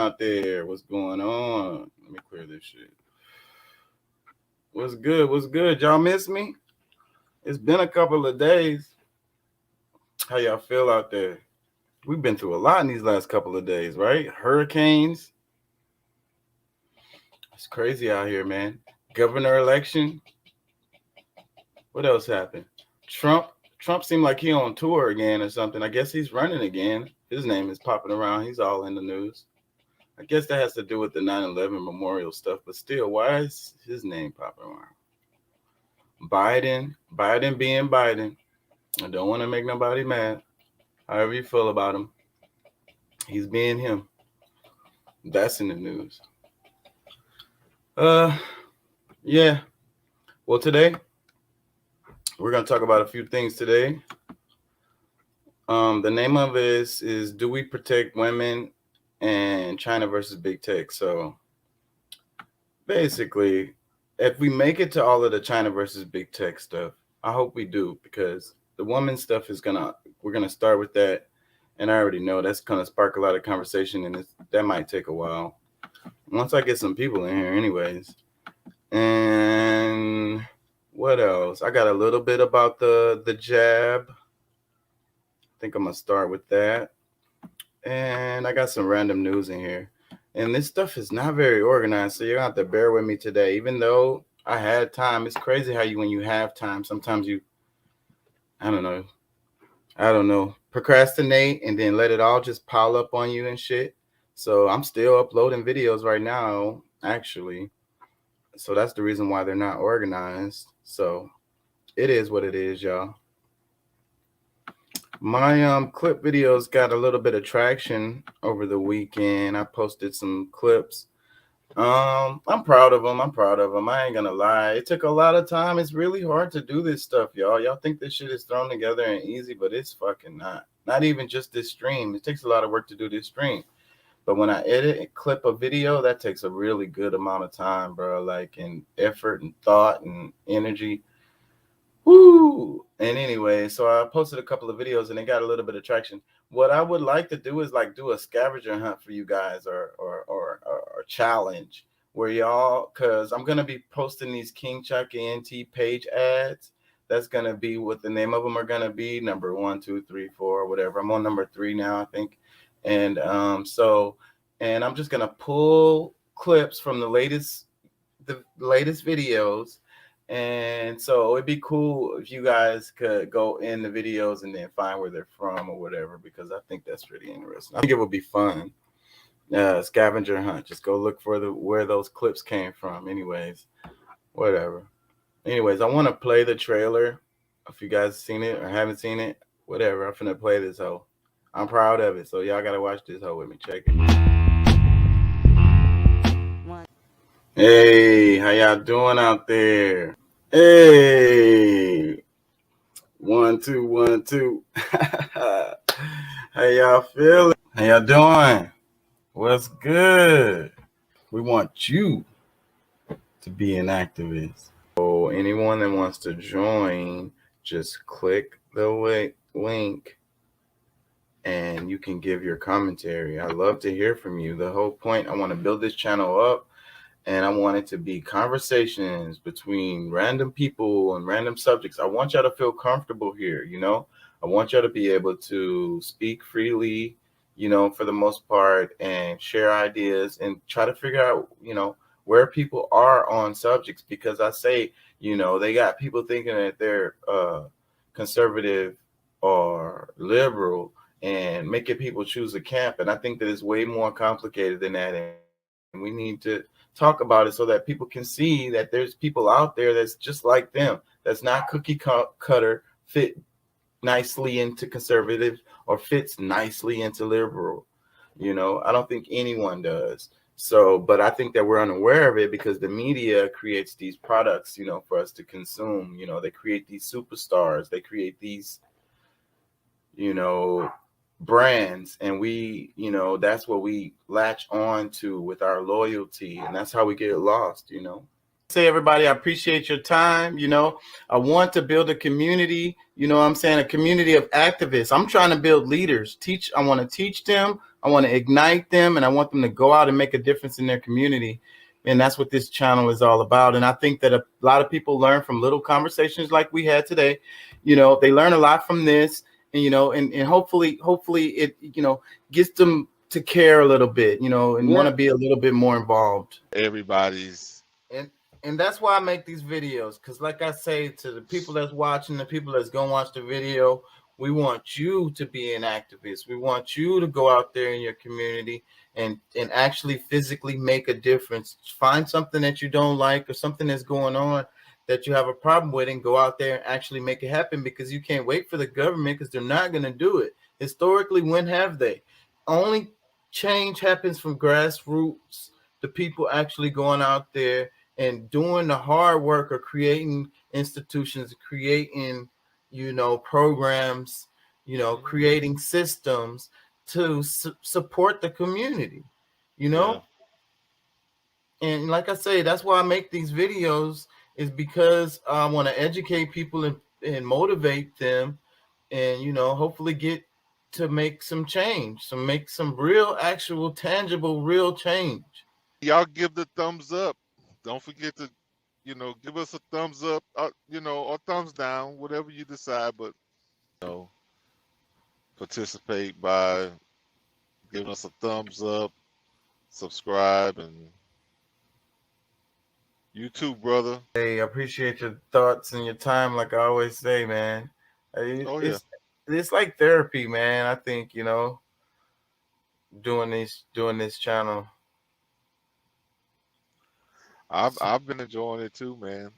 out there? What's going on? Let me clear this shit. What's good? What's good? Y'all miss me? It's been a couple of days. How y'all feel out there? We've been through a lot in these last couple of days, right? Hurricanes. It's crazy out here, man. Governor election. What else happened? Trump seemed like he on tour again or something. I guess he's running again. His name is popping around. He's all in the news. I guess that has to do with the 9/11 memorial stuff, but still, why is his name popping around? Biden being Biden. I don't want to make nobody mad. However you feel about him, he's being him. That's in the news. Yeah. Well, today we're gonna talk about a few things today. The name of it is "Do We Protect Women and China versus Big Tech?" So basically, if we make it to all of the China versus Big Tech stuff, I hope we do, because the woman stuff we're gonna start with that, and I already know that's gonna spark a lot of conversation, and that might take a while. Once I get some people in here, anyways. And what else? I got a little bit about the jab. I think I'm gonna start with that. And I got some random news in here. And this stuff is not very organized, so you're gonna have to bear with me today. Even though I had time, it's crazy how when you have time, sometimes I don't know, procrastinate and then let it all just pile up on you and shit. So I'm still uploading videos right now, actually. So that's the reason why they're not organized. So it is what it is, y'all. My clip videos got a little bit of traction over the weekend. I posted some clips. I'm proud of them. I ain't gonna lie. It took a lot of time. It's really hard to do this stuff, y'all. Y'all think this shit is thrown together and easy, but it's fucking not. Not even just this stream. It takes a lot of work to do this stream. But when I edit and clip a video, that takes a really good amount of time, bro. Like, and effort and thought and energy. Woo! And anyway, so I posted a couple of videos and they got a little bit of traction. What I would like to do is like do a scavenger hunt for you guys, or challenge where y'all, because I'm gonna be posting these King Chuck ENT page ads. That's gonna be what the name of them are gonna be. Number 1, 2, 3, 4, whatever. I'm on number 3 now, I think. And and I'm just gonna pull clips from the latest videos. And so it'd be cool if you guys could go in the videos and then find where they're from or whatever, because I think that's pretty interesting. I think it would be fun. Scavenger hunt. Just go look for where those clips came from. Anyways, whatever. Anyways, I want to play the trailer. If you guys seen it or haven't seen it, whatever. I'm finna play this hoe. I'm proud of it. So y'all gotta watch this hoe with me. Check it. Hey, how y'all doing out there? Hey, 1, 2, 1, 2. How y'all feeling? How y'all doing? What's good? We want you to be an activist. So anyone that wants to join, just click the link and you can give your commentary. I love to hear from you. The whole point, I want to build this channel up. And I want it to be conversations between random people and random subjects. I want y'all to feel comfortable here, you know? I want y'all to be able to speak freely, you know, for the most part, and share ideas and try to figure out, you know, where people are on subjects. Because I say, you know, they got people thinking that they're conservative or liberal and making people choose a camp. And I think that it's way more complicated than that. And we need to talk about it so that people can see that there's people out there that's just like them, that's not cookie cutter, fit nicely into conservative or fits nicely into liberal. You know, I don't think anyone does. So, but I think that we're unaware of it because the media creates these products, you know, for us to consume. You know, they create these superstars, they create these, you know, brands, and we, you know, that's what we latch on to with our loyalty, and that's how we get lost, you know. Say, everybody, I appreciate your time. You know, I want to build a community, you know what I'm saying, a community of activists. I'm trying to build leaders. I want to teach them. I want to ignite them, and I want them to go out and make a difference in their community. And that's what this channel is all about. And I think that a lot of people learn from little conversations like we had today. They learn a lot from this, and and hopefully it gets them to care a little bit, and want to be a little bit more involved. Everybody's And that's why I make these videos, because like I say to the people that's watching, the people that's gonna watch the video, we want you to be an activist. We want you to go out there in your community and actually physically make a difference. Find something that you don't like or something that's going on that you have a problem with, and go out there and actually make it happen, because you can't wait for the government, because they're not going to do it. Historically, when have they? Only change happens from grassroots, the people actually going out there and doing the hard work of creating institutions, creating programs, creating systems to support the community, Yeah. And like I say, that's why I make these videos, is because I want to educate people and motivate them, and hopefully get to make some change, make some real, actual, tangible, real change. Y'all give the thumbs up. Don't forget to, give us a thumbs up, or thumbs down, whatever you decide. But participate by giving us a thumbs up, subscribe, and you too, brother. Hey, I appreciate your thoughts and your time. Like I always say, man, it's like therapy, man. I think doing this channel. I've been enjoying it too, man.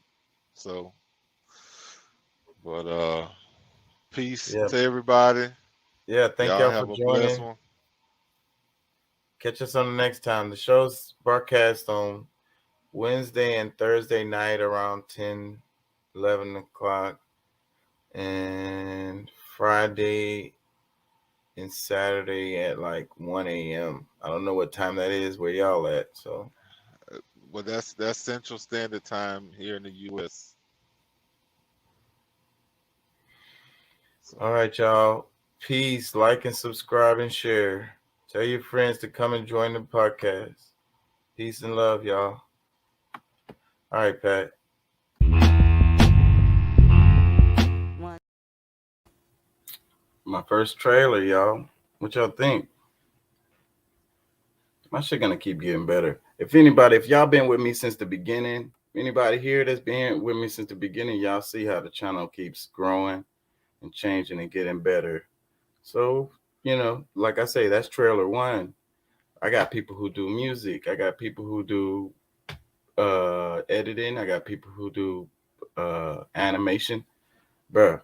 So, but peace to everybody. Yeah, thank y'all for joining. One. Catch us on the next time. The show's broadcast on Wednesday and Thursday night around 10, 11 o'clock, and Friday and Saturday at like 1 a.m. I don't know what time that is where y'all at. So, well, that's Central Standard Time here in the U.S. So. All right, y'all. Peace. Like and subscribe and share. Tell your friends to come and join the podcast. Peace and love, y'all. All right, Pat. My first trailer, y'all. What y'all think? My shit gonna keep getting better. If y'all been with me since the beginning, anybody here that's been with me since the beginning, y'all see how the channel keeps growing and changing and getting better. So, like I say, that's trailer 1. I got people who do music. I got people who do editing. I got people who do animation. Bruh,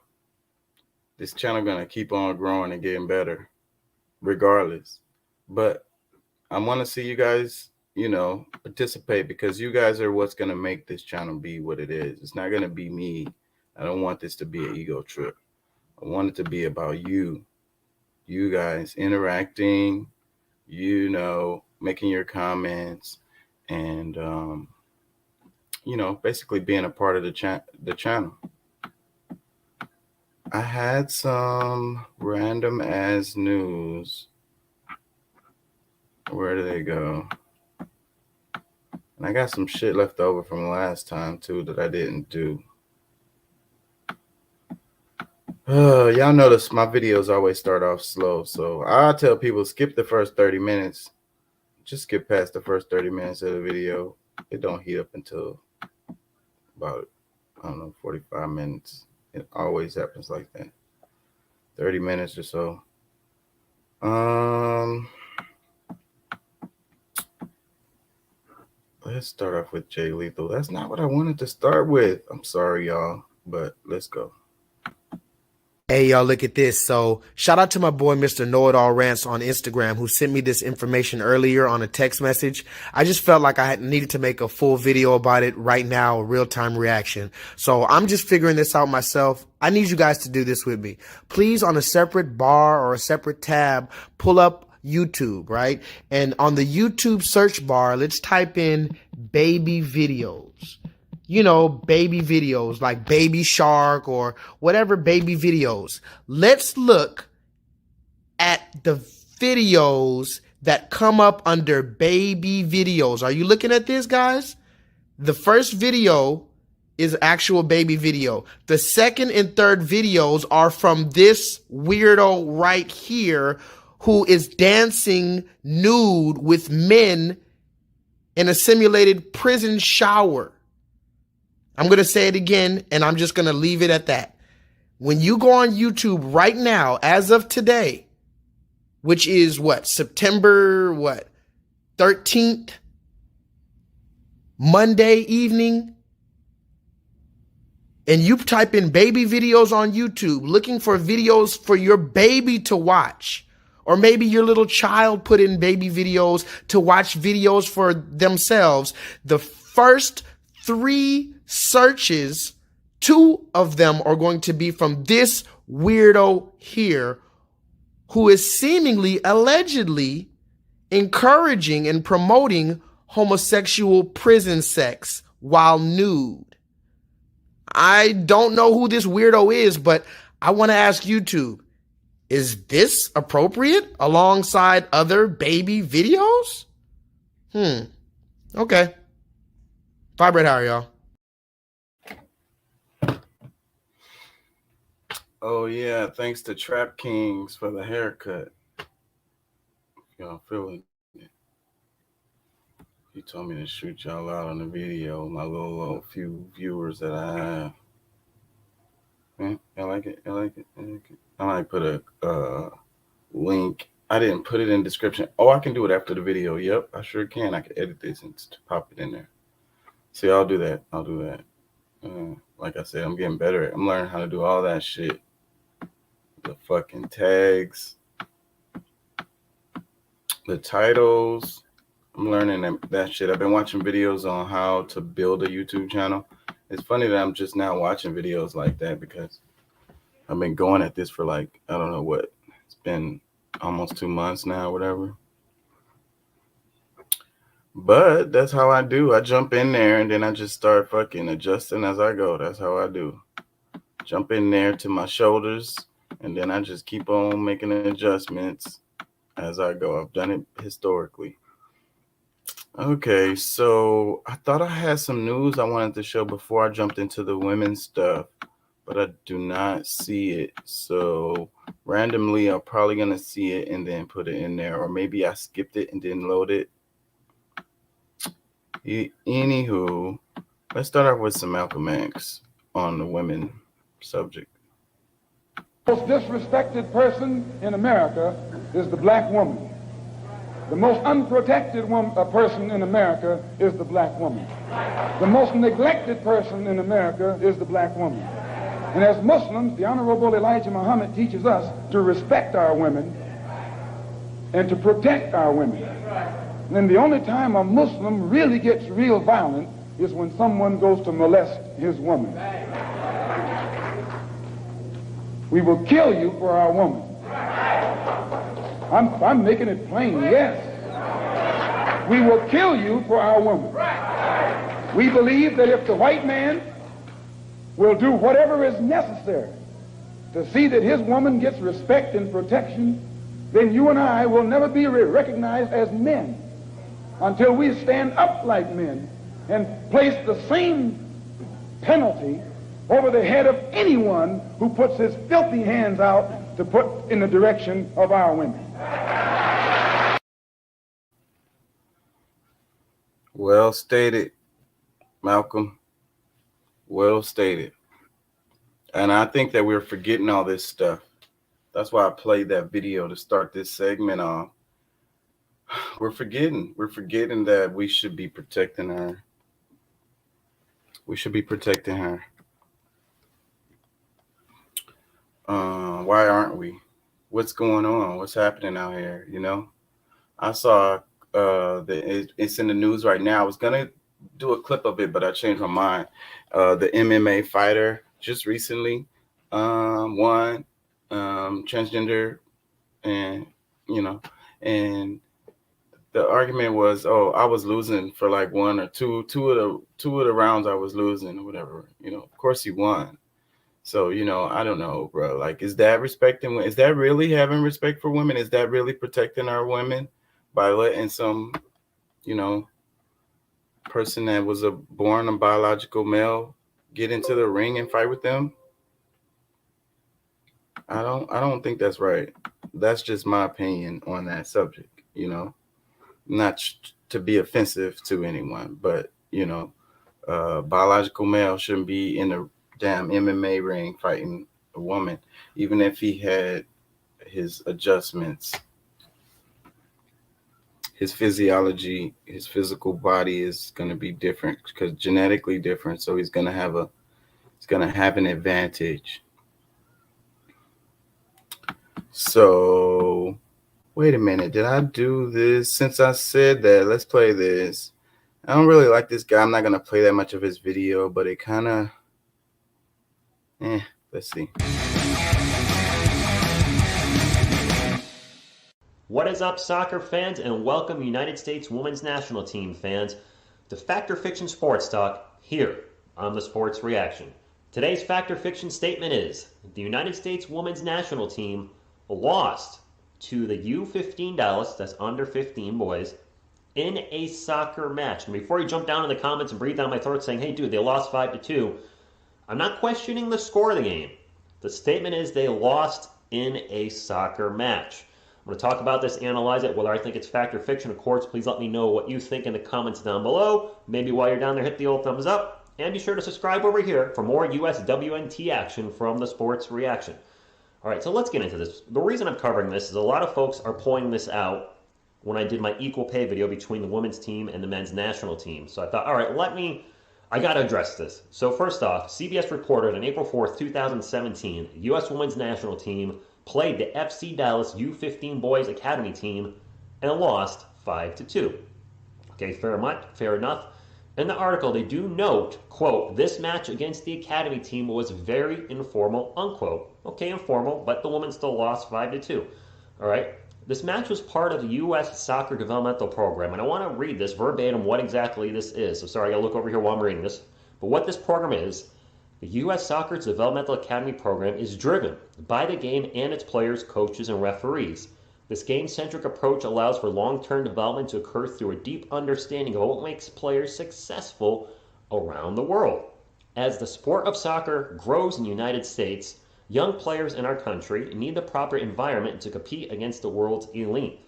this channel gonna keep on growing and getting better regardless. But I want to see you guys, participate, because you guys are what's gonna make this channel be what it is. It's not gonna be me. I don't want this to be an ego trip. I want it to be about you guys interacting, making your comments, and basically being a part of the channel. I had some random ass news. Where did they go? And I got some shit left over from last time too that I didn't do. Y'all notice my videos always start off slow, so I tell people skip the first 30 minutes. Just skip past the first 30 minutes of the video. It don't heat up until about, 45 minutes. It always happens like that. 30 minutes or so. Let's start off with Jay Lethal. That's not what I wanted to start with. I'm sorry, y'all, but let's go. Hey, y'all, look at this. So shout out to my boy, Mr. Know-It-All Rants on Instagram, who sent me this information earlier on a text message. I just felt like I needed to make a full video about it right now, a real-time reaction. So I'm just figuring this out myself. I need you guys to do this with me. Please, on a separate bar or a separate tab, pull up YouTube, right? And on the YouTube search bar, let's type in baby videos. Baby videos like Baby Shark or whatever baby videos. Let's look at the videos that come up under baby videos. Are you looking at this, guys? The first video is actual baby video. The second and third videos are from this weirdo right here who is dancing nude with men in a simulated prison shower. I'm going to say it again, and I'm just going to leave it at that. When you go on YouTube right now, as of today, which is September 13th, Monday evening, and you type in baby videos on YouTube, looking for videos for your baby to watch, or maybe your little child put in baby videos to watch videos for themselves, the first 3 searches, 2 of them are going to be from this weirdo here who is seemingly, allegedly encouraging and promoting homosexual prison sex while nude. I don't know who this weirdo is, but I want to ask YouTube, is this appropriate alongside other baby videos? Okay. Vibrate higher, y'all. Oh yeah, thanks to Trap Kings for the haircut. Y'all feeling it? He told me to shoot y'all out on the video, my little few viewers that I have. I like it. I like it. I like it. I might put a link. I didn't put it in description. Oh, I can do it after the video. Yep, I sure can. I can edit this and pop it in there. See, I'll do that. I'll do that. Like I said, I'm getting better. I'm learning how to do all that shit. The fucking tags, the titles. I'm learning that shit. I've been watching videos on how to build a YouTube channel. It's funny that I'm just now watching videos like that because I've been going at this for I don't know what. It's been almost 2 months now, whatever. But that's how I do. I jump in there and then I just start fucking adjusting as I go. That's how I do. Jump in there to my shoulders and then I just keep on making adjustments as I go. I've done it historically. Okay, so I thought I had some news I wanted to show before I jumped into the women's stuff, but I do not see it. So randomly, I'm probably going to see it and then put it in there. Or maybe I skipped it and didn't load it. Anywho, let's start off with some Malcolm X on the women subject. The most disrespected person in America is the black woman. The most unprotected person in America is the black woman. The most neglected person in America is the black woman. And as Muslims, the Honorable Elijah Muhammad teaches us to respect our women and to protect our women. And the only time a Muslim really gets real violent is when someone goes to molest his woman. We will kill you for our woman. I'm making it plain, yes. We will kill you for our woman. We believe that if the white man will do whatever is necessary to see that his woman gets respect and protection, then you and I will never be recognized as men until we stand up like men and place the same penalty over the head of anyone who puts his filthy hands out to put in the direction of our women. Well stated, Malcolm. Well stated. And I think that we're forgetting all this stuff. That's why I played that video to start this segment off. We're forgetting that we should be protecting her. We should be protecting her. Why aren't we? What's going on? What's happening out here? You know, I saw it's in the news right now. I was gonna do a clip of it, but I changed my mind. The MMA fighter just recently won, transgender, and and the argument was, oh, I was losing for like one or two of the rounds I was losing or whatever. Of course he won. So, I don't know, bro. Like, is that respecting? Is that really having respect for women? Is that really protecting our women by letting some, you know, person that was born a biological male get into the ring and fight with them? I don't think that's right. That's just my opinion on that subject, Not to be offensive to anyone, but biological male shouldn't be in a damn MMA ring fighting a woman, even if he had his adjustments, his physiology, his physical body is going to be different because genetically different. So he's going to have an advantage. So wait a minute, did I do this? Since I said that, let's play this. I don't really like this guy. I'm not going to play that much of his video, but it kind of, let's see. What is up, soccer fans, and welcome United States Women's National Team fans to Fact or Fiction Sports Talk here on the Sports Reaction. Today's Fact or Fiction statement is the United States Women's National Team lost to the U15 Dallas, that's under 15 boys, in a soccer match. And before you jump down in the comments and breathe down my throat saying, hey dude, they lost 5-2, I'm not questioning the score of the game. The statement is they lost in a soccer match. I'm going to talk about this, analyze it, whether I think it's fact or fiction. Of course, please let me know what you think in the comments down below. Maybe while you're down there, hit the old thumbs up. And be sure to subscribe over here for more USWNT action from the Sports Reaction. All right, so let's get into this. The reason I'm covering this is a lot of folks are pointing this out when I did my equal pay video between the women's team and the men's national team. So I thought, all right, I got to address this. So first off, CBS reported on April 4th, 2017, the U.S. Women's National Team played the FC Dallas U15 Boys Academy team and lost 5-2. Okay, fair enough. In the article, they do note, quote, this match against the Academy team was very informal, unquote. Okay, informal, but the women still lost 5-2. All right. This match was part of the U.S. Soccer Developmental Program, and I want to read this verbatim what exactly this is. So sorry, I gotta look over here while I'm reading this. But what this program is, the U.S. Soccer's Developmental Academy program is driven by the game and its players, coaches, and referees. This game-centric approach allows for long-term development to occur through a deep understanding of what makes players successful around the world. As the sport of soccer grows in the United States, young players in our country need the proper environment to compete against the world's elite.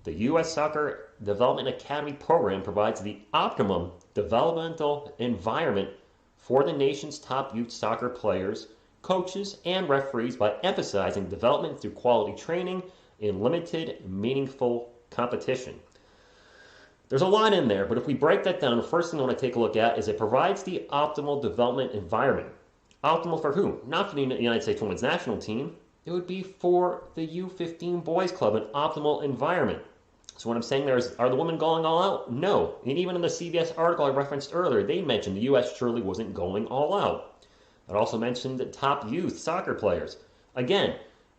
The U.S. Soccer Development Academy program provides the optimum developmental environment for the nation's top youth soccer players, coaches, and referees by emphasizing development through quality training in limited, meaningful competition. There's a lot in there, but if we break that down, the first thing I want to take a look at is it provides the optimal development environment. Optimal for who? Not for the United States Women's National Team. It would be for the U15 Boys Club, an optimal environment. So what I'm saying there is, are the women going all out? No. And even in the CBS article I referenced earlier, they mentioned the U.S. surely wasn't going all out. It also mentioned the top youth soccer players. Again,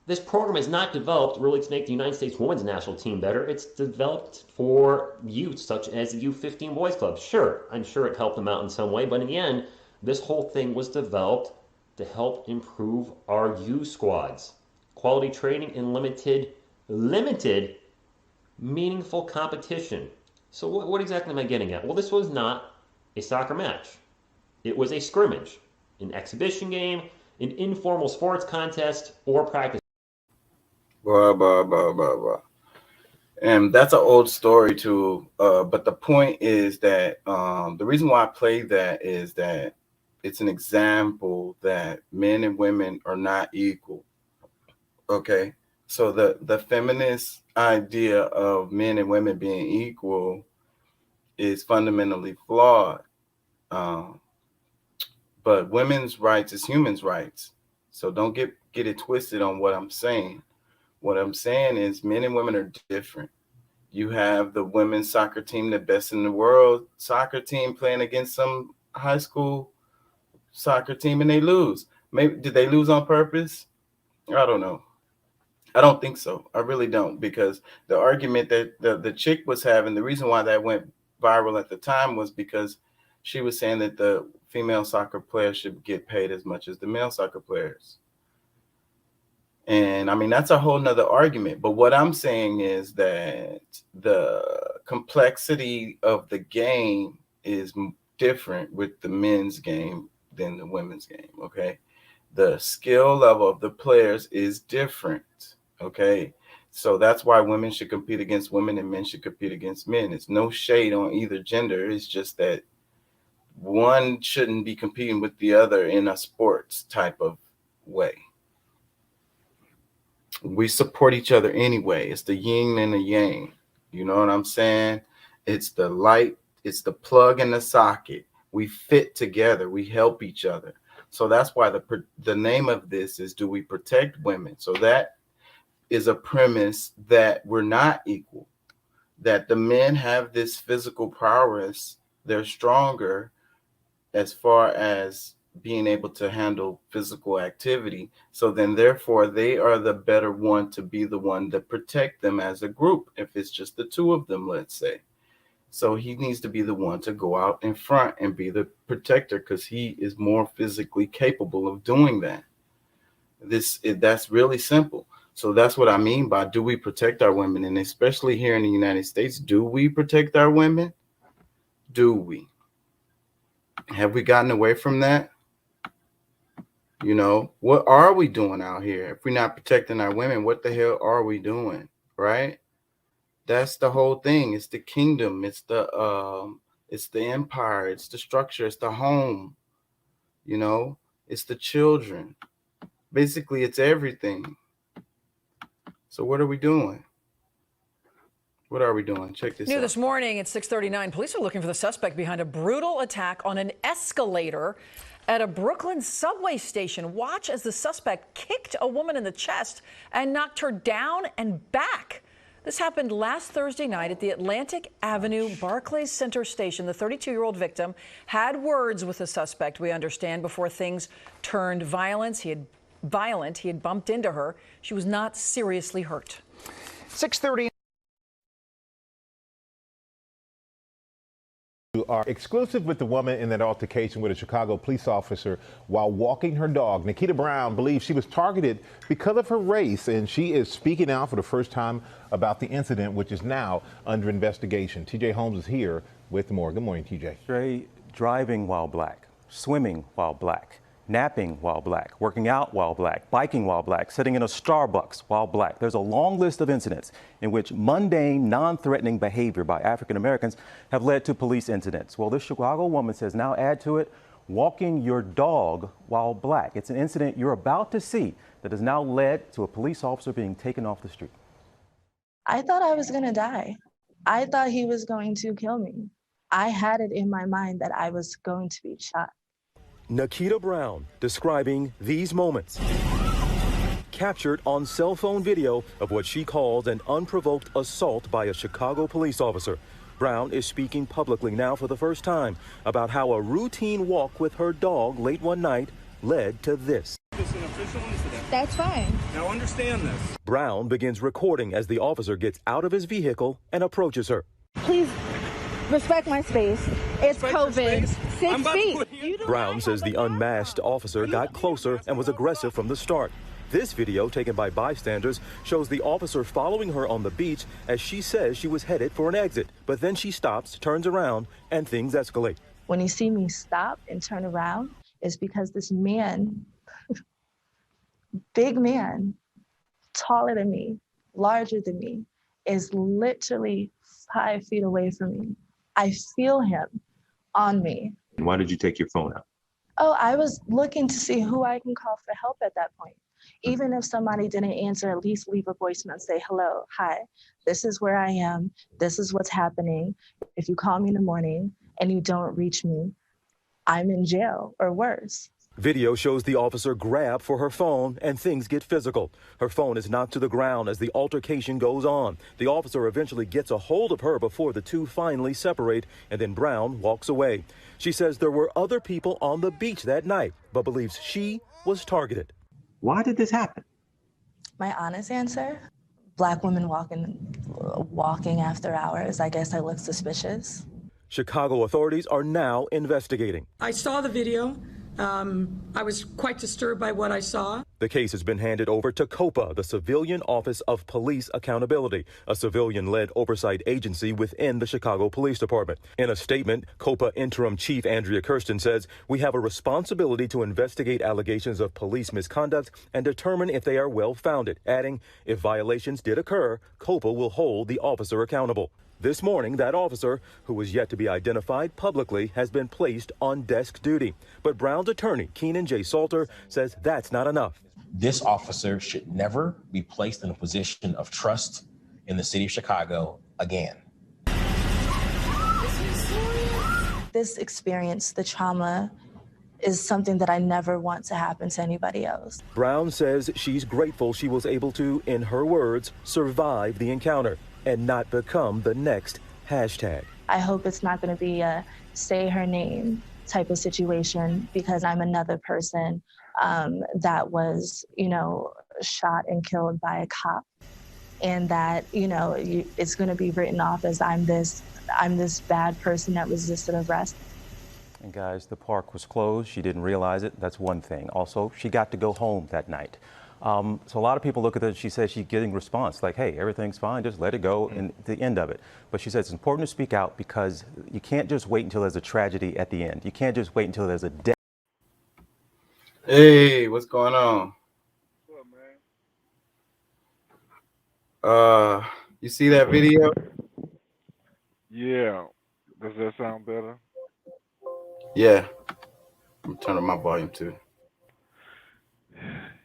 this program is not developed really to make the United States Women's National Team better. It's developed for youth such as the U15 Boys Club. Sure, I'm sure it helped them out in some way, but in the end, this whole thing was developed to help improve our U squads. Quality training in limited, meaningful competition. So what exactly am I getting at? Well, this was not a soccer match. It was a scrimmage, an exhibition game, an informal sports contest, or practice. Blah, blah, blah, blah, blah. And that's an old story too. But the point is that the reason why I played that is that it's an example that men and women are not equal. Okay. So the feminist idea of men and women being equal is fundamentally flawed. But women's rights is humans' rights. So don't get it twisted on what I'm saying. What I'm saying is men and women are different. You have the women's soccer team, the best in the world soccer team, playing against some high school soccer team, and they lose. Maybe did they lose on purpose? I don't know. I don't think so. I really don't, because the argument that the chick was having, the reason why that went viral at the time was because she was saying that the female soccer players should get paid as much as the male soccer players. And I mean, that's a whole nother argument. But what I'm saying is that the complexity of the game is different with the men's game than the women's game. Okay. The skill level of the players is different. Okay. So that's why women should compete against women and men should compete against men. It's no shade on either gender. It's just that one shouldn't be competing with the other in a sports type of way. We support each other anyway. It's the yin and the yang. You know what I'm saying? It's the light, it's the plug and the socket. We fit together. We help each other. So that's why the name of this is Do We Protect Women? So that is a premise that we're not equal, that the men have this physical prowess. They're stronger as far as being able to handle physical activity. So then therefore they are the better one to be the one to protect them as a group. If it's just the two of them, let's say. So he needs to be the one to go out in front and be the protector because he is more physically capable of doing that. That's really simple. So that's what I mean by do we protect our women? And especially here in the United States, do we protect our women? Do we? Have we gotten away from that? You know, what are we doing out here? If we're not protecting our women, what the hell are we doing? Right? That's the whole thing. It's the kingdom. It's the empire. It's the structure. It's the home. You know, it's the children. Basically, it's everything. So what are we doing? What are we doing? Check this out. New this morning at 6:39, police are looking for the suspect behind a brutal attack on an escalator at a Brooklyn subway station. Watch as the suspect kicked a woman in the chest and knocked her down and back. This happened last Thursday night at the Atlantic Avenue Barclays Center station. The 32-year-old victim had words with the suspect, we understand, before things turned violent. He had bumped into her. She was not seriously hurt. 6:30. Are exclusive with the woman in that altercation with a Chicago police officer while walking her dog. Nikita Brown believes she was targeted because of her race, and she is speaking out for the first time about the incident, which is now under investigation. TJ Holmes is here with more. Good morning, TJ. Driving while black, swimming while black, napping while black, working out while black, biking while black, sitting in a Starbucks while black. There's a long list of incidents in which mundane, non-threatening behavior by African Americans have led to police incidents. Well, this Chicago woman says now add to it walking your dog while black. It's an incident you're about to see that has now led to a police officer being taken off the street. I thought I was gonna die. I thought he was going to kill me. I had it in my mind that I was going to be shot. Nikita Brown describing these moments, captured on cell phone video of what she calls an unprovoked assault by a Chicago police officer. Brown is speaking publicly now for the first time about how a routine walk with her dog late one night led to this. It's an official incident. That's fine. Now understand this. Brown begins recording as the officer gets out of his vehicle and approaches her. Please respect my space. It's COVID. 6 feet. Brown says the unmasked officer got closer and was aggressive from the start. This video, taken by bystanders, shows the officer following her on the beach as she says she was headed for an exit. But then she stops, turns around, and things escalate. When you see me stop and turn around, it's because this man, big man, taller than me, larger than me, is literally 5 feet away from me. I feel him on me. Why did you take your phone out? Oh, I was looking to see who I can call for help at that point. Even if somebody didn't answer, at least leave a voicemail and say, hello, hi, this is where I am. This is what's happening. If you call me in the morning and you don't reach me, I'm in jail or worse. Video shows the officer grab for her phone and things get physical. Her phone is knocked to the ground as the altercation goes on. The officer eventually gets a hold of her before the two finally separate, and then Brown walks away. She says there were other people on the beach that night, but believes she was targeted. Why did this happen? My honest answer, Black women walking after hours. I guess I look suspicious. Chicago authorities are now investigating. I saw the video. I was quite disturbed by what I saw. The case has been handed over to COPA, the Civilian Office of Police Accountability, a civilian-led oversight agency within the Chicago Police Department. In a statement, COPA Interim Chief Andrea Kirsten says, "We have a responsibility to investigate allegations of police misconduct and determine if they are well-founded," adding, "If violations did occur, COPA will hold the officer accountable." This morning, that officer, who was yet to be identified publicly, has been placed on desk duty. But Brown's attorney, Keenan J. Salter, says that's not enough. This officer should never be placed in a position of trust in the city of Chicago again. This experience, the trauma, is something that I never want to happen to anybody else. Brown says she's grateful she was able to, in her words, survive the encounter and not become the next hashtag. I hope it's not going to be a say her name type of situation, because I'm another person that was, shot and killed by a cop, and that, it's going to be written off as I'm this bad person that resisted arrest. And guys, the park was closed. She didn't realize it. That's one thing. Also, she got to go home that night. So a lot of people look at it, she says she's getting response like, hey, everything's fine, just let it go, and the end of it. But she says it's important to speak out because you can't just wait until there's a tragedy at the end. You can't just wait until there's a death. Hey, what's going on? What's up, man? You see that video? Yeah. Does that sound better? Yeah. I'm turning my volume too.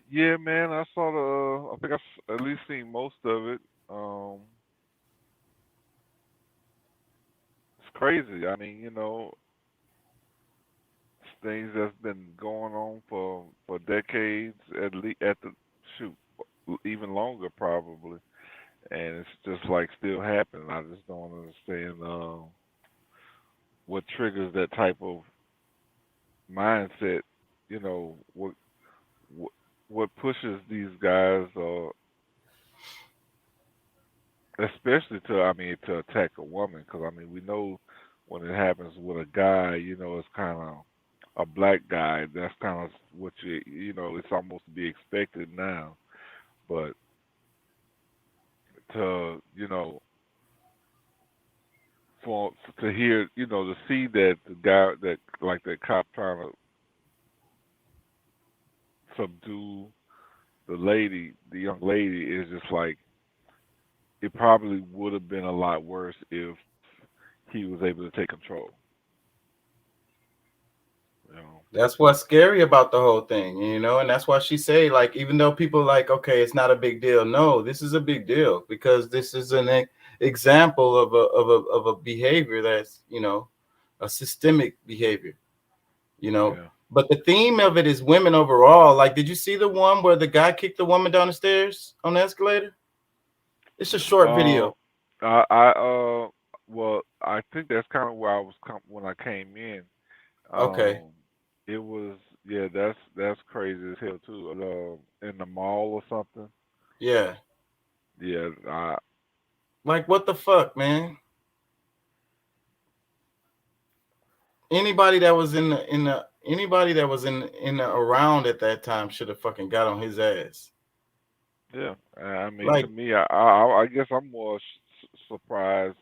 Yeah, man. I saw I think I've at least seen most of it. It's crazy. I mean, things that's been going on for decades, even longer probably, and it's just like still happening. I just don't understand what triggers that type of mindset. What pushes these guys, especially to attack a woman? Because we know when it happens with a guy, it's kind of a black guy. That's kind of what it's almost to be expected now. But to hear, to see that the guy that cop trying to subdue the young lady, is just like, it probably would have been a lot worse if he was able to take control. That's what's scary about the whole thing, and that's why she say, like, even though people like, okay, it's not a big deal. No, this is a big deal, because this is an example of a behavior that's, a systemic behavior, Yeah. But the theme of it is women overall. Like, did you see the one where the guy kicked the woman down the stairs on the escalator? It's a short video. Well, I think that's kind of where I was when I came in. Okay. It was, yeah, that's crazy as hell too. In the mall or something. Yeah. Yeah. Like, what the fuck, man? Anybody that was in the around at that time should have fucking got on his ass. Yeah. To me, I guess I'm more surprised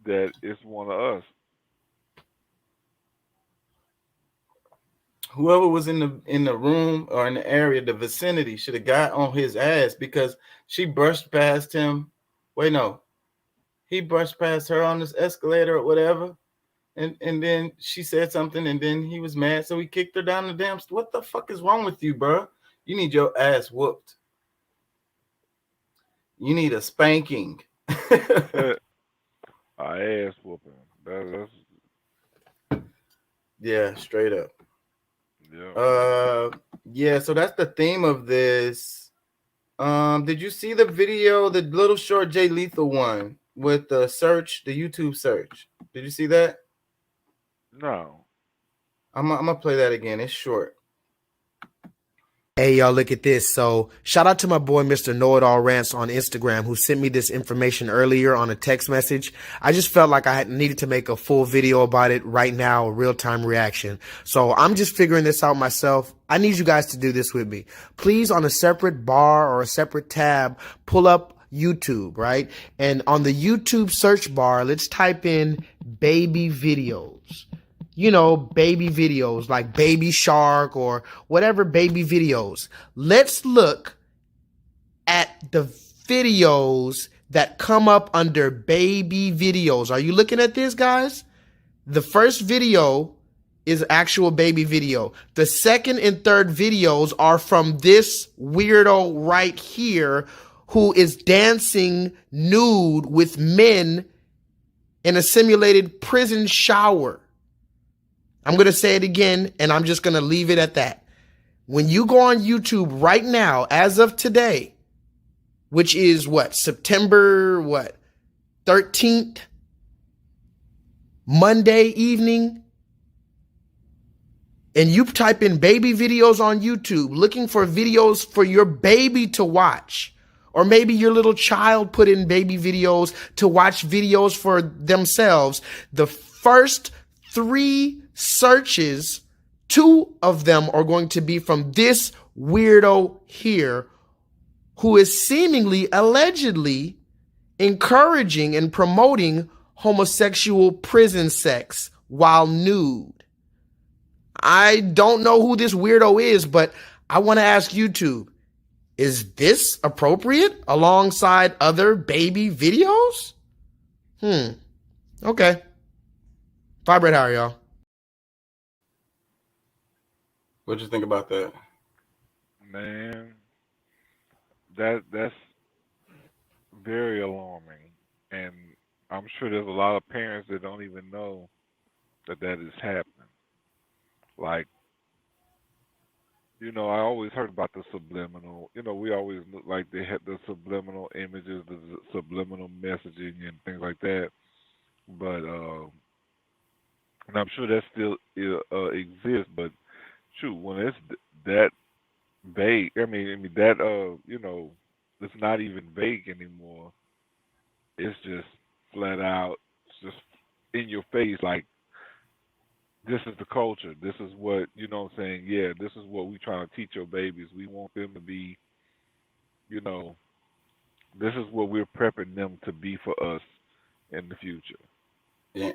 that it's one of us. Whoever was in the room or in the area, the vicinity, should have got on his ass, because she brushed past him. Wait, no. He brushed past her on this escalator or whatever. And then she said something, and then he was mad, so he kicked her down the damn. What the fuck is wrong with you, bro? You need your ass whooped. You need a spanking. Ass whooping. That's yeah, straight up. Yeah. Yeah. So that's the theme of this. Did you see the video, the little short Jay Lethal one with the YouTube search? Did you see that? No. I'm gonna play that again. It's short. Hey, y'all, look at this. So, shout out to my boy, Mr. Know-It-All Rants on Instagram, who sent me this information earlier on a text message. I just felt like I needed to make a full video about it right now, a real-time reaction. So, I'm just figuring this out myself. I need you guys to do this with me. Please, on a separate bar or a separate tab, pull up YouTube, right? And on the YouTube search bar, let's type in baby videos. You know, baby videos like Baby Shark or whatever baby videos. Let's look at the videos that come up under baby videos. Are you looking at this, guys? The first video is actual baby video. The second and third videos are from this weirdo right here who is dancing nude with men in a simulated prison shower. I'm going to say it again, and I'm just going to leave it at that. When you go on YouTube right now, as of today, which is September 13th, Monday evening, and you type in baby videos on YouTube, looking for videos for your baby to watch, or maybe your little child put in baby videos to watch videos for themselves, the first 3 searches, 2 of them are going to be from this weirdo here who is seemingly, allegedly encouraging and promoting homosexual prison sex while nude. I don't know who this weirdo is, but I want to ask YouTube, is this appropriate alongside other baby videos? Okay. Vibrate higher, y'all. What'd you think about that? Man, that's very alarming, and I'm sure there's a lot of parents that don't even know that is happening. Like, I always heard about the subliminal. We always look like they had the subliminal images, the subliminal messaging, and things like that. But and I'm sure that still exists. But shoot, when it's that vague, I mean that it's not even vague anymore. It's just flat out, it's just in your face, like, this is the culture. This is what, what I'm saying? Yeah, this is what we trying to teach your babies. We want them to be, this is what we're prepping them to be for us in the future.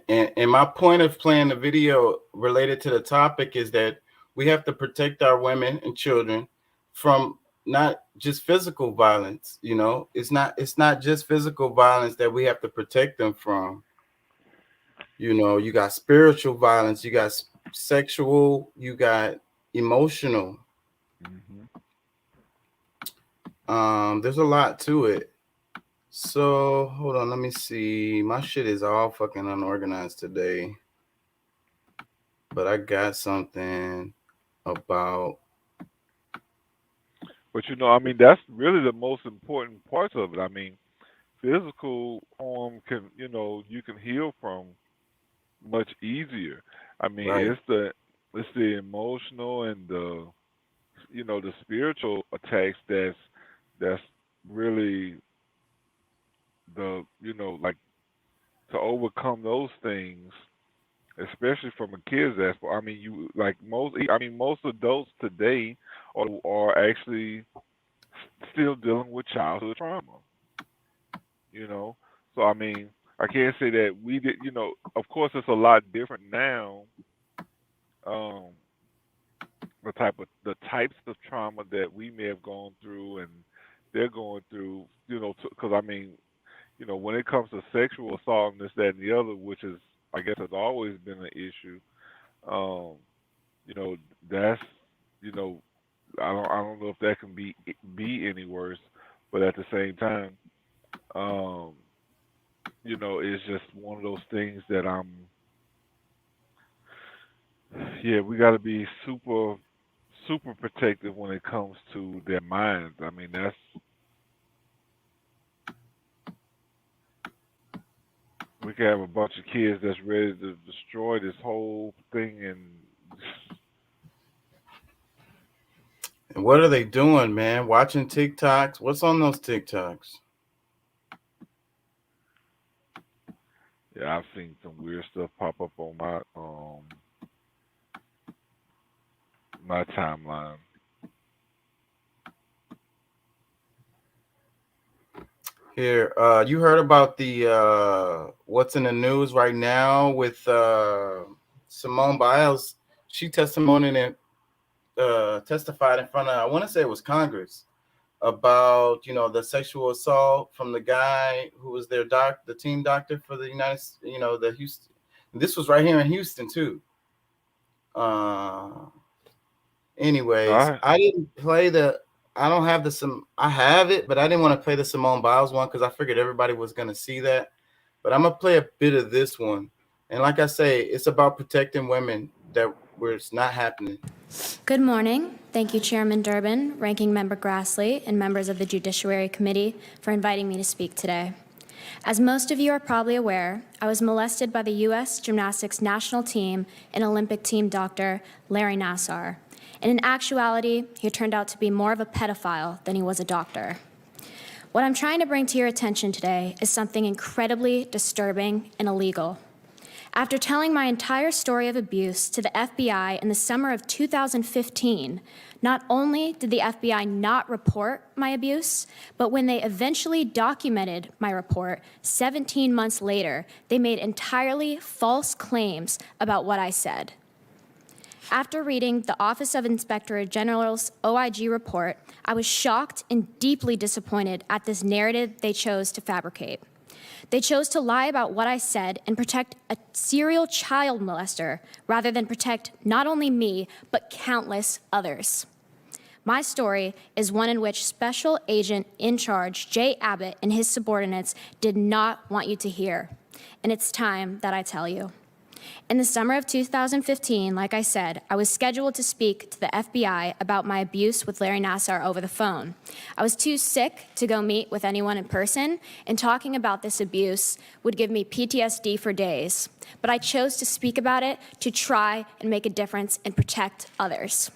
And my point of playing the video related to the topic is that we have to protect our women and children from not just physical violence. It's not just physical violence that we have to protect them from. You got spiritual violence, you got sexual, you got emotional. There's a lot to it. So hold on, let me see. My shit is all fucking unorganized today, but I got something about. But that's really the most important parts of it. I mean, physical harm can, you can heal from much easier. I mean, Right. it's the emotional and the the spiritual attacks that's really the like, to overcome those things, especially from a kid's aspect. I mean, most adults today are actually still dealing with childhood trauma. So I mean, I can't say that we did. Of course, it's a lot different now. Um, the types of trauma that we may have gone through and they're going through. Because I mean, when it comes to sexual assault and this, that, and the other, which is, I guess, has always been an issue. That's, I don't know if that can be any worse, but at the same time, it's just one of those things that we got to be super, super protective when it comes to their minds. I mean, we could have a bunch of kids that's ready to destroy this whole thing, and What are they doing, man? Watching TikToks? What's on those TikToks? Yeah, I've seen some weird stuff pop up on my timeline. Here, you heard about the what's in the news right now with Simone Biles? She testified in front of, I want to say it was Congress, about the sexual assault from the guy who was their the team doctor for the the Houston. This was right here in Houston too. Anyways, I I didn't play I don't have I have it, but I didn't want to play the Simone Biles one because I figured everybody was going to see that. But I'm going to play a bit of this one. And like I say, it's about protecting women where it's not happening. Good morning. Thank you, Chairman Durbin, Ranking Member Grassley, and members of the Judiciary Committee for inviting me to speak today. As most of you are probably aware, I was molested by the U.S. Gymnastics national team and Olympic team doctor, Larry Nassar. And in actuality, he turned out to be more of a pedophile than he was a doctor. What I'm trying to bring to your attention today is something incredibly disturbing and illegal. After telling my entire story of abuse to the FBI in the summer of 2015, not only did the FBI not report my abuse, but when they eventually documented my report 17 months later, they made entirely false claims about what I said. After reading the Office of Inspector General's OIG report, I was shocked and deeply disappointed at this narrative they chose to fabricate. They chose to lie about what I said and protect a serial child molester rather than protect not only me, but countless others. My story is one in which Special Agent in Charge Jay Abbott and his subordinates did not want you to hear, and it's time that I tell you. In the summer of 2015, like I said, I was scheduled to speak to the FBI about my abuse with Larry Nassar over the phone. I was too sick to go meet with anyone in person, and talking about this abuse would give me PTSD for days. But I chose to speak about it to try and make a difference and protect others.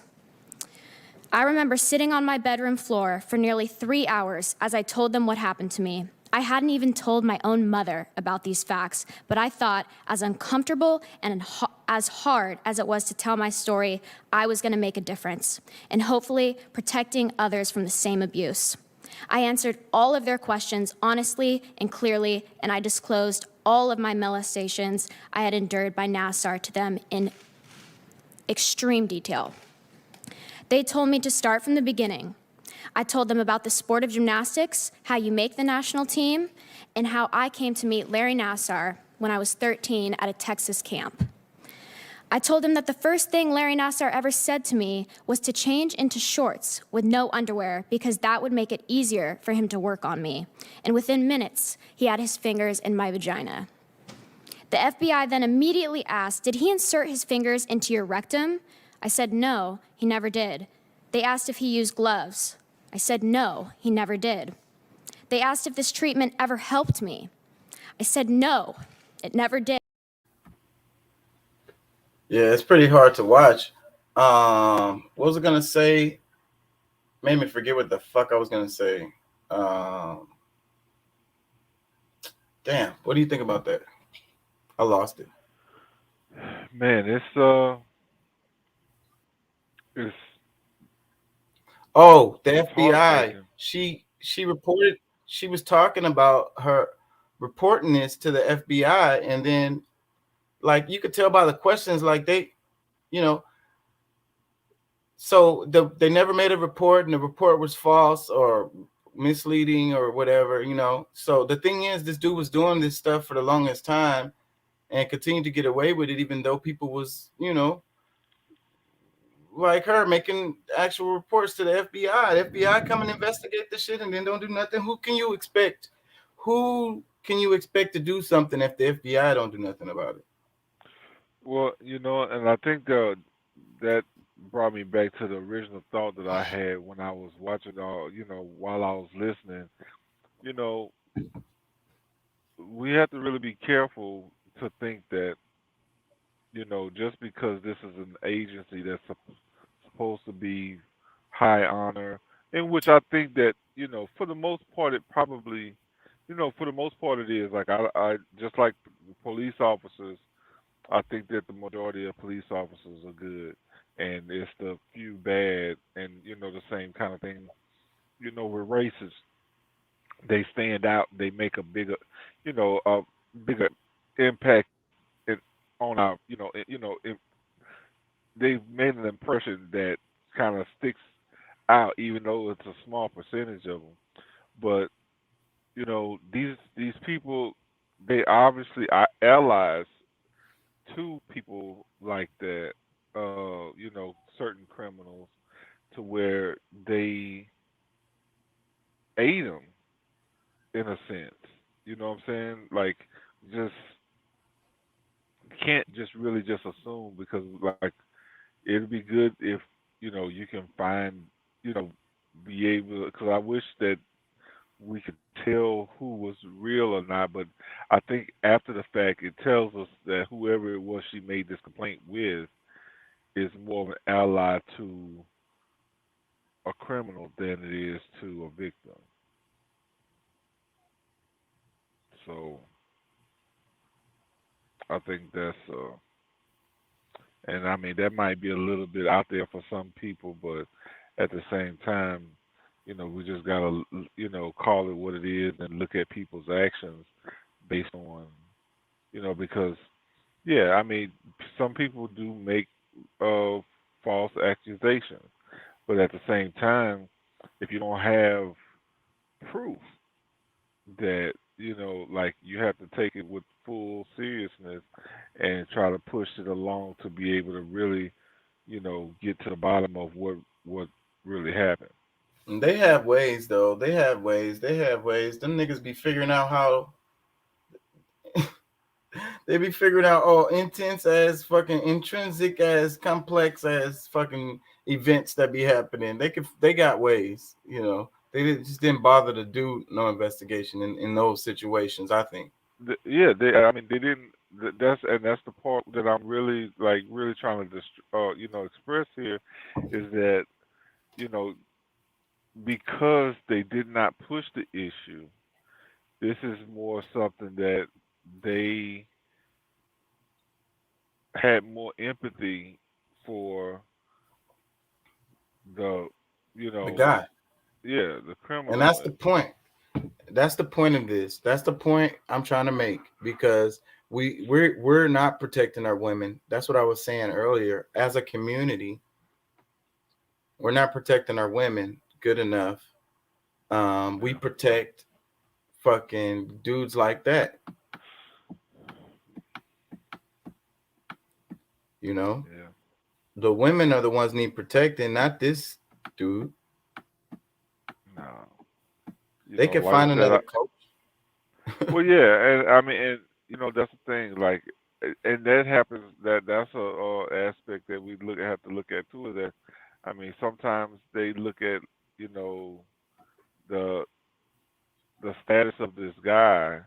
I remember sitting on my bedroom floor for nearly 3 hours as I told them what happened to me. I hadn't even told my own mother about these facts, but I thought as uncomfortable and as hard as it was to tell my story, I was going to make a difference, and hopefully protecting others from the same abuse. I answered all of their questions honestly and clearly, and I disclosed all of my molestations I had endured by Nassar to them in extreme detail. They told me to start from the beginning. I told them about the sport of gymnastics, how you make the national team, and how I came to meet Larry Nassar when I was 13 at a Texas camp. I told them that the first thing Larry Nassar ever said to me was to change into shorts with no underwear because that would make it easier for him to work on me. And within minutes, he had his fingers in my vagina. The FBI then immediately asked, "Did he insert his fingers into your rectum?" I said, "No, he never did." They asked if he used gloves. I said, "No, he never did." They asked if this treatment ever helped me. I said, "No, it never did." Yeah, it's pretty hard to watch. What was I gonna say? Made me forget what the fuck I was gonna say. Damn, what do you think about that? I lost it. Man, it's Oh, the it's FBI. heartbreaking. She reported, she was talking about her reporting this to the FBI, and then like you could tell by the questions, like you know, so they never made a report, and the report was false or misleading or whatever. So the thing is, this dude was doing this stuff for the longest time and continued to get away with it, even though people was, like her making actual reports to the FBI. The FBI come and investigate the shit and then don't do nothing. Who can you expect? Who can you expect to do something if the FBI don't do nothing about it? Well, and I think that brought me back to the original thought that I had when I was watching all, while I was listening. You know, we have to really be careful to think that, just because this is an agency that's supposed to be high honor, in which I think that for the most part, it probably, for the most part, it is. Like I just like police officers. I think that the majority of police officers are good, and it's the few bad, and the same kind of thing. With races, they stand out. They make a bigger impact in, on our, they've made an impression that kind of sticks out, even though it's a small percentage of them. But these people, they obviously are allies to people like that. Certain criminals, to where they aid them in a sense. You know what I'm saying? Like, just can't just really just assume, because like it'd be good if you can find, be able, because I wish that we could tell who was real or not. But I think after the fact, it tells us that whoever it was she made this complaint with is more of an ally to a criminal than it is to a victim. So I think that's and I mean, that might be a little bit out there for some people, but at the same time, we just gotta, call it what it is and look at people's actions based on, because, yeah, I mean, some people do make false accusations, but at the same time, if you don't have proof, that like, you have to take it with full seriousness and try to push it along to be able to really get to the bottom of what really happened. And they have ways though. They have ways. They have ways. Them niggas be figuring out how they be figuring out all intense as fucking intrinsic as complex as fucking events that be happening. They got ways, Just didn't bother to do no investigation in those situations, I think. Yeah, I mean, they didn't. That's the part that I'm really trying to express here, is that you know because they did not push the issue. This is more something that they had more empathy for the The guy. yeah, the And that's criminal. the point. That's the point of this. That's the point I'm trying to make, because we're not protecting our women. That's what I was saying earlier. As a community, we're not protecting our women good enough. We protect fucking dudes like that. Yeah. The women are the ones need protecting, not this dude. No. They can Like I find said, another coach. well, yeah, and I mean, and that's the thing. Like, and that happens. That's a aspect that we have to look at too. Is that, I mean, sometimes they look at the the status of this guy,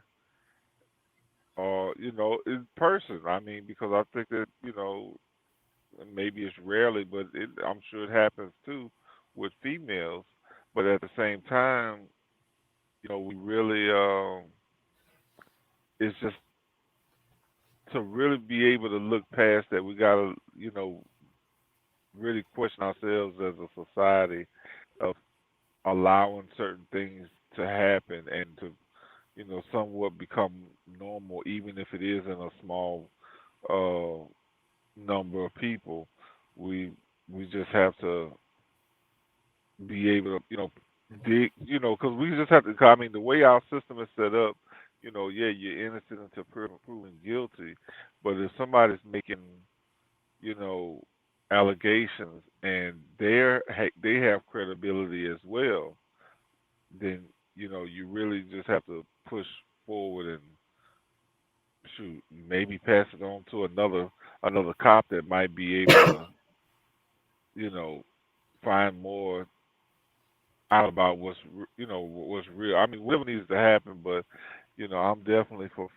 or in person. I mean, because I think that maybe it's rarely, but I'm sure it happens too with females. But at the same time, we really it's just to really be able to look past that. We gotta really question ourselves as a society of allowing certain things to happen and to somewhat become normal, even if it is in a small uh, number of people. We just have to be able to dig, because we just have to. 'Cause, I mean, the way our system is set up, yeah, you're innocent until proven guilty, but if somebody's making you know allegations and they have credibility as well, then you really just have to push forward and shoot, maybe pass it on to another cop that might be able to you know find more out about what's real. I mean, whatever needs to happen, but I'm definitely for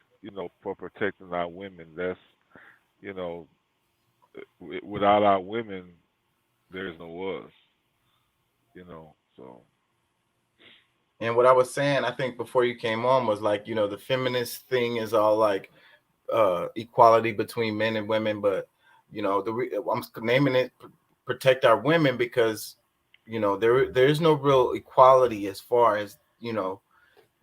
for protecting our women. That's you know without our women, there's no us. you know. So. And what I was saying, I think before you came on, was like, you know, the feminist thing is all like equality between men and women, but you know, I'm naming it protect our women because, you know, there is no real equality as far as, you know,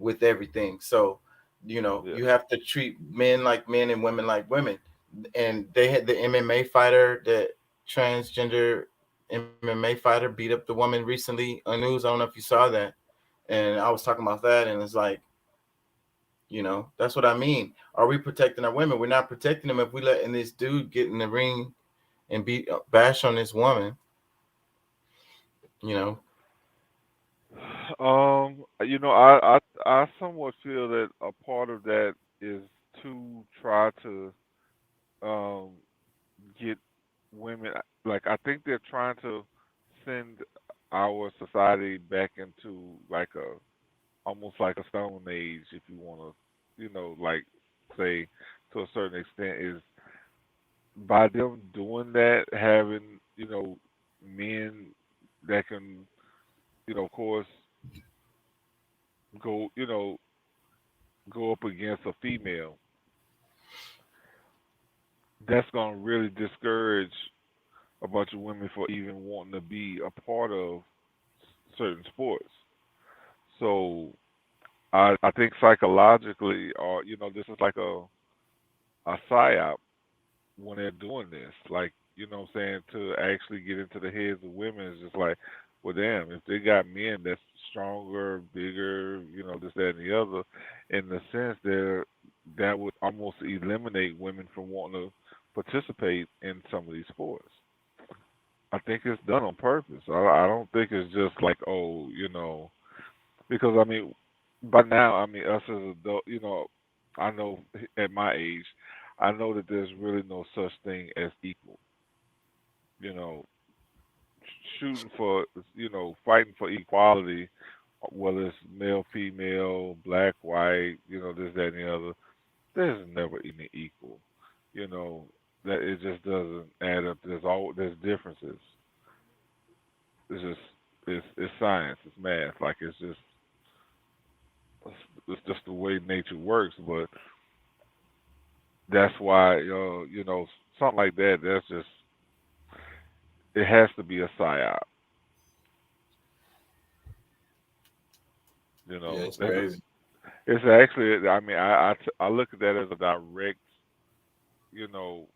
with everything. So, you know, you have to treat men like men and women like women. And they had the MMA fighter, that transgender MMA fighter, beat up the woman recently on news. I don't know if you saw that. And I was talking about that, and it's like, you know, that's what I mean. Are we protecting our women? We're not protecting them if we letting this dude get in the ring and bash on this woman. You know. You know, I somewhat feel that a part of that is to try to get women. Like, I think they're trying to send our society back into like a almost like a stone age, if you want to, you know, like say to a certain extent, is by them doing that, having, you know, men that can, you know, of course, go, you know, go up against a female. That's gonna really discourage a bunch of women for even wanting to be a part of certain sports. So I think psychologically, or you know, this is like a psyop when they're doing this. Like, you know what I'm saying, to actually get into the heads of women is just like, well, damn, if they got men that's stronger, bigger, you know, this, that, and the other, in the sense that would almost eliminate women from wanting to participate in some of these sports. I think it's done on purpose. I don't think it's just like, oh, you know, because I mean, by now, I mean, us as adults, you know, I know at my age, I know that there's really no such thing as equal. You know, shooting for, you know, fighting for equality, whether it's male, female, black, white, you know, this, that, and the other, there's never any equal. You know, that it just doesn't add up. There's differences. It's just it's science, it's math. Like it's just the way nature works. But that's why you know, something like that. That's just, it has to be a psyop. You Yeah, know, it's crazy. it's actually. I mean, I look at that as a direct, you know,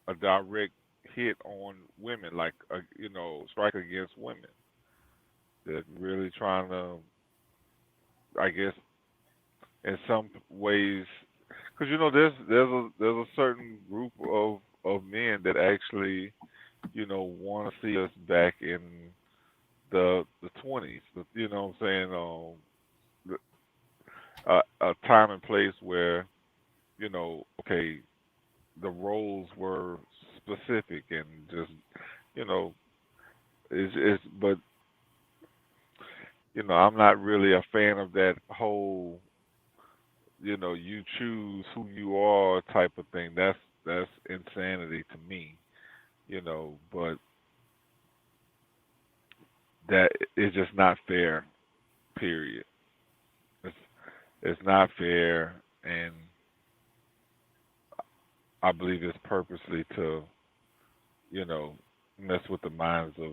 a direct hit on women, like a, you know, strike against women. They're really trying to, I guess, in some ways, because you know, there's a certain group of men that actually, you know, want to see us back in the 20s. You know what I'm saying? A time and place where, you know, okay, the roles were specific and just, you know, but you know, I'm not really a fan of that whole, you know, you choose who you are type of thing. That's insanity to me, you know. But that is just not fair. Period. It's it's not fair, and I believe it's purposely to, you know, mess with the minds of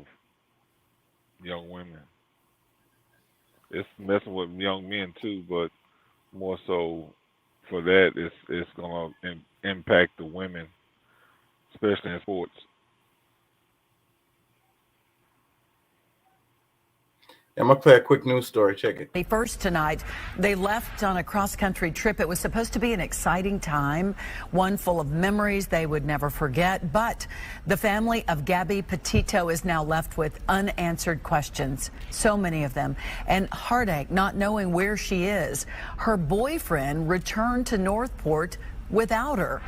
young women. It's messing with young men too, but more so for that, it's gonna impact the women, especially in sports. I'm gonna play a quick news story. Check it. First tonight, they left on a cross-country trip. It was supposed to be an exciting time, one full of memories they would never forget. But the family of Gabby Petito is now left with unanswered questions, so many of them, and heartache not knowing where she is. Her boyfriend returned to Northport without her.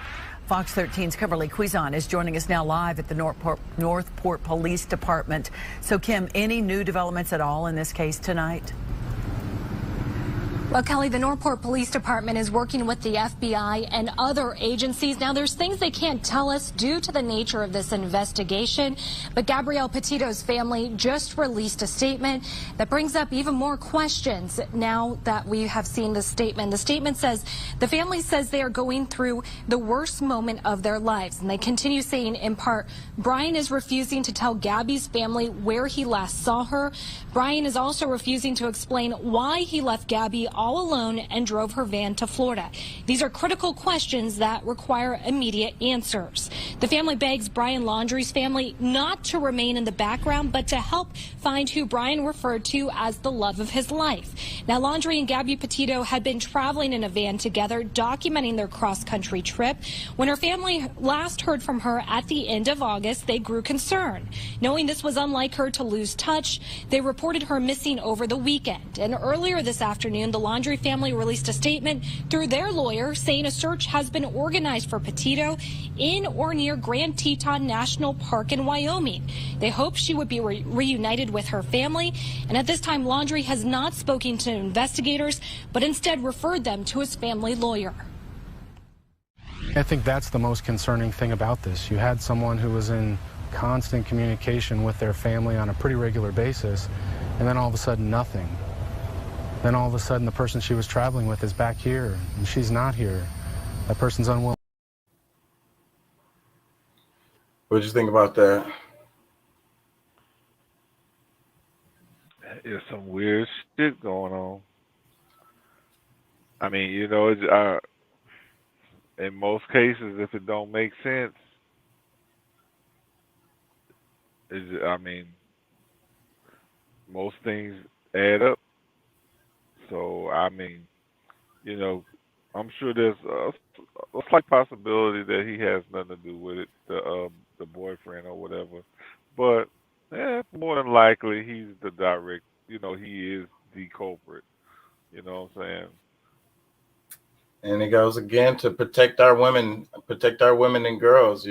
Fox 13's Kimberly Quizon is joining us now live at the Northport Police Department. So, Kim, any new developments at all in this case tonight? Well, Kelly, the Northport Police Department is working with the FBI and other agencies. Now, there's things they can't tell us due to the nature of this investigation, but Gabrielle Petito's family just released a statement that brings up even more questions now that we have seen the statement. The statement says the family says they are going through the worst moment of their lives, and they continue saying, in part, Brian is refusing to tell Gabby's family where he last saw her. Brian is also refusing to explain why he left Gabby all alone and drove her van to Florida. These are critical questions that require immediate answers. The family begs Brian Laundrie's family not to remain in the background, but to help find who Brian referred to as the love of his life. Now, Laundrie and Gabby Petito had been traveling in a van together, documenting their cross-country trip. When her family last heard from her at the end of August, they grew concerned. Knowing this was unlike her to lose touch, they reported her missing over the weekend. And earlier this afternoon, the Laundrie family released a statement through their lawyer saying a search has been organized for Petito in or near Grand Teton National Park in Wyoming. They hope she would be reunited with her family. And at this time, Laundrie has not spoken to investigators, but instead referred them to his family lawyer. I think that's the most concerning thing about this. You had someone who was in constant communication with their family on a pretty regular basis, and then all of a sudden nothing. Then all of a sudden the person she was traveling with is back here, and she's not here. That person's unwilling. What did you think about that? There's some weird shit going on. I mean, in most cases, if it don't make sense, most things add up. So, I'm sure there's a slight possibility that he has nothing to do with it, the boyfriend or whatever. But more than likely, he's the direct. He is the culprit. You know what I'm saying? And it goes again to protect our women and girls.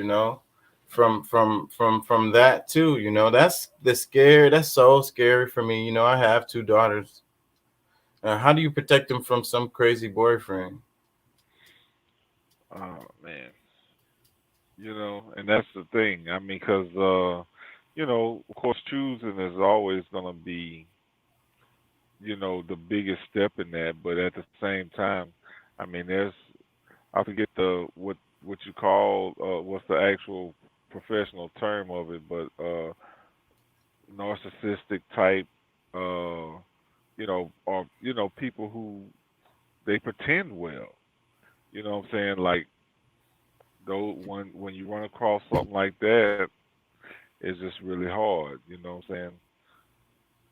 From that too. That's so scary for me. I have 2 daughters. How do you protect them from some crazy boyfriend? Oh man, and that's the thing. I mean, because of course, choosing is always gonna be, the biggest step in that. But at the same time, I mean, I forget what you call what's the actual professional term of it, but narcissistic type, or people who they pretend well. You know what I'm saying? Like, when you run across something like that, it's just really hard. You know what I'm saying?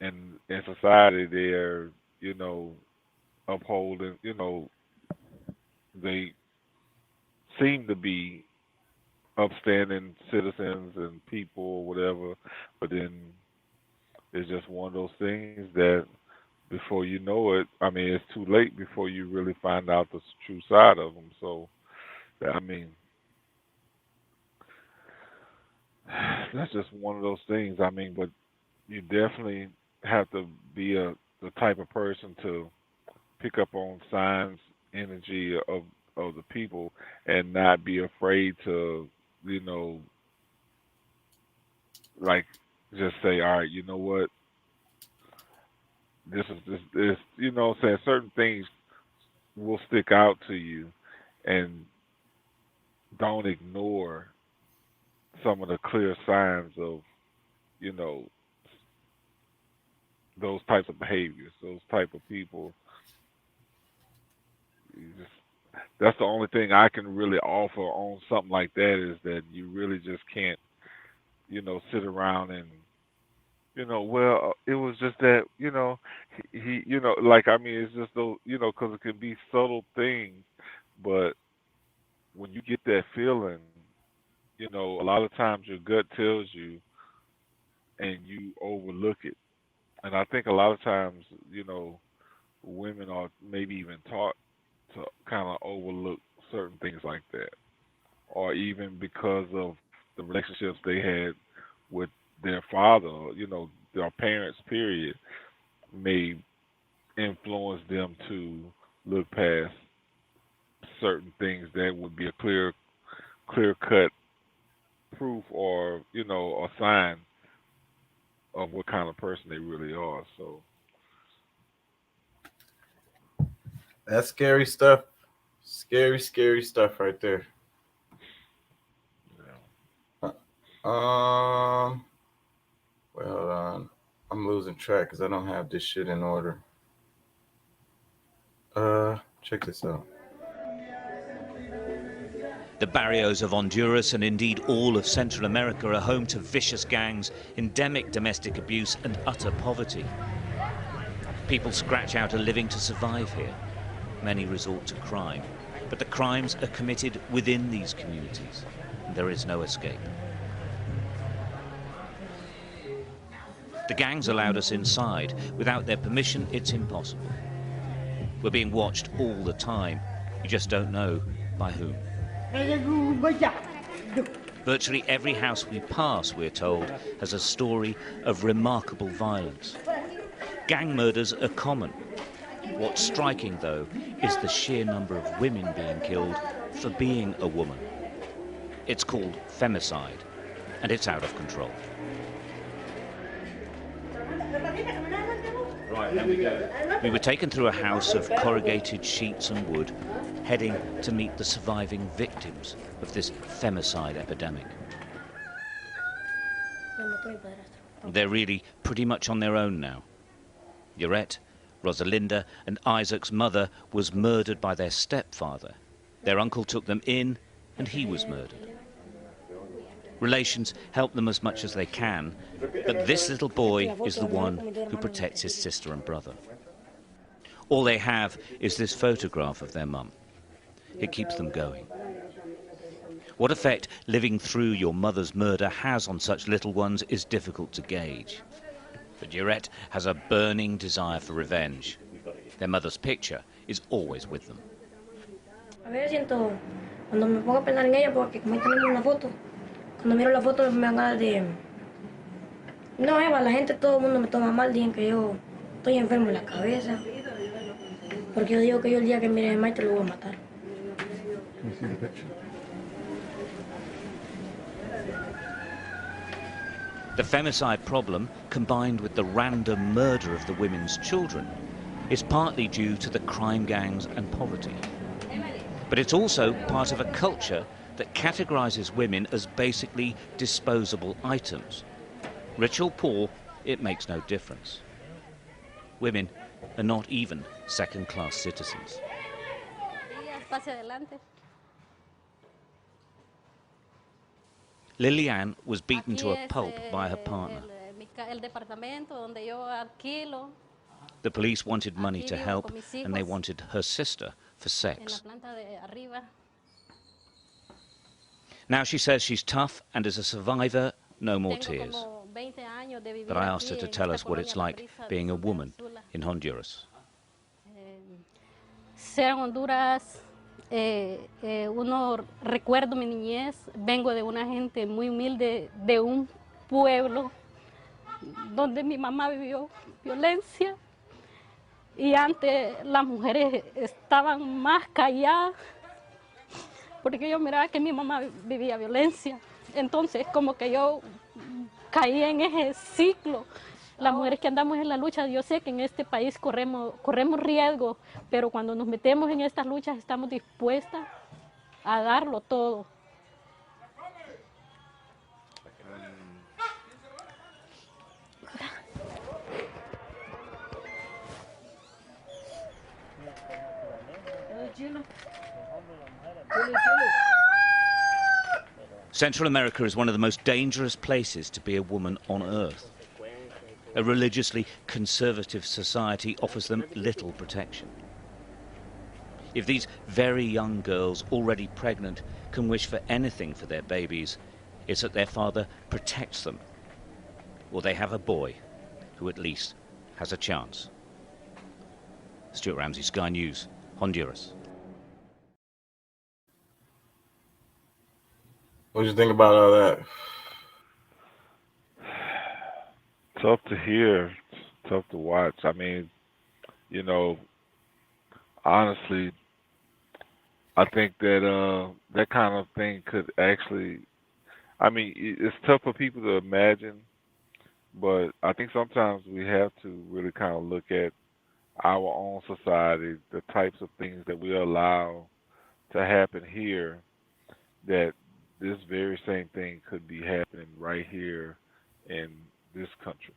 And in society, they're upholding. They seem to be upstanding citizens and people or whatever, but then it's just one of those things that before you know it, I mean, it's too late before you really find out the true side of them. So, I mean, that's just one of those things. I mean, but you definitely have to be the type of person to pick up on signs, energy of the people, and not be afraid to, like, just say, all right, you know what? This, saying certain things will stick out to you, and don't ignore some of the clear signs of, those types of behaviors, those type of people. That's the only thing I can really offer on something like that, is that you really just can't, sit around and, well, it was just that, he I mean, it's just those, because it can be subtle things, but when you get that feeling, a lot of times your gut tells you and you overlook it. And I think a lot of times, women are maybe even taught to kind of overlook certain things like that, or even because of the relationships they had with their father, their parents, period, may influence them to really are. So That's scary stuff. Scary, scary stuff right there. Well, hold on. I'm losing track because I don't have this shit in order. Check this out. The barrios of Honduras and indeed all of Central America are home to vicious gangs, endemic domestic abuse and utter poverty. People scratch out a living to survive here. Many resort to crime, but the crimes are committed within these communities, and there is no escape. The gangs allowed us inside. Without their permission, it's impossible. We're being watched all the time. You just don't know by whom. Virtually every house we pass, we're told, has a story of remarkable violence. Gang murders are common. What's striking, though, is the sheer number of women being killed for being a woman. It's called femicide, and it's out of control. We were taken through a house of corrugated sheets and wood, heading to meet the surviving victims of this femicide epidemic. They're really pretty much on their own now. Yurette, Rosalinda and Isaac's mother was murdered by their stepfather. Their uncle took them in and he was murdered. Relations help them as much as they can, but this little boy is the one who protects his sister and brother. All they have is this photograph of their mum. It keeps them going. What effect living through your mother's murder has on such little ones is difficult to gauge. But Yurette has a burning desire for revenge. Their mother's picture is always with them. A veces siento, cuando me pongo a pensar en ella, porque como ahí tenemos una foto, cuando miro la foto me dan ganas de... No, Eva, la gente, todo el mundo me toma mal, dicen que yo estoy enfermo en la cabeza. Porque yo digo que yo el día que mire a Maite lo voy a matar. The femicide problem, combined with the random murder of the women's children, is partly due to the crime gangs and poverty. But it's also part of a culture that categorizes women as basically disposable items. Rich or poor, it makes no difference. Women are not even second-class citizens. Liliane was beaten to a pulp by her partner. The police wanted money to help, and they wanted her sister for sex. Now she says she's tough, and as a survivor, no more tears. But I asked her to tell us what it's like being a woman in Honduras. Ser en Honduras, uno recuerdo mi niñez, vengo de una gente muy humilde, de un pueblo donde mi mamá vivió violencia y antes las mujeres estaban más calladas porque yo miraba que mi mamá vivía violencia. Entonces como que yo caí en ese ciclo. Las mujeres que andamos en la lucha, yo sé que en este país corremos riesgos, pero cuando nos metemos en estas luchas estamos dispuestas a darlo todo. Central America is one of the most dangerous places to be a woman on earth. A religiously conservative society offers them little protection. If these very young girls, already pregnant, can wish for anything for their babies, it's that their father protects them, or they have a boy who at least has a chance. Stuart Ramsey, Sky News, Honduras. What do you think about all that? Tough to hear, tough to watch. I mean, you know, honestly, I think that that kind of thing could actually, I mean, it's tough for people to imagine But I think sometimes we have to really kind of look at our own society, the types of things that we allow to happen here, that this very same thing could be happening right here in this country.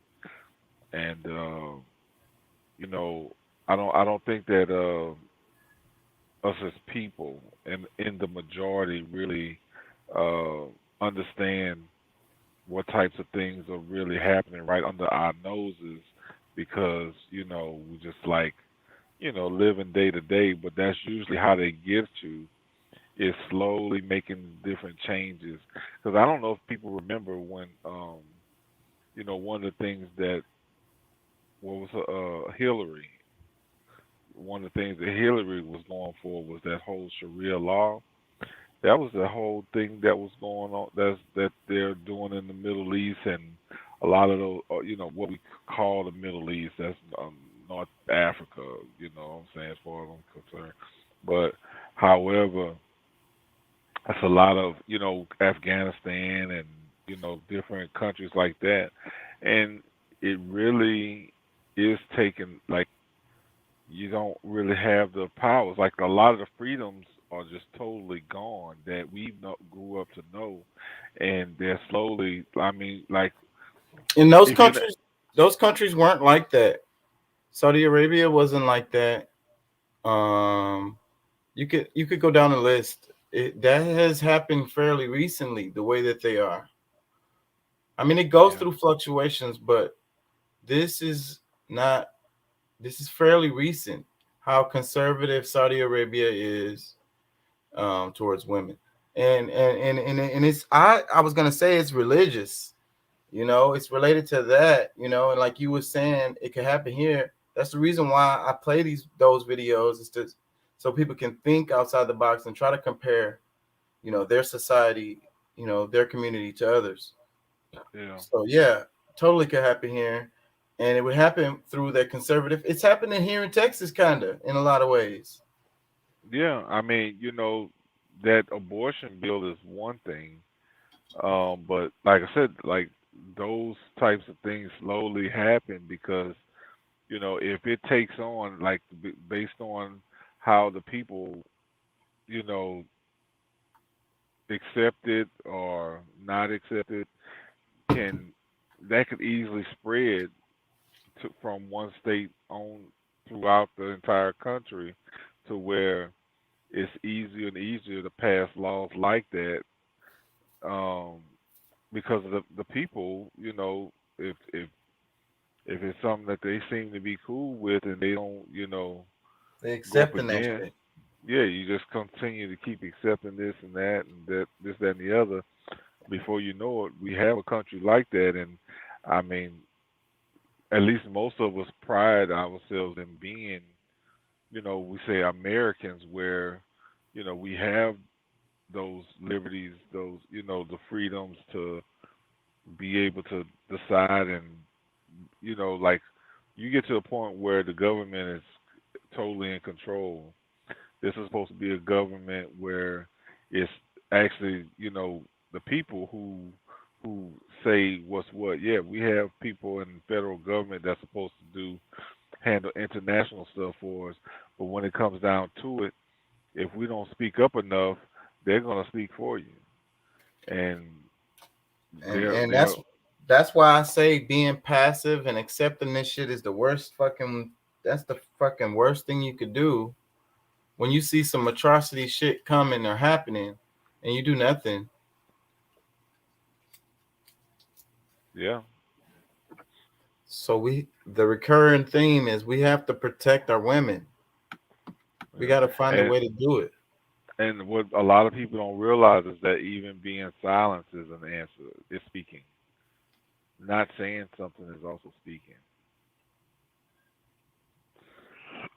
And you know, I don't think that us as people and in the majority really understand what types of things are really happening right under our noses, because we just like living day to day. But that's usually how they get you, is slowly making different changes. Because I don't know if people remember when one of the things that what was Hillary, one of the things that Hillary was going for was that whole Sharia law. That was the whole thing that was going on. That they're doing in the Middle East, and a lot of those, what we call the Middle East. That's North Africa. You know what I'm saying, as far as I'm concerned. But however, that's a lot of Afghanistan and different countries like that, and it really is taking, like, you don't really have the powers. Like, a lot of the freedoms are just totally gone that we grew up to know, and they're slowly. I mean, like, in those countries weren't like that. Saudi Arabia wasn't like that. You could go down the list. That has happened fairly recently, the way that they are. I mean, it goes through fluctuations, but this is fairly recent, how conservative Saudi Arabia is towards women. And it's, I was gonna say it's religious, it's related to that, and like you were saying, it could happen here. That's the reason why I play those videos, is to so people can think outside the box and try to compare, their society, their community to others. Yeah. So yeah, totally could happen here. And it would happen through that conservative. It's happening here in Texas, kind of, in a lot of ways. Yeah, I mean, that abortion bill is one thing, but like I said, like, those types of things slowly happen because, if it takes on, like, based on how the people, accept it or not accept it, that could easily spread from one state on throughout the entire country, to where it's easier and easier to pass laws like that, because of the people. If it's something that they seem to be cool with and they don't, They go up accepting that against, shit. yeah, you just continue to keep accepting this and that and this, that, and the other. Before you know it, we have a country like that. And I mean, at least most of us pride ourselves in being, we say Americans, where, we have those liberties, those, the freedoms to be able to decide. And, like, you get to a point where the government is totally in control. This is supposed to be a government where it's actually, the people who say what's what. Yeah, we have people in the federal government that's supposed to handle international stuff for us, but when it comes down to it, if we don't speak up enough, they're gonna speak for you. And that's why I say being passive and accepting this shit is the worst that's the fucking worst thing you could do. When you see some atrocity shit coming or happening and you do nothing. Yeah. So the recurring theme is we have to protect our women. We got to find a way to do it. And what a lot of people don't realize is that even being silent is an answer. It's speaking. Not saying something is also speaking.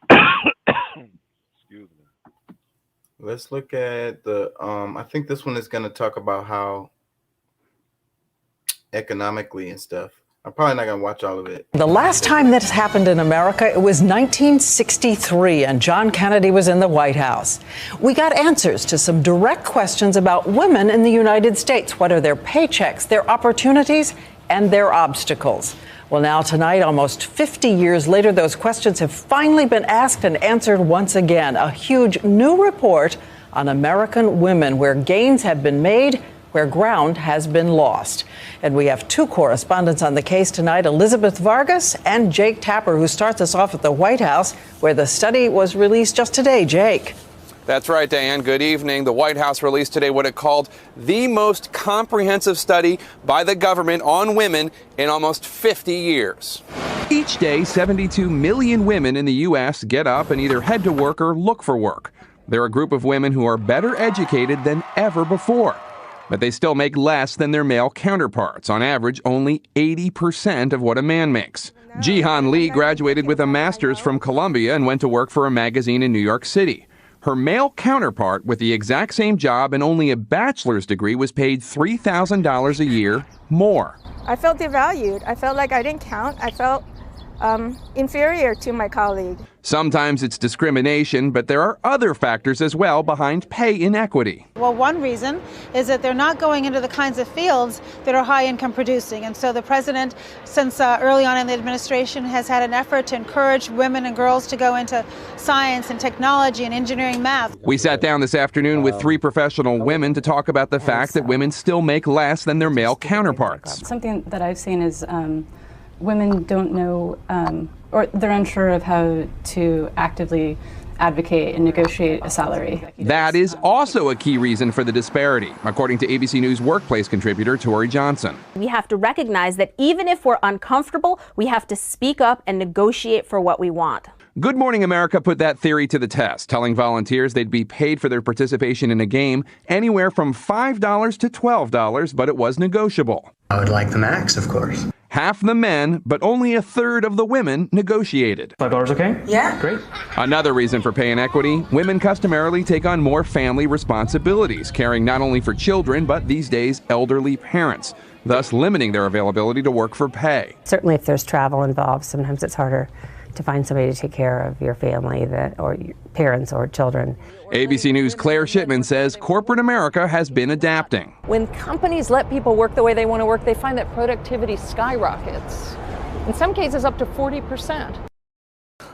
Excuse me. Let's look at the I think this one is going to talk about how economically and stuff. I'm probably not going to watch all of it. The last time this happened in America, it was 1963, and John Kennedy was in the White House. We got answers to some direct questions about women in the United States. What are their paychecks, their opportunities, and their obstacles. Well, now tonight, almost 50 years later, those questions have finally been asked and answered once again. A huge new report on American women, where gains have been made, where ground has been lost. And we have two correspondents on the case tonight, Elizabeth Vargas and Jake Tapper, who starts us off at the White House, where the study was released just today. Jake. That's right, Diane. Good evening. The White House released today what it called the most comprehensive study by the government on women in almost 50 years. Each day, 72 million women in the U.S. get up and either head to work or look for work. They're a group of women who are better educated than ever before, but they still make less than their male counterparts, on average only 80% of what a man makes. Jihan Lee graduated with a master's from Columbia and went to work for a magazine in New York City. Her male counterpart with the exact same job and only a bachelor's degree was paid $3,000 a year more. I felt devalued. I felt like I didn't count. I felt inferior to my colleague. Sometimes it's discrimination, but there are other factors as well behind pay inequity. Well, one reason is that they're not going into the kinds of fields that are high income producing. And so the president, since early on in the administration, has had an effort to encourage women and girls to go into science and technology and engineering, math. We sat down this afternoon with three professional women to talk about the fact that women still make less than their male counterparts. Something that I've seen is women don't know, or they're unsure of how to actively advocate and negotiate a salary. That is also a key reason for the disparity, according to ABC News workplace contributor Tori Johnson. We have to recognize that even if we're uncomfortable, we have to speak up and negotiate for what we want. Good Morning America put that theory to the test, telling volunteers they'd be paid for their participation in a game anywhere from $5 to $12, but it was negotiable. I would like the max, of course. Half the men, but only a third of the women negotiated. $5 okay? Yeah. Great. Another reason for pay inequity, women customarily take on more family responsibilities, caring not only for children, but these days elderly parents, thus limiting their availability to work for pay. Certainly if there's travel involved, sometimes it's harder to find somebody to take care of your family or your parents or children. ABC News' Claire Shipman says corporate America has been adapting. When companies let people work the way they want to work, they find that productivity skyrockets, in some cases up to 40%.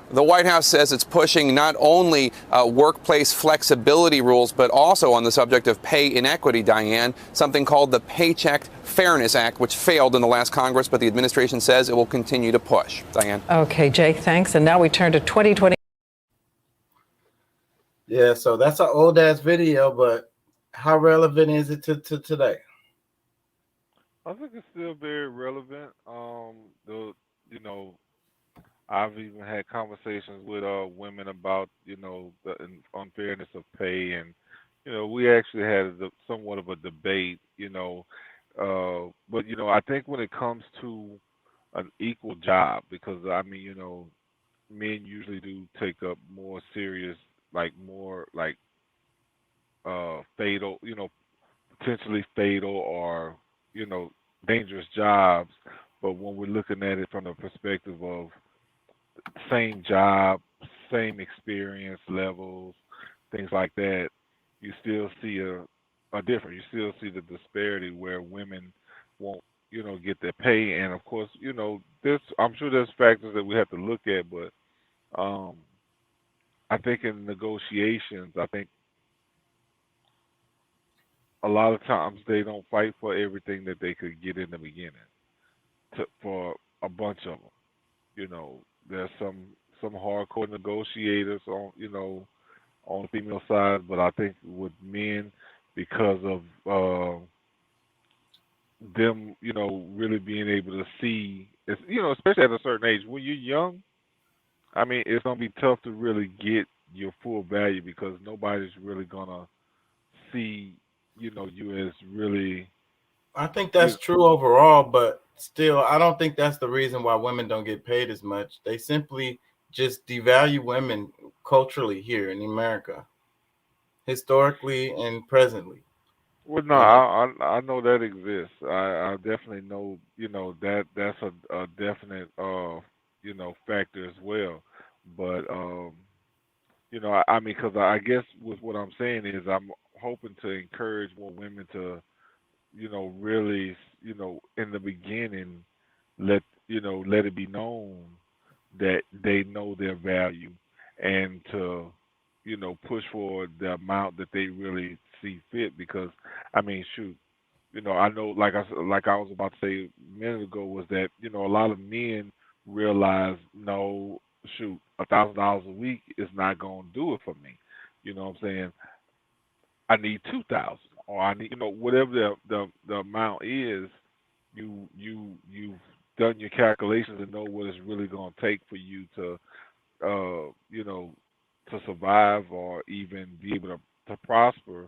The White House says it's pushing not only workplace flexibility rules, but also on the subject of pay inequity, Diane, something called the Paycheck Fairness Act, which failed in the last Congress, but the administration says it will continue to push. Diane. Okay, Jake, thanks. And now we turn to 2020. Yeah, so that's an old-ass video, but how relevant is it to today? I think it's still very relevant. I've even had conversations with women about, the unfairness of pay, and, we actually had somewhat of a debate, but, I think when it comes to an equal job, because, men usually do take up more serious, fatal, potentially fatal or, dangerous jobs, but when we're looking at it from the perspective of same job, same experience levels, things like that, you still see a difference. You still see the disparity where women won't, get their pay. And of course, I'm sure there's factors that we have to look at, but I think in negotiations, a lot of times they don't fight for everything that they could get in the beginning. For a bunch of them, there's some hardcore negotiators on on the female side, but I think with men, because of them, really being able to see, especially at a certain age, when you're young, it's gonna be tough to really get your full value because nobody's really gonna see, you as really. I think that's true overall, but still, I don't think that's the reason why women don't get paid as much. They simply just devalue women culturally here in America, historically and presently. Well, no, I know that exists. I definitely know, that's a definite, factor as well. But, because I guess with what I'm saying is I'm hoping to encourage more women to really, in the beginning, let it be known that they know their value, and to, push for the amount that they really see fit. Because, I mean, shoot, I know, like I was about to say a minute ago, was that a lot of men realize, no, shoot, $1,000 a week is not gonna do it for me. You know what I'm saying? I need 2,000, or I need, whatever the amount is. You've done your calculations and know what it's really gonna take for you to, to survive, or even be able to prosper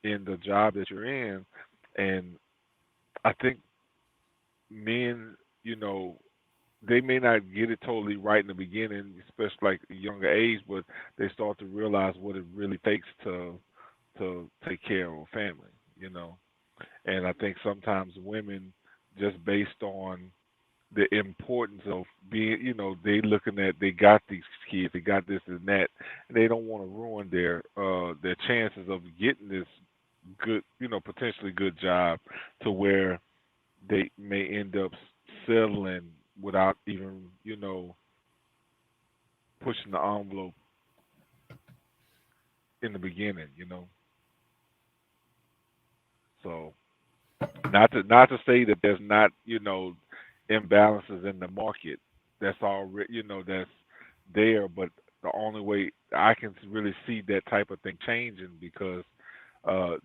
in the job that you're in. And I think men, they may not get it totally right in the beginning, especially like a younger age, but they start to realize what it really takes to take care of a family. And I think sometimes women, just based on the importance of being, they looking at, they got these kids, they got this and that, and they don't want to ruin their chances of getting this good, potentially good job, to where they may end up settling without even, pushing the envelope in the beginning. So not to say that there's not, imbalances in the market. That's already, that's there, but the only way I can really see that type of thing changing, because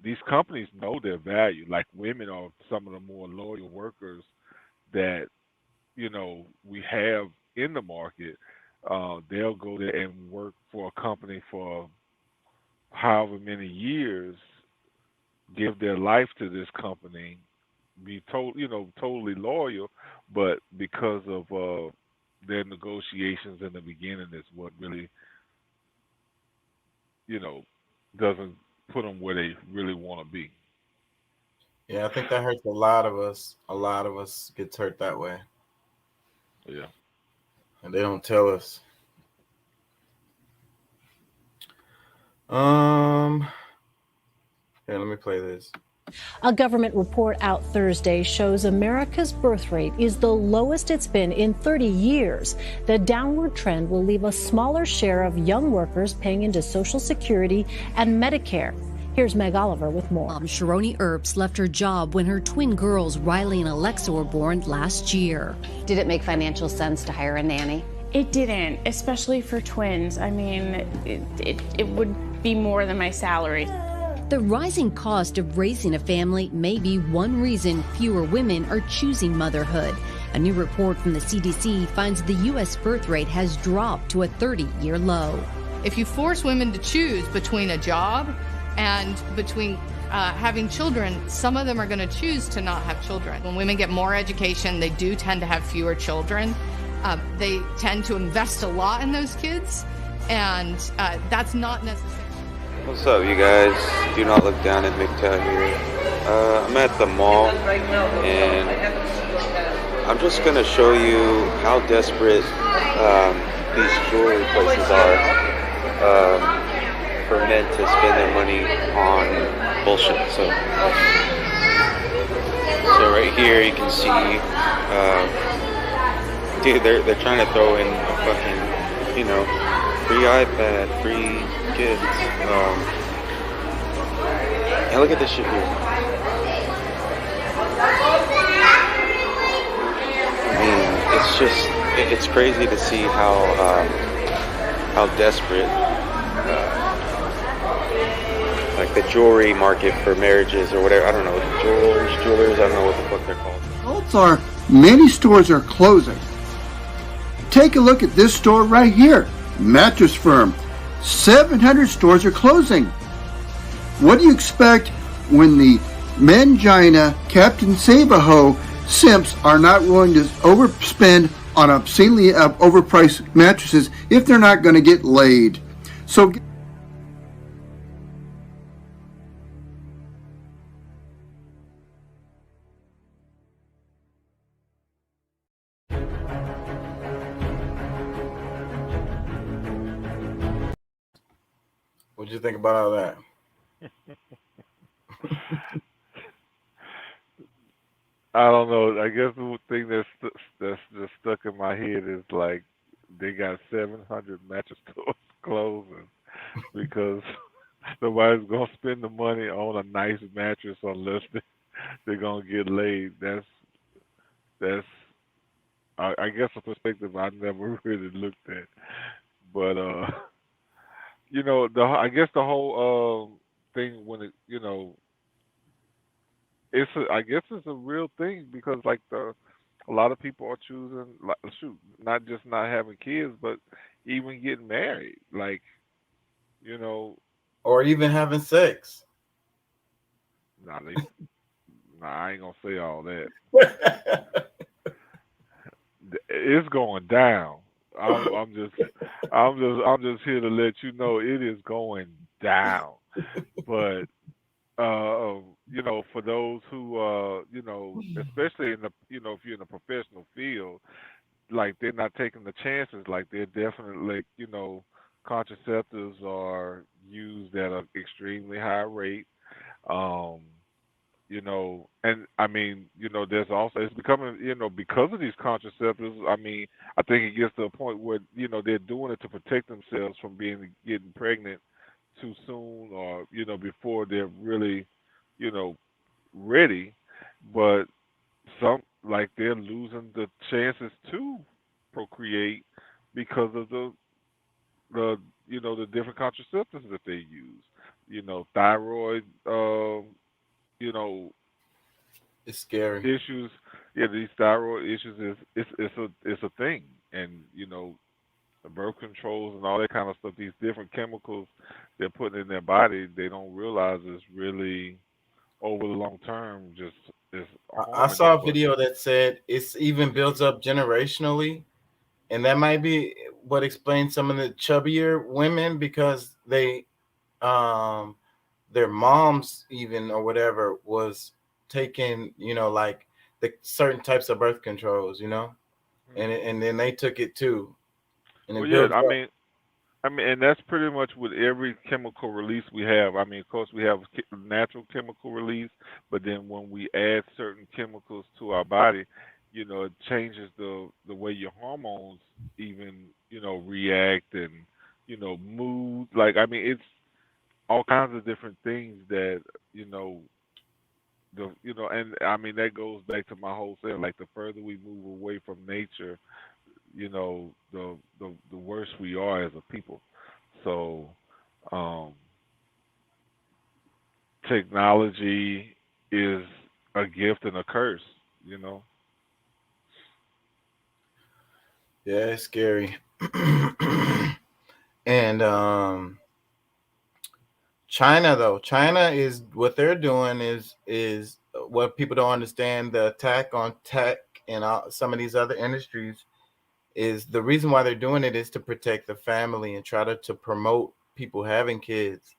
these companies know their value. Like, women are some of the more loyal workers that, we have in the market. They'll go there and work for a company for however many years, give their life to this company, be totally loyal, but because of their negotiations in the beginning is what really, doesn't put them where they really want to be. Yeah, I think that hurts a lot of us. A lot of us gets hurt that way. Yeah. And they don't tell us. Here, let me play this. A government report out Thursday shows America's birth rate is the lowest it's been in 30 years. The downward trend will leave a smaller share of young workers paying into Social Security and Medicare. Here's Meg Oliver with more. Sharoni Earps left her job when her twin girls, Riley and Alexa, were born last year. Did it make financial sense to hire a nanny? It didn't, especially for twins. I mean, it would be more than my salary. The rising cost of raising a family may be one reason fewer women are choosing motherhood. A new report from the CDC finds the U.S. birth rate has dropped to a 30-year low. If you force women to choose between a job and between having children, some of them are going to choose to not have children. When women get more education, they do tend to have fewer children. They tend to invest a lot in those kids, and that's not necessary. What's up, you guys? Do not look down at MGTOW here. I'm at the mall, and I'm just going to show you how desperate these jewelry places are for men to spend their money on bullshit. So right here you can see, dude, they're trying to throw in a fucking, free iPad, free kids. And look at this shit here. I mean, it's crazy to see how desperate, like the jewelry market for marriages or whatever. I don't know, jewelers. I don't know what the fuck they're called. Results are many stores are closing. Take a look at this store right here, Mattress Firm. 700 stores are closing. What do you expect when the Mangina Captain Save-A-Ho simps are not willing to overspend on obscenely overpriced mattresses if they're not going to get laid? So What'd you think about all that? I don't know. I guess the thing that's just stuck in my head is like they got 700 mattress stores closing because nobody's gonna spend the money on a nice mattress unless they're gonna get laid. That's I guess a perspective I never really looked at. But I guess the whole thing when I guess it's a real thing because like a lot of people are choosing like shoot, not just not having kids, but even getting married. Like, you know, Or even having sex. nah, I ain't gonna say all that. It's going down. I'm just here to let you know it is going down. But for those who especially in the if you're in a professional field, like they're not taking the chances. Like they're definitely contraceptives are used at an extremely high rate. Um, and I mean, there's also it's becoming, because of these contraceptives. I mean, I think it gets to a point where they're doing it to protect themselves from getting pregnant too soon, or before they're really, you know, ready. But some like they're losing the chances to procreate because of the the different contraceptives that they use. Thyroid. You know It's scary. issues. Yeah, these thyroid issues it's a thing, and the birth controls and all that kind of stuff. These different chemicals they're putting in their body, they don't realize is really over the long term just is I harming saw them. a But video that said it's even builds up generationally, and that might be what explains some of the chubbier women because um their moms even or whatever was taking like the certain types of birth controls, and then they took it too, and well, it yeah, builds up. I mean, and that's pretty much with every chemical release we have. I mean, of course, we have natural chemical release, but then when we add certain chemicals to our body, it changes the way your hormones even react and mood. Like, I mean, it's all kinds of different things that and I mean that goes back to my whole saying. Like, the further we move away from nature, the worse we are as a people. So, um, technology is a gift and a curse. You know. Yeah, it's scary. And China is what they're doing is what people don't understand. The attack on tech and some of these other industries is the reason why they're doing it is to protect the family and try to promote people having kids.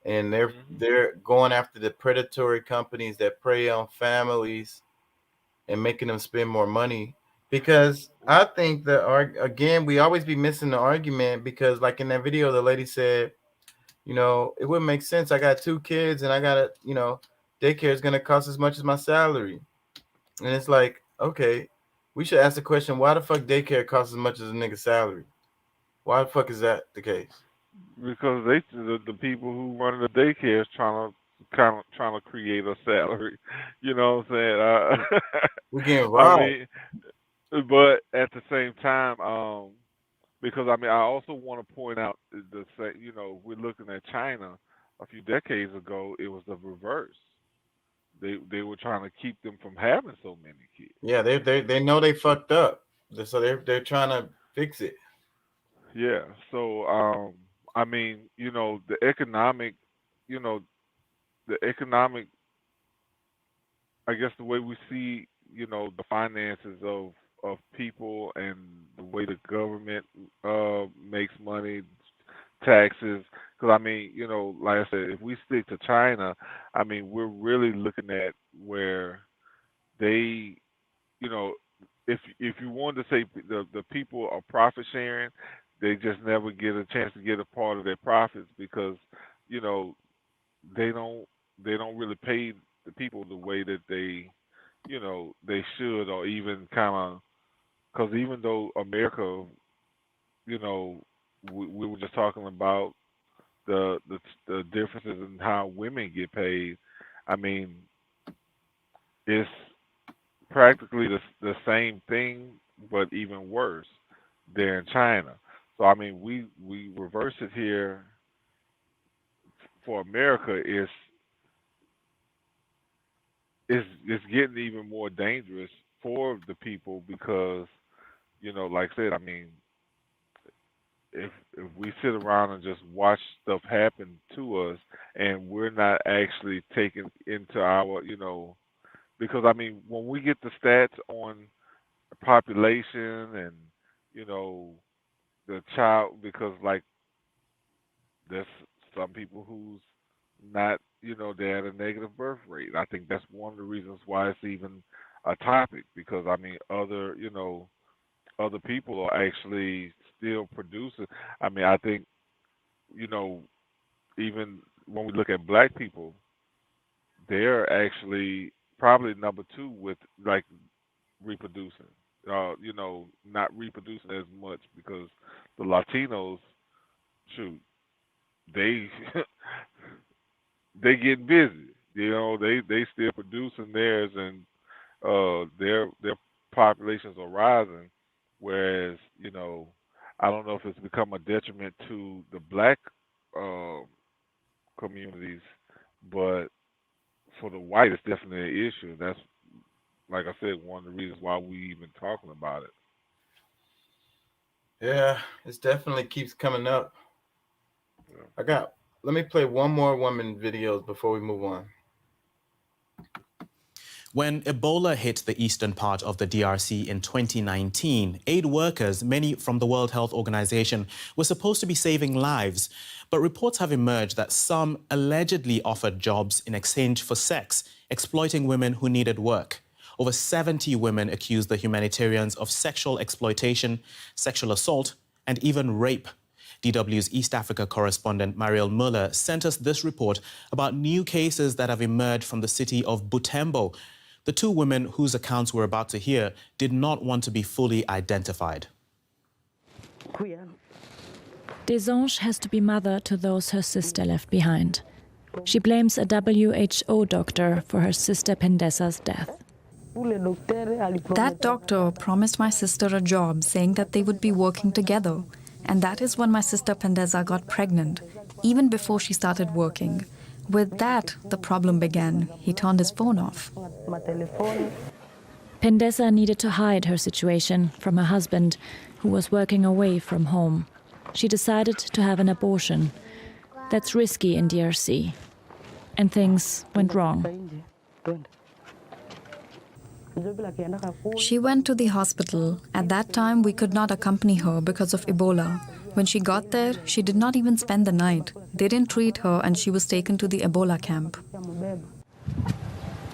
And they're going after the predatory companies that prey on families and making them spend more money. Because I think that again, we always be missing the argument because like in that video, the lady said, it wouldn't make sense. I got 2 kids and I got to, daycare is going to cost as much as my salary. And it's like, okay, we should ask the question, why the fuck daycare costs as much as a nigga's salary? Why the fuck is that the case? Because the people who run the daycare is trying to create a salary. You know what I'm saying? We're getting I robbed. mean, but at the same time, because I mean, I also want to point out we're looking at China a few decades ago. It was the reverse. They were trying to keep them from having so many kids. Yeah, they know they fucked up, so they're trying to fix it. Yeah. So I mean, the economic, you know, the economic. I guess the way we see, the finances of people and the way the government makes money, taxes. Because I mean, like I said, if we stick to China, I mean, we're really looking at where they, you know, if you wanted to say the people are profit sharing, they just never get a chance to get a part of their profits because, you know, they don't really pay the people the way that they they should, or even kind of, because even though America, we were just talking about the differences in how women get paid. I mean, it's practically the same thing, but even worse than China. So I mean, we reverse it here for America. It's getting even more dangerous for the people because, like I said, I mean, if we sit around and just watch stuff happen to us and we're not actually taking into our, because I mean, when we get the stats on the population and, the child, because like there's some people who's not, they're at a negative birth rate. I think that's one of the reasons why it's even a topic because I mean, other people are actually still producing. I mean, I think, even when we look at black people, they're actually probably number 2 with like reproducing. Not reproducing as much because the Latinos, shoot, they they get busy. They still producing theirs and their populations are rising. Whereas, I don't know if it's become a detriment to the black communities, but for the white, it's definitely an issue. That's, like I said, one of the reasons why we even talking about it. Yeah, it definitely keeps coming up. Let me play one more woman videos before we move on. When Ebola hit the eastern part of the DRC in 2019, aid workers, many from the World Health Organization, were supposed to be saving lives. But reports have emerged that some allegedly offered jobs in exchange for sex, exploiting women who needed work. Over 70 women accused the humanitarians of sexual exploitation, sexual assault, and even rape. DW's East Africa correspondent Mariel Muller sent us this report about new cases that have emerged from the city of Butembo. The 2 women whose accounts we're about to hear did not want to be fully identified. Desange has to be mother to those her sister left behind. She blames a WHO doctor for her sister Pendesa's death. That doctor promised my sister a job, saying that they would be working together. And that is when my sister Pendesa got pregnant, even before she started working. With that, the problem began. He turned his phone off. Pendesa needed to hide her situation from her husband, who was working away from home. She decided to have an abortion. That's risky in DRC. And things went wrong. She went to the hospital. At that time, we could not accompany her because of Ebola. When she got there, she did not even spend the night. They didn't treat her and she was taken to the Ebola camp.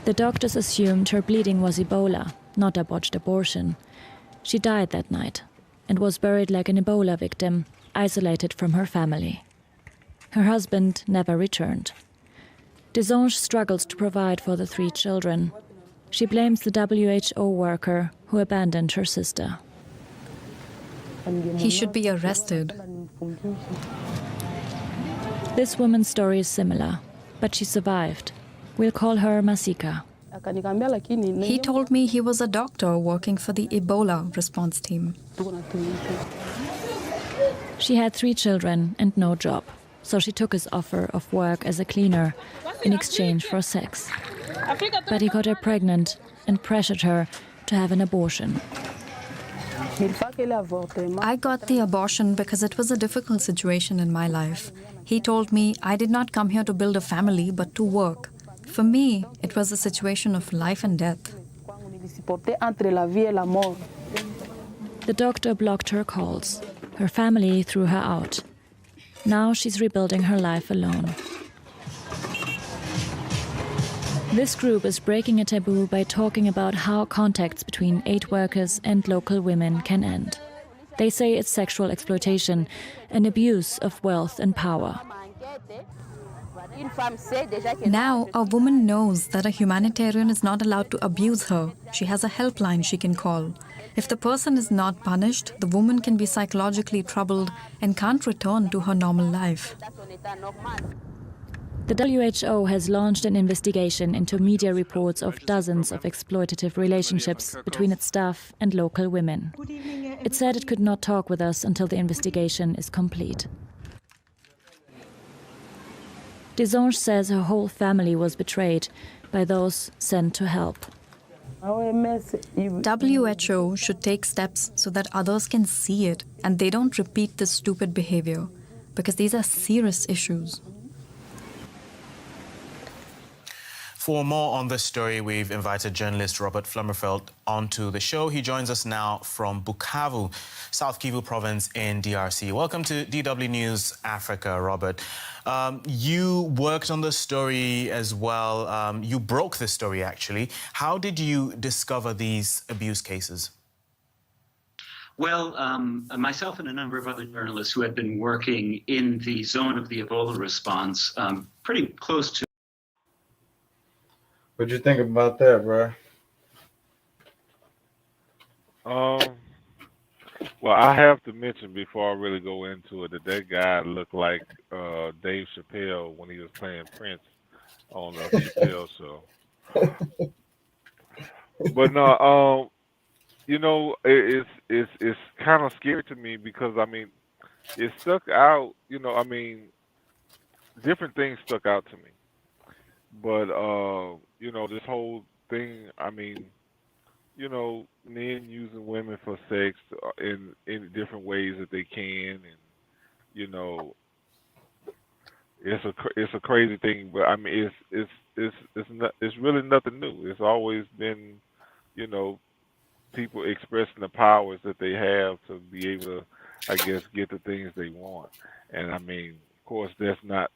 The doctors assumed her bleeding was Ebola, not a botched abortion. She died that night and was buried like an Ebola victim, isolated from her family. Her husband never returned. Desange struggles to provide for the 3 children. She blames the WHO worker who abandoned her sister. He should be arrested. This woman's story is similar, but she survived. We'll call her Masika. He told me he was a doctor working for the Ebola response team. She had 3 children and no job, so she took his offer of work as a cleaner in exchange for sex. But he got her pregnant and pressured her to have an abortion. I got the abortion because it was a difficult situation in my life. He told me I did not come here to build a family, but to work. For me, it was a situation of life and death. The doctor blocked her calls. Her family threw her out. Now she's rebuilding her life alone. This group is breaking a taboo by talking about how contacts between aid workers and local women can end. They say it's sexual exploitation, an abuse of wealth and power. Now, a woman knows that a humanitarian is not allowed to abuse her. She has a helpline she can call. If the person is not punished, the woman can be psychologically troubled and can't return to her normal life. The WHO has launched an investigation into media reports of dozens of exploitative relationships between its staff and local women. It said it could not talk with us until the investigation is complete. Desange says her whole family was betrayed by those sent to help. WHO should take steps so that others can see it and they don't repeat this stupid behavior, because these are serious issues. For more on this story, we've invited journalist Robert Flemmerfeld onto the show. He joins us now from Bukavu, South Kivu province in DRC. Welcome to DW News Africa, Robert. You worked on the story as well. You broke the story, actually. How did you discover these abuse cases? Well, myself and a number of other journalists who had been working in the zone of the Ebola response, pretty close to. What'd you think about that, bro? Well, I have to mention before I really go into it that guy looked like Dave Chappelle when he was playing Prince on the Chappelle show. But no, you know, it's kind of scary to me because I mean, it stuck out. You know, I mean, different things stuck out to me. But you know, this whole thing, I mean, you know, men using women for sex in different ways that they can, and you know, it's a crazy thing. But I mean, it's really nothing new. It's always been, you know, people expressing the powers that they have to be able to, I guess, get the things they want. And I mean, of course, that's not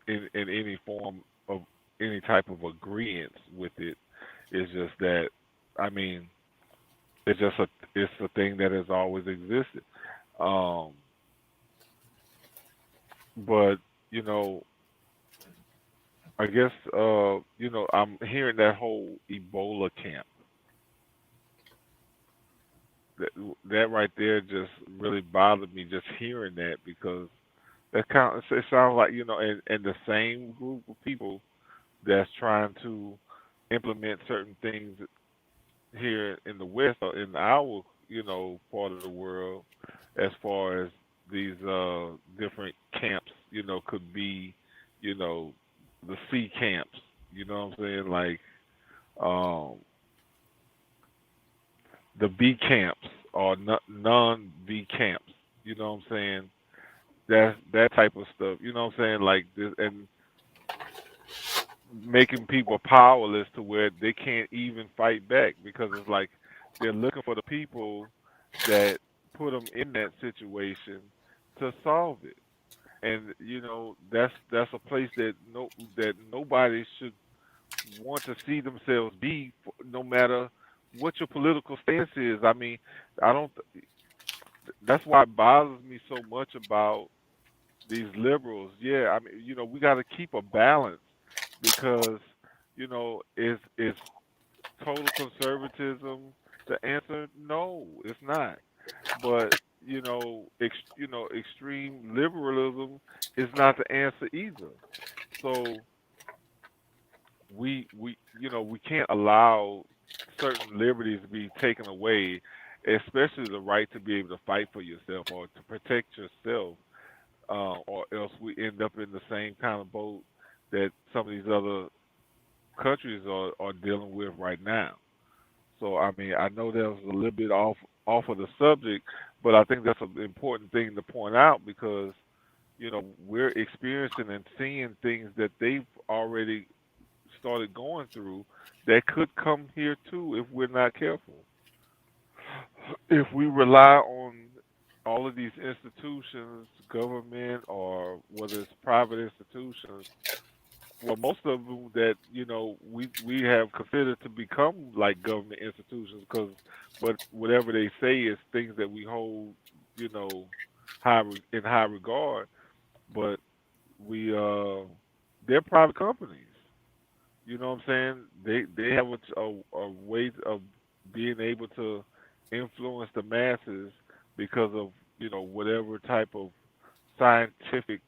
in any form of any type of agreement with it. It's just that, I mean, it's a thing that has always existed. But you know, I guess you know, I'm hearing that whole Ebola camp. That right there just really bothered me, just hearing that, because that kind of, it sounds like, you know, and the same group of people that's trying to implement certain things here in the West or in our, you know, part of the world, as far as these different camps, you know, could be, you know, the C camps, you know what I'm saying, like the B camps or non-B camps, you know what I'm saying, that type of stuff, you know what I'm saying, like this, and making people powerless to where they can't even fight back, because it's like they're looking for the people that put them in that situation to solve it. And you know, that's a place that nobody should want to see themselves be, no matter what your political stance is. I mean, I don't. That's why it bothers me so much about these liberals. Yeah, I mean, you know, we got to keep a balance, because you know, is total conservatism the answer? No, it's not. But you know, extreme liberalism is not the answer either. So you know, we can't allow certain liberties to be taken away, especially the right to be able to fight for yourself or to protect yourself, or else we end up in the same kind of boat that some of these other countries are dealing with right now. So I mean, I know that was a little bit off of the subject, but I think that's an important thing to point out, because you know, we're experiencing and seeing things that they've already started going through that could come here too if we're not careful. If we rely on all of these institutions, government or whether it's private institutions, well, most of them that, you know, we have considered to become like government institutions, because but whatever they say is things that we hold, you know, in high regard, but we they're private companies. You know what I'm saying? They have a way of being able to influence the masses because of whatever type of scientific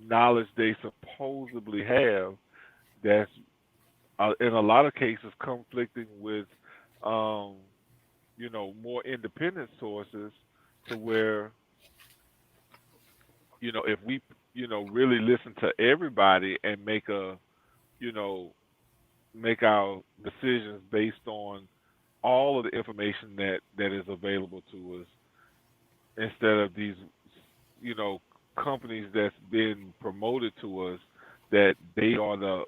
knowledge they supposedly have. That's in a lot of cases conflicting with um, more independent sources, to where if we really listen to everybody and you know make our decisions based on all of the information that is available to us, instead of these you know companies that's been promoted to us that they are the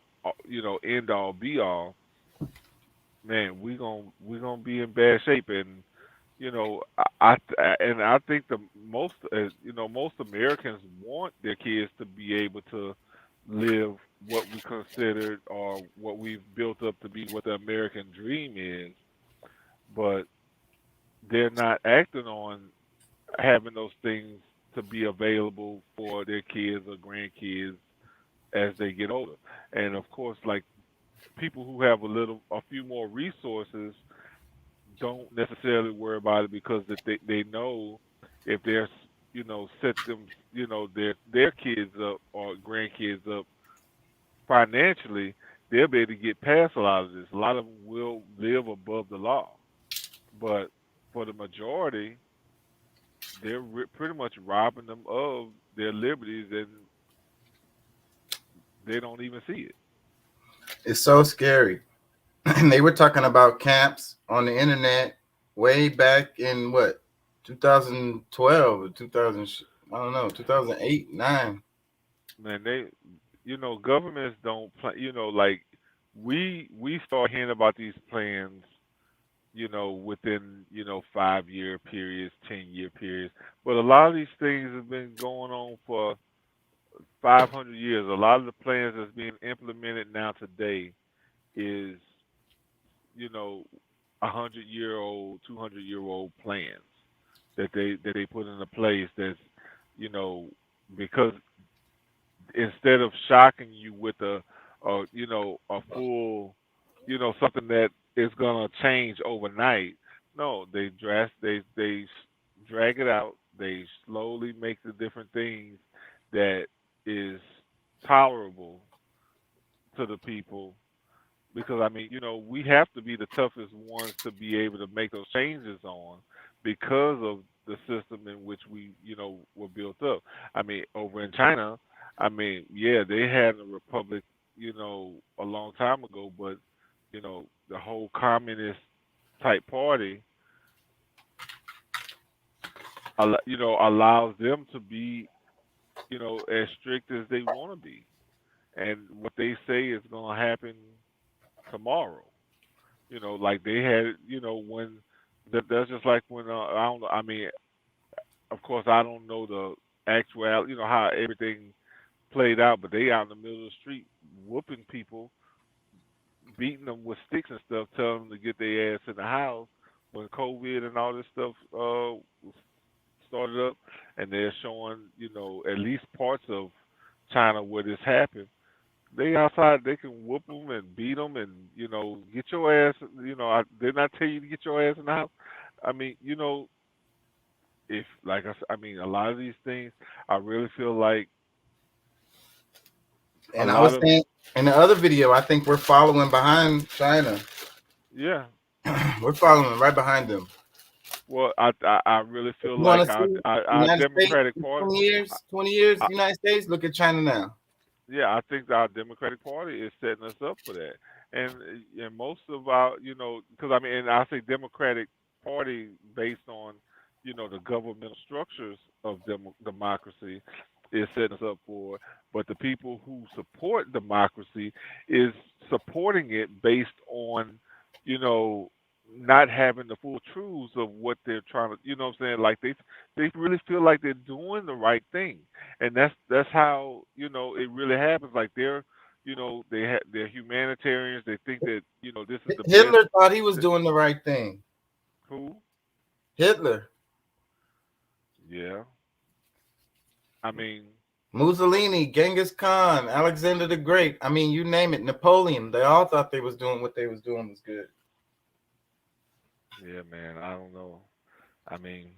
end all be all. Man, we gonna be in bad shape. And I think the most most Americans want their kids to be able to live what we considered, or what we've built up to be, what the American dream is, but they're not acting on having those things to be available for their kids or grandkids as they get older. And of course, like, people who have a few more resources don't necessarily worry about it, because that they know if they're set them their kids up or grandkids up financially, they'll be able to get past a lot of this. A lot of them will live above the law, but for the majority, they're pretty much robbing them of their liberties, and they don't even see it. It's so scary. And they were talking about camps on the internet way back in what, 2012 or 2000, I don't know, 2008, 9. Man, governments don't plan. Like, we start hearing about these plans, within 5-year periods, 10-year periods. But a lot of these things have been going on for 500 years. A lot of the plans that's being implemented now today is 100-year-old, 200-year-old plans that they put into place. That's because instead of shocking you with a full something that is gonna change overnight, no, they drag it out. They slowly make the different things that is tolerable to the people, because we have to be the toughest ones to be able to make those changes on, because of the system in which we were built up. Over in China, yeah, they had a republic a long time ago, but the whole communist type party allows them to be as strict as they want to be, and what they say is going to happen tomorrow. Like they had, when that's just like when I don't. Of course, I don't know the actual, how everything played out, but they out in the middle of the street whooping people, beating them with sticks and stuff, telling them to get their ass in the house when COVID and all this stuff started up, and they're showing, at least parts of China where this happened. They outside, they can whoop them and beat them, and get your ass. Didn't I tell you to get your ass in the house? If like I said, a lot of these things, I really feel like. And I was saying in the other video, I think we're following behind China. Yeah, we're following right behind them. Well, I really feel like our Democratic Party. 20 years, United States. Look at China now. Yeah, I think our Democratic Party is setting us up for that, and most of our, because and I say Democratic Party based on, the governmental structures of democracy is setting us up for, but the people who support democracy is supporting it based on, not having the full truths of what they're trying to, what I'm saying? Like they really feel like they're doing the right thing, and that's how it really happens. Like they're humanitarians. They think that this is the Hitler best. thought he was doing the right thing. Who? Hitler. Yeah. Mussolini, Genghis Khan, Alexander the Great. I mean, you name it. Napoleon. They all thought they was doing what they was doing was good. Yeah, man. I don't know. I mean,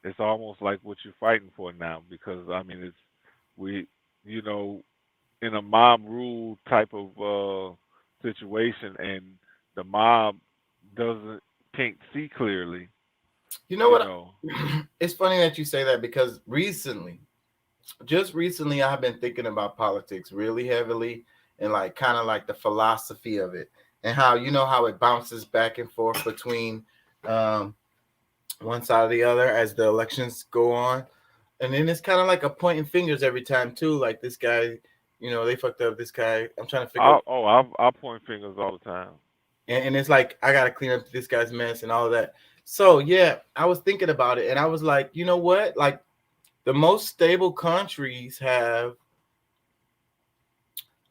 it's almost like what you're fighting for now because I mean, it's we, you know, in a mob rule type of situation, and the mob doesn't can't see clearly. You know You what? know, It's funny that you say that because just recently, I've been thinking about politics really heavily and like kind of like the philosophy of it and how how it bounces back and forth between um, one side or the other as the elections go on, and then it's kind of like a pointing fingers every time too. Like this guy, they fucked up this guy. I'm trying to figure out, I point fingers all the time. and it's like I gotta clean up this guy's mess and all of that. So yeah, I was thinking about it, and I was like, you know what, like the most stable countries have,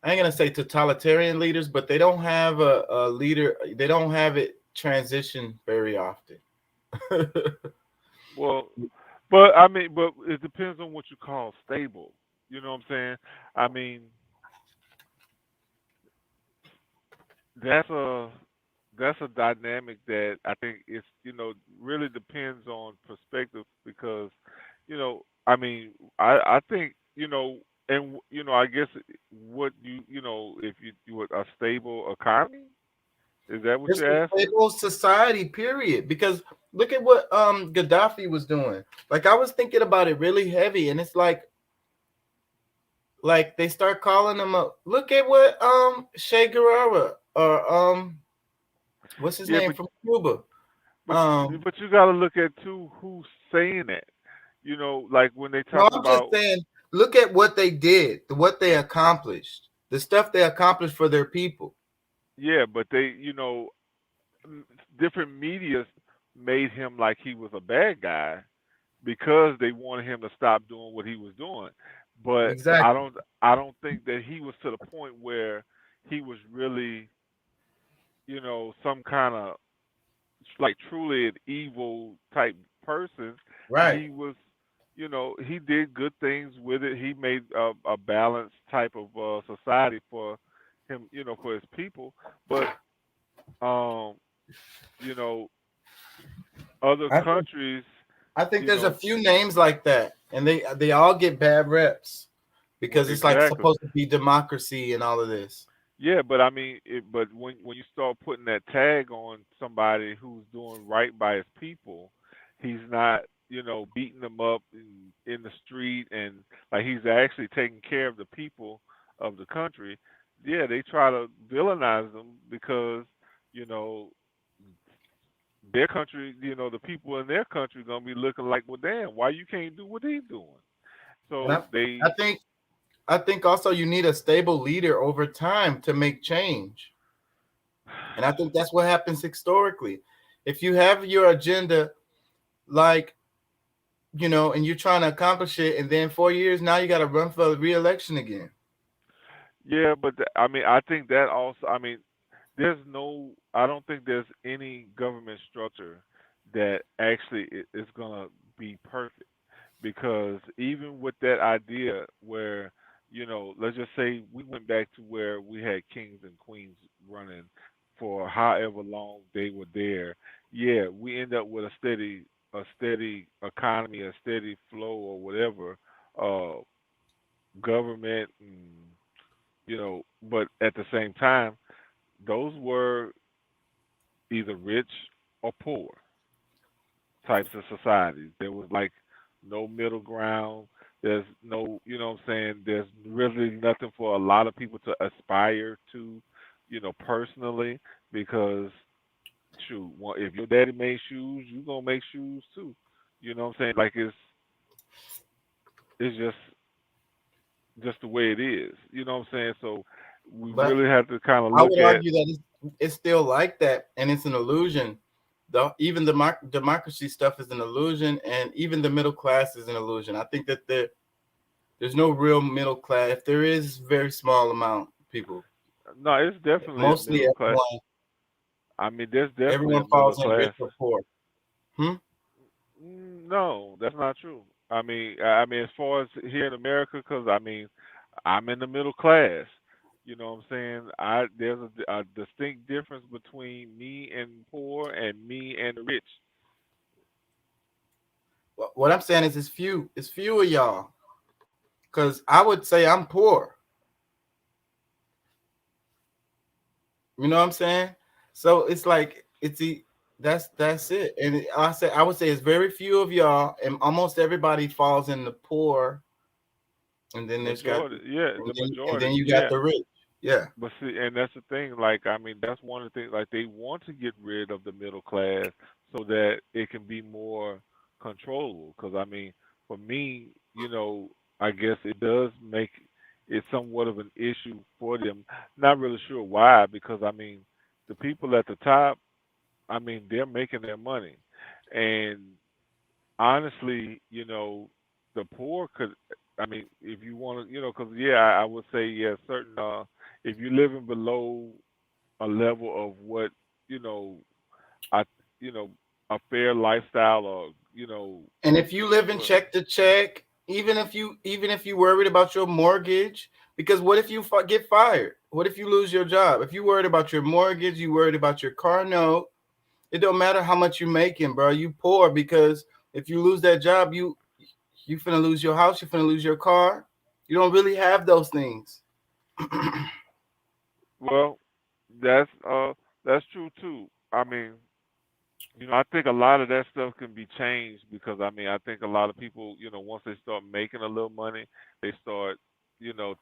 I ain't gonna say totalitarian leaders, but they don't have a leader. They don't have it transition very often. Well, but I mean, but it depends on what you call stable. You know what I'm saying? I mean, that's a that's a dynamic that I think it's really depends on perspective because I mean I think and I guess what if you a stable economy, is that what It's you're a asking? stable society, period. Because look at what Gaddafi was doing. Like I was thinking about it really heavy, and it's like they start calling him up. Look at what Che Guevara or what's his Yeah, name from Cuba. but but you got to look at too who's saying that. Like when they No, talk I'm just about saying, look at what they did, what they accomplished, the stuff they accomplished for their people. yeah, but they different medias made him like he was a bad guy because they wanted him to stop doing what he was doing. But Exactly. I don't think that he was to the point where he was really, some kind of like truly an evil type person. Right. He was, he did good things with it. He made a balanced type of society for him, for his people. But um, you know, other I think countries, I think you there's a know, few names like that, and they all get bad reps because it's like exactly. supposed to be democracy and all of this. Yeah, but I mean, but when you start putting that tag on somebody who's doing right by his people, he's not, beating them up in the street, and like he's actually taking care of the people of the country. Yeah, they try to villainize them because you know their country, the people in their country gonna be looking like, well, damn, why you can't do what he's doing? And So I think I think also you need a stable leader over time to make change. And I think that's what happens historically. If you have your agenda, like, and you're trying to accomplish it, and then 4 years, now you got to run for re-election again. yeah, but I mean, I think that also, I mean, I don't think there's any government structure that actually is gonna be perfect because even with that idea where let's just say we went back to where we had kings and queens running for however long they were there, yeah, we end up with a steady economy, a steady flow or whatever, uh government, and but at the same time those were either rich or poor types of societies. There was like no middle ground. There's no, what I'm saying? There's really nothing for a lot of people to aspire to, personally, because shoot, if your daddy made shoes, you gonna make shoes too. You know what I'm saying? Like it's just the way it is. You know what I'm saying? So we But really have to kind of I look would at. argue that it's still like that, and it's an illusion. Even the democracy stuff is an illusion, and even the middle class is an illusion. I think that there's no real middle class. If there is, very small amount of people. No, it's definitely a Mostly middle class. I mean, there's definitely a everyone middle falls in rich class. or poor. Hmm? No, that's not true. I mean, as far as here in America, because I mean, I'm in the middle class. You know what I'm saying? There's a distinct difference between me and poor and me and the rich. What I'm saying is, it's few of y'all. Because I would say I'm poor. You know what I'm saying? So it's like that's it. And I would say it's very few of y'all, and almost everybody falls in the poor. And then there's got Majority, yeah, the and then majority, you got yeah. the rich. Yeah. But see, and that's the thing. Like, I mean, that's one of the things. Like, they want to get rid of the middle class so that it can be more controllable. Because I mean, for me, I guess it does make it somewhat of an issue for them. Not really sure why, because I mean, the people at the top, I mean, they're making their money, and honestly, the poor could. I mean, if you want to, because yeah, I would say yeah, certain. If you're living below a level of what you know, I you know, a fair lifestyle, or And if you live in well, check to check, even if you worried about your mortgage, because what if you get fired? What if you lose your job? If you worried about your mortgage, you worried about your car note, it don't matter how much you making, bro. You poor because if you lose that job, you finna lose your house, you finna lose your car. You don't really have those things. well, that's that's true too. I mean, I think a lot of that stuff can be changed because I mean, I think a lot of people, once they start making a little money, they start,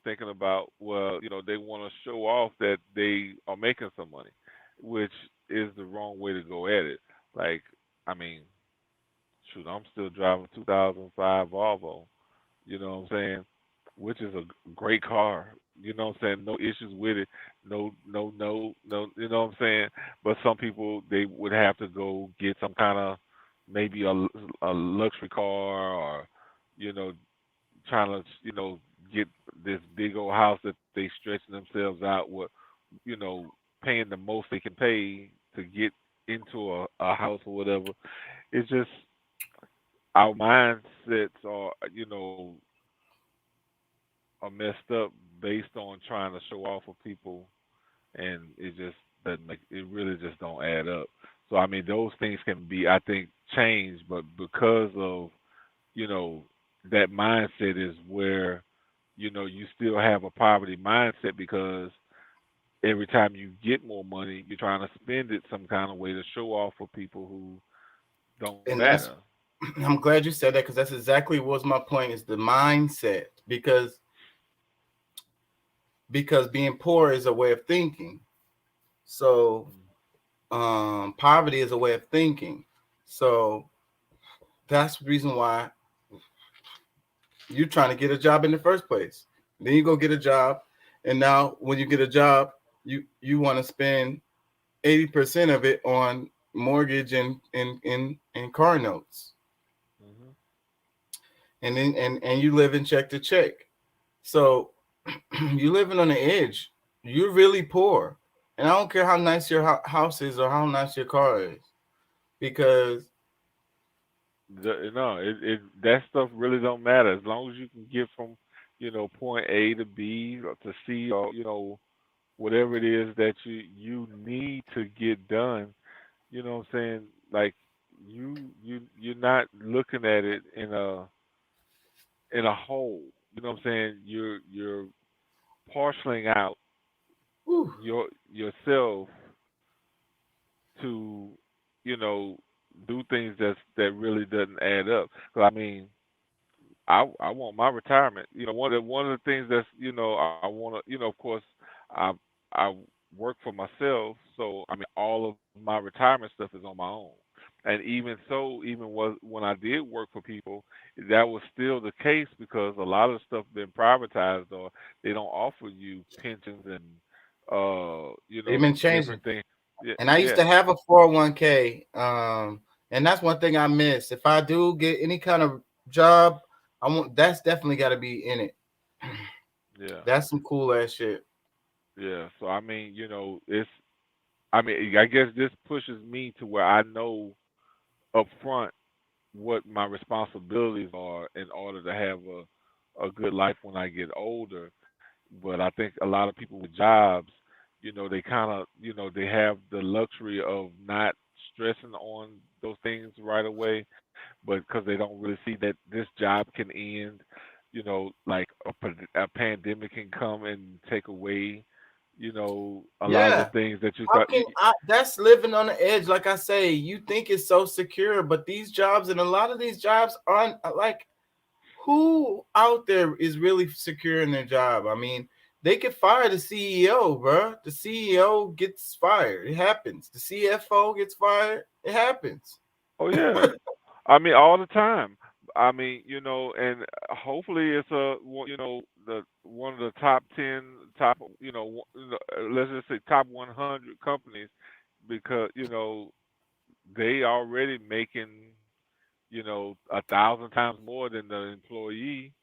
thinking about, well, they want to show off that they are making some money, which is the wrong way to go at it. Like, I mean, shoot, I'm still driving 2005 Volvo. You know what I'm saying? Which is a great car. You know what I'm saying? No issues with it. No. You know what I'm saying? But some people, they would have to go get some kind of maybe a luxury car, or you know trying to get this big old house that they stretching themselves out with, you know paying the most they can pay to get into a house or whatever. It's just our mindsets are messed up based on trying to show off for people, and it just doesn't make it really just don't add up. So I mean, those things can be, I think, changed, but because of you know that mindset is where you still have a poverty mindset, because every time you get more money, you're trying to spend it some kind of way to show off for people who don't And that's matter. I'm glad you said that because that's exactly what's my point is the mindset because being poor is a way of thinking. So poverty is a way of thinking. So that's the reason why you're trying to get a job in the first place. Then you go get a job, and now when you get a job, you want to spend 80% of it on mortgage and car notes, Hmm. and then and you live in check to check. So you living on the edge. You're really poor, and I don't care how nice your house is or how nice your car is, because No, that stuff really don't matter as long as you can get from point A to B or to C, or whatever it is that you need to get done. You know what I'm saying? Like, you're not looking at it in a whole. You know what I'm saying? You're parceling out whew, yourself to you know do things that really doesn't add up. 'Cause I mean, I want my retirement. One of the things that's I want to of course I I work for myself, so I mean all of my retirement stuff is on my own. And even so, even when I did work for people, that was still the case because a lot of stuff been privatized, or they don't offer you pensions and they've been changing. different things. Yeah, And I used yeah. to have a 401k. And that's one thing I miss. If I do get any kind of job, I want that's definitely got to be in it. Yeah. That's some cool ass shit. Yeah. So I mean, it's I mean, I guess this pushes me to where I know up front what my responsibilities are in order to have a good life when I get older. But I think a lot of people with jobs, they kind of, they have the luxury of not stressing on those things right away, but because they don't really see that this job can end, like a pandemic can come and take away, a lot of the Yeah. things that you How thought. can that's living on the edge? Like I say, you think it's so secure, but these jobs and a lot of these jobs aren't like who out there is really secure in their job? I mean, they could fire the CEO, bro. The CEO gets fired. It happens. The CFO gets fired. It happens. Oh yeah, I mean all the time. I mean, and hopefully it's the one of the top 10, top, let's just say top 100 companies, because they already making 1,000 times more than the employee.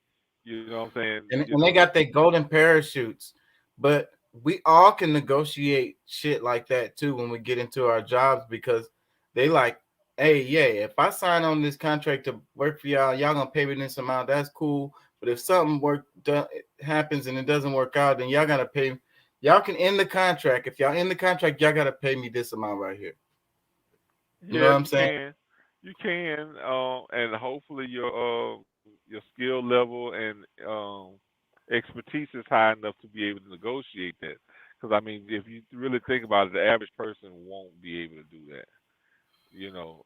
You know what I'm saying? And they got their golden parachutes, but we all can negotiate shit like that too when we get into our jobs because they like, hey, yeah, if I sign on this contract to work for y'all gonna pay me this amount. That's cool. But if something happens and it doesn't work out, then y'all gotta pay. Y'all can end the contract. If y'all end the contract, y'all gotta pay me this amount right here. You know Yeah, what I'm you saying? can. You can, and hopefully your skill level and expertise is high enough to be able to negotiate that. Because I mean, if you really think about it, the average person won't be able to do that.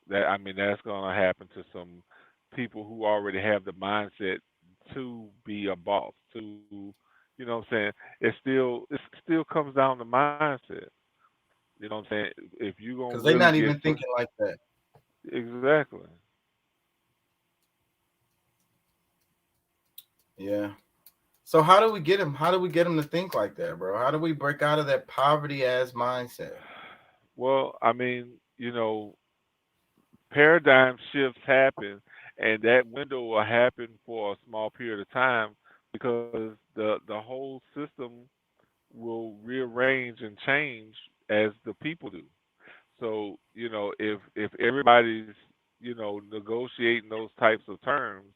That, I mean, that's going to happen to some people who already have the mindset to be a boss. What I'm saying? It still comes down to mindset. You know what I'm saying? If you're gonna Because they're really not get even thinking like that. exactly. Yeah. So how do we get him? How do we get him to think like that, bro? How do we break out of that poverty ass mindset? Well, I mean, paradigm shifts happen, and that window will happen for a small period of time because the whole system will rearrange and change as the people do. So, if everybody's, negotiating those types of terms,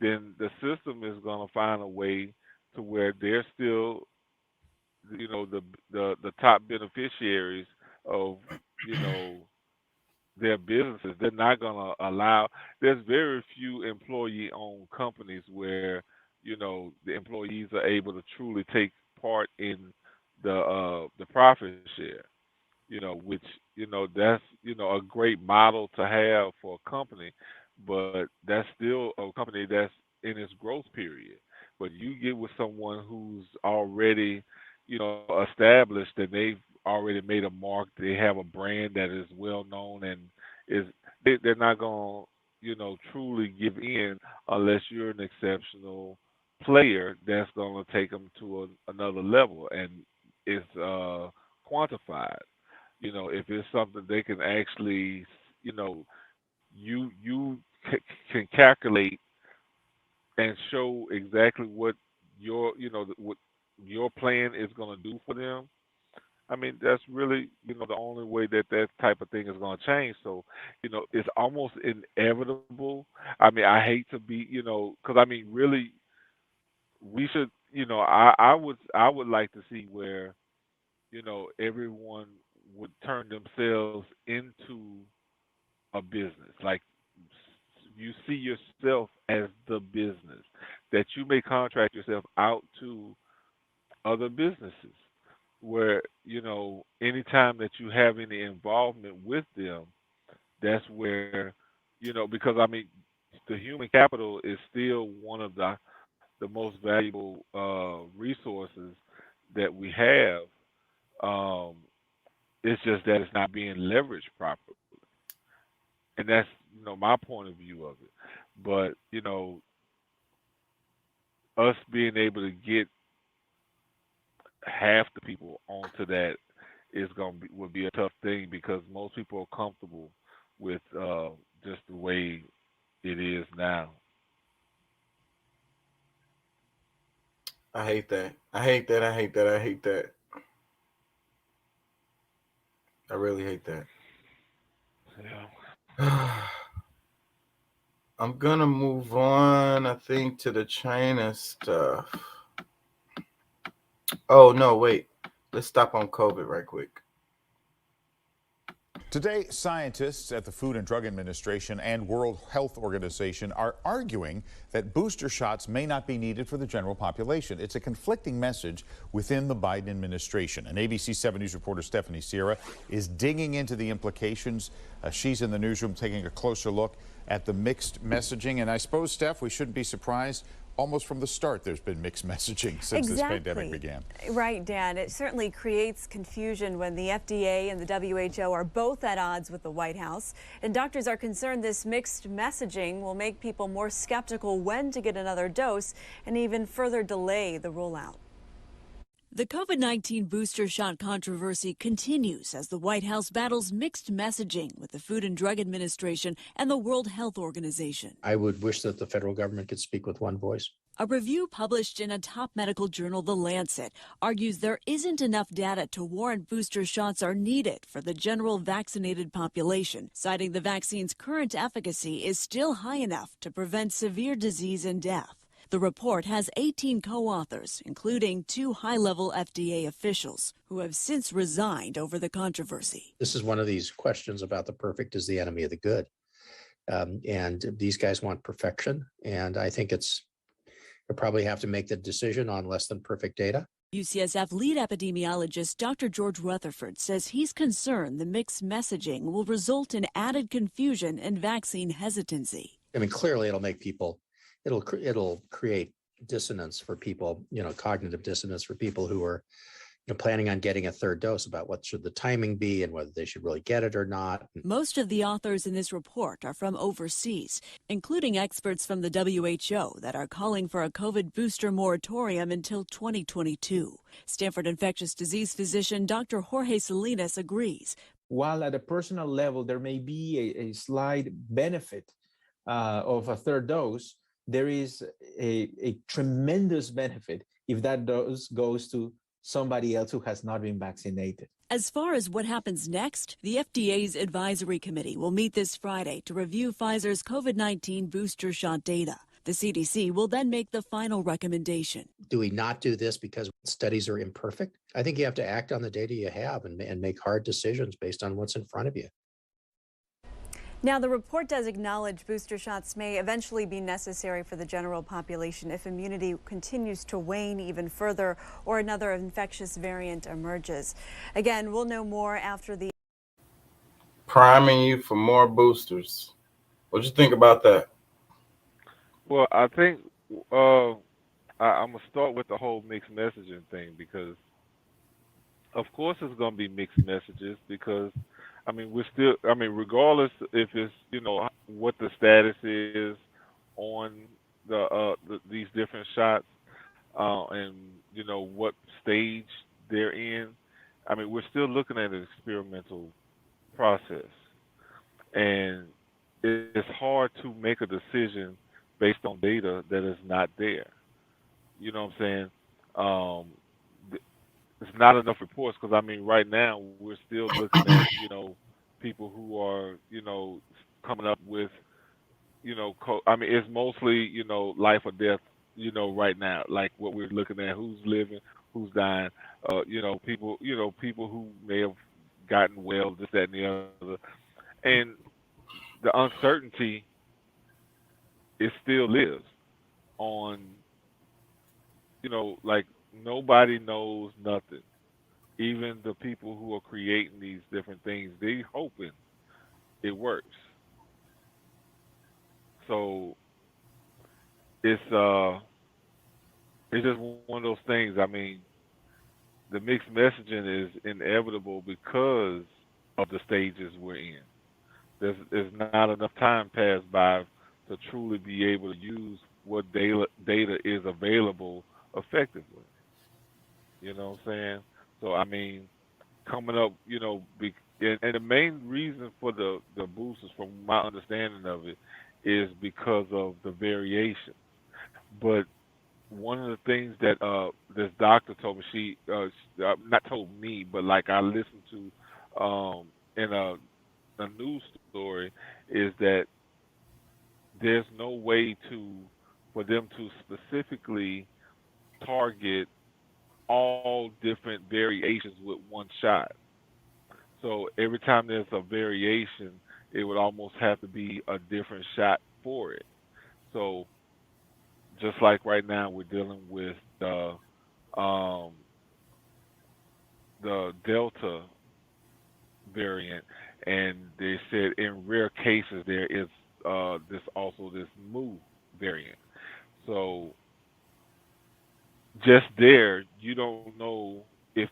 then the system is going to find a way to where they're still, the top beneficiaries of, you know, their businesses. They're not going to allow. There's very few employee-owned companies where, the employees are able to truly take part in the profit share. Which that's a great model to have for a company, but that's still a company that's in its growth period. But you get with someone who's already, established and they've already made a mark. They have a brand that is well known and is they're not gonna, truly give in unless you're an exceptional player that's gonna take them to another level and it's quantified. If it's something they can actually, you know, can calculate and show exactly what what your plan is going to do for them. I mean, that's really, the only way that that type of thing is going to change. So, it's almost inevitable. I mean, I hate to be, because I mean, really, we should, I would like to see where, everyone would turn themselves into a business. Like you see yourself as the business, that you may contract yourself out to other businesses where, anytime that you have any involvement with them, that's where, because I mean, the human capital is still one of the most valuable resources that we have. Um, it's just that it's not being leveraged properly, and that's my point of view of it. But us being able to get half the people onto that is going to be would be a tough thing because most people are comfortable with just the way it is now. I hate that. I hate that. I hate that. I hate that. I really hate that. Yeah. I'm gonna move on, I think, to the China stuff. Oh no, wait. Let's stop on COVID right quick. Today, scientists at the Food and Drug Administration and World Health Organization are arguing that booster shots may not be needed for the general population. It's a conflicting message within the Biden administration. And ABC 7 News reporter Stephanie Sierra is digging into the implications. She's in the newsroom taking a closer look at the mixed messaging. And I suppose, Steph, we shouldn't be surprised. Almost from the start, there's been mixed messaging since this pandemic began. Right, Dan. It certainly creates confusion when the FDA and the WHO are both at odds with the White House. And doctors are concerned this mixed messaging will make people more skeptical when to get another dose and even further delay the rollout. The COVID-19 booster shot controversy continues as the White House battles mixed messaging with the Food and Drug Administration and the World Health Organization. I would wish that the federal government could speak with one voice. A review published in a top medical journal, The Lancet, argues there isn't enough data to warrant booster shots are needed for the general vaccinated population, citing the vaccine's current efficacy is still high enough to prevent severe disease and death. The report has 18 co-authors, including 2 high-level FDA officials, who have since resigned over the controversy. This is one of these questions about the perfect is the enemy of the good. And these guys want perfection. And I think you'll probably have to make the decision on less than perfect data. UCSF lead epidemiologist Dr. George Rutherford says he's concerned the mixed messaging will result in added confusion and vaccine hesitancy. I mean, clearly it'll make people it'll create dissonance for people, cognitive dissonance for people who are planning on getting a third dose about what should the timing be and whether they should really get it or not. Most of the authors in this report are from overseas, including experts from the WHO that are calling for a COVID booster moratorium until 2022. Stanford infectious disease physician Dr. Jorge Salinas agrees. While at a personal level there may be a slight benefit of a third dose, there is a tremendous benefit if that dose goes to somebody else who has not been vaccinated. As far as what happens next, the FDA's advisory committee will meet this Friday to review Pfizer's COVID-19 booster shot data. The CDC will then make the final recommendation. Do we not do this because studies are imperfect? I think you have to act on the data you have and make hard decisions based on what's in front of you. Now, the report does acknowledge booster shots may eventually be necessary for the general population if immunity continues to wane even further or another infectious variant emerges. Again, we'll know more after the priming you for more boosters. What do you think about that? Well, I think I'm going to start with the whole mixed messaging thing because, of course, it's going to be mixed messages because regardless if it's, what the status is on these different shots and, what stage they're in, we're still looking at an experimental process. And it's hard to make a decision based on data that is not there. You know what I'm saying? It's not enough reports because right now we're still looking at people who are coming up with it's mostly life or death right now, like what we're looking at, who's living, who's dying, people who may have gotten well, this, that, and the other, and the uncertainty it still lives on like nobody knows nothing. Even the people who are creating these different things, they hoping it works. So it's just one of those things. The mixed messaging is inevitable because of the stages we're in. There's not enough time passed by to truly be able to use what data is available effectively. You know what I'm saying? So, coming up, and the main reason for the boosters, from my understanding of it, is because of the variation. But one of the things that this doctor told me, she not told me, but like I listened to in a news story, is that there's no way for them to specifically target all different variations with one shot. So every time there's a variation, it would almost have to be a different shot for it. So just like right now, we're dealing with um, the Delta variant, and they said in rare cases there is this Mu variant. So just there, you don't know if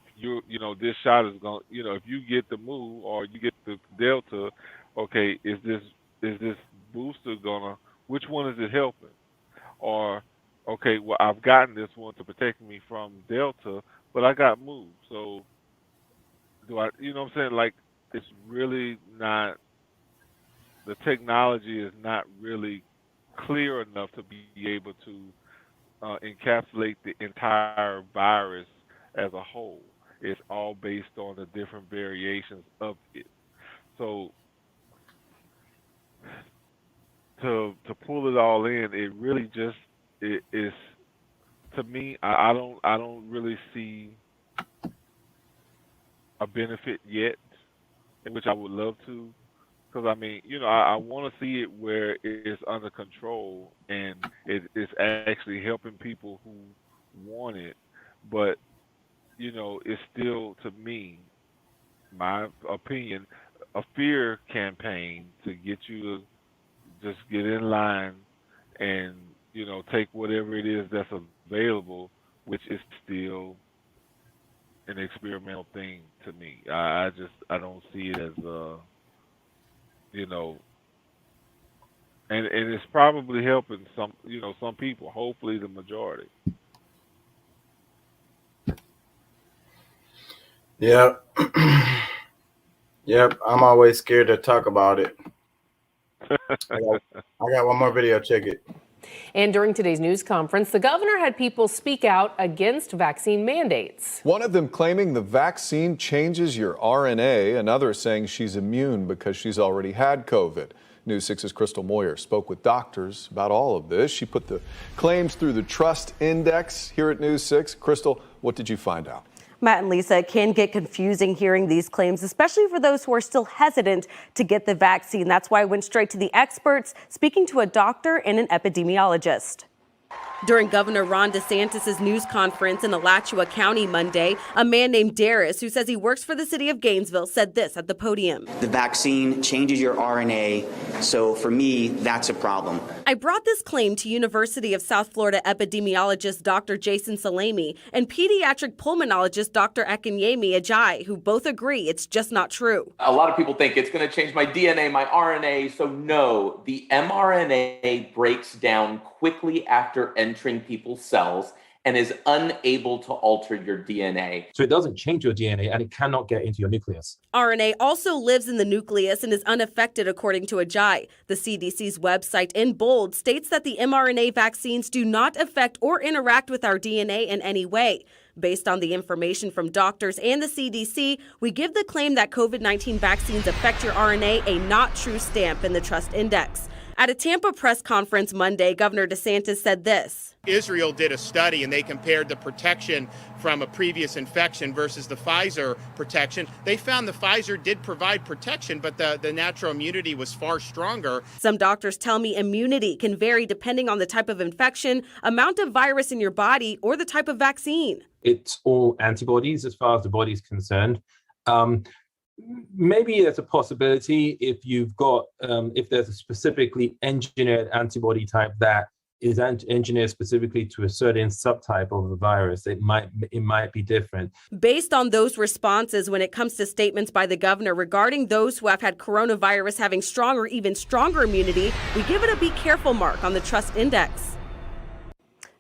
this shot is going, if you get the Mu or you get the Delta, okay, is this booster gonna, which one is it helping? Or okay, well, I've gotten this one to protect me from Delta, but I got Mu, so do I? You know what I'm saying? Like, it's really not, the technology is not really clear enough to be able to encapsulate the entire virus as a whole. It's all based on the different variations of it. So to pull it all in, it really just, it is, to me. I don't really see a benefit yet, in which I would love to, because I mean, I want to see it where it's under control and it is actually helping people who want it, but it's still, to me, my opinion, a fear campaign to get you to just get in line and take whatever it is that's available, which is still an experimental thing to me. I don't see it as you know, and it's probably helping some people. Hopefully, the majority. Yep. Yep. I'm always scared to talk about it. I got one more video. Check it. And during today's news conference, the governor had people speak out against vaccine mandates. One of them claiming the vaccine changes your RNA, another saying she's immune because she's already had COVID. News 6's Crystal Moyer spoke with doctors about all of this. She put the claims through the Trust Index here at News 6. Crystal, what did you find out? Matt and Lisa, it can get confusing hearing these claims, especially for those who are still hesitant to get the vaccine. That's why I went straight to the experts, speaking to a doctor and an epidemiologist. During Governor Ron DeSantis' news conference in Alachua County Monday, a man named Darius, who says he works for the city of Gainesville, said this at the podium. The vaccine changes your RNA, so for me, that's a problem. I brought this claim to University of South Florida epidemiologist Dr. Jason Salemi and pediatric pulmonologist Dr. Akinyemi Ajayi, who both agree it's just not true. A lot of people think it's going to change my DNA, my RNA. So no, the mRNA breaks down quickly after entering people's cells and is unable to alter your DNA. So it doesn't change your DNA and it cannot get into your nucleus. RNA also lives in the nucleus and is unaffected, according to Ajayi. The CDC's website in bold states that the mRNA vaccines do not affect or interact with our DNA in any way. Based on the information from doctors and the CDC, we give the claim that COVID-19 vaccines affect your RNA a not true stamp in the Trust Index. At a Tampa press conference Monday, Governor DeSantis said this. Israel did a study and they compared the protection from a previous infection versus the Pfizer protection. They found the Pfizer did provide protection, but the natural immunity was far stronger. Some doctors tell me immunity can vary depending on the type of infection, amount of virus in your body, or the type of vaccine. It's all antibodies as far as the body is concerned. Maybe there's a possibility if you've got, if there's a specifically engineered antibody type that is engineered specifically to a certain subtype of the virus, it might be different. Based on those responses when it comes to statements by the governor regarding those who have had coronavirus having strong or even stronger immunity, we give it a be careful mark on the Trust Index.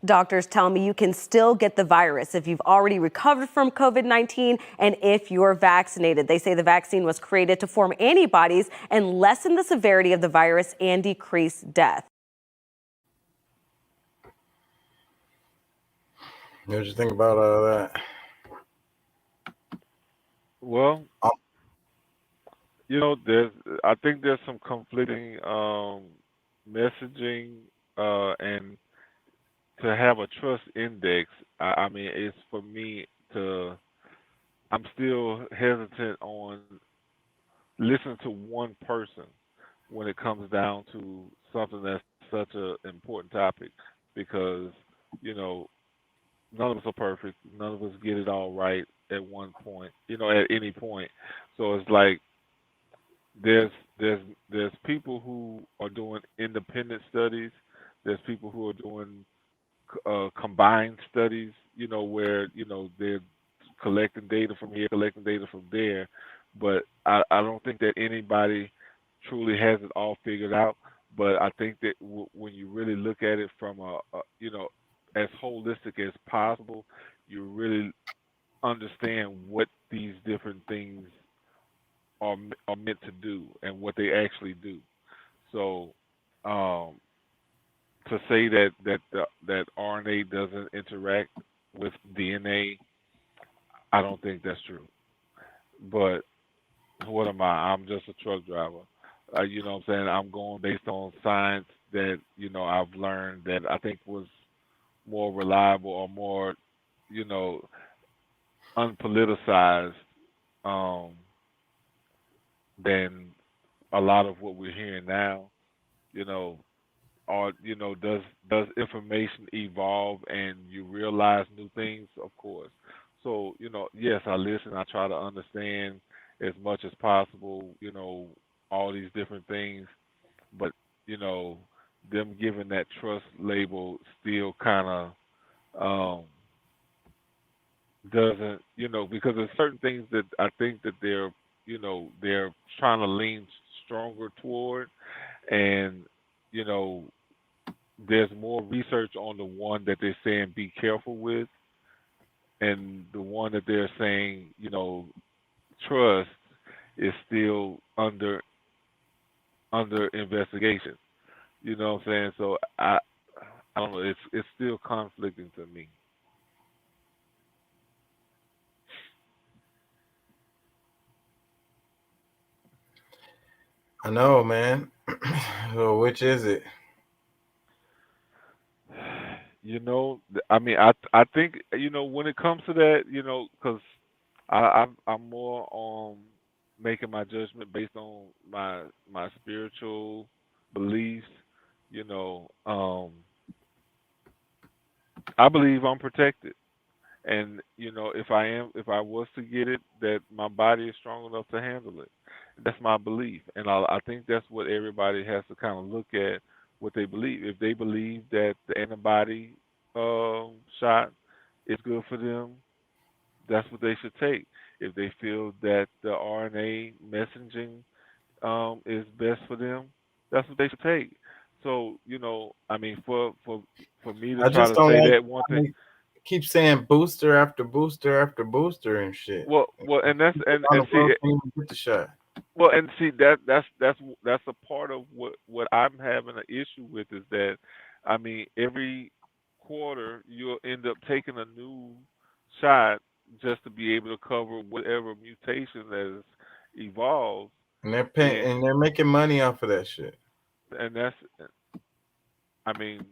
Doctors tell me you can still get the virus if you've already recovered from COVID-19 and if you're vaccinated. They say the vaccine was created to form antibodies and lessen the severity of the virus and decrease death. What did you think about that? Well, I think there's some conflicting messaging and to have a trust index, I mean, it's for me to. I'm still hesitant on listening to one person when it comes down to something that's such an important topic, because you know none of us are perfect. None of us get it all right at one point. At any point. So it's like there's there's there's people who are doing independent studies. There's people who are doing combined studies, where they're collecting data from here, collecting data from there. But I don't think that anybody truly has it all figured out. But I think that when you really look at it from as holistic as possible, you really understand what these different things are meant to do and what they actually do. So, um, to say that RNA doesn't interact with DNA, I don't think that's true. But what am I? I'm just a truck driver. You know what I'm saying? I'm going based on science that I've learned that I think was more reliable or more you know unpoliticized um, than a lot of what we're hearing now. You know, or does information evolve and you realize new things? Of course. So yes, I listen. I try to understand as much as possible. All these different things, but you know them giving that trust label still kind of um, doesn't because there's certain things that I think that they're trying to lean stronger toward, and you know there's more research on the one that they're saying be careful with, and the one that they're saying trust is still under investigation. You know what I'm saying? So I don't know. It's still conflicting to me. I know, man. So which is it? I mean, I think when it comes to that, because I'm more on making my judgment based on my spiritual beliefs. You know, I believe I'm protected, and if I was to get it, that my body is strong enough to handle it. That's my belief, and I think that's what everybody has to kind of look at what they believe. If they believe that the antibody shot is good for them, that's what they should take. If they feel that the RNA messaging is best for them, that's what they should take. So I mean, for me to I try just to don't say like. that one I thing. mean, keep saying booster after booster after booster and shit. Well, and that's People and around and the see, world can't even get the shot. well, and see that's a part of what I'm having an issue with is that, I mean, every quarter you'll end up taking a new shot just to be able to cover whatever mutation that has evolved, And they're paying, and and they're making money off of that shit. that's, I mean,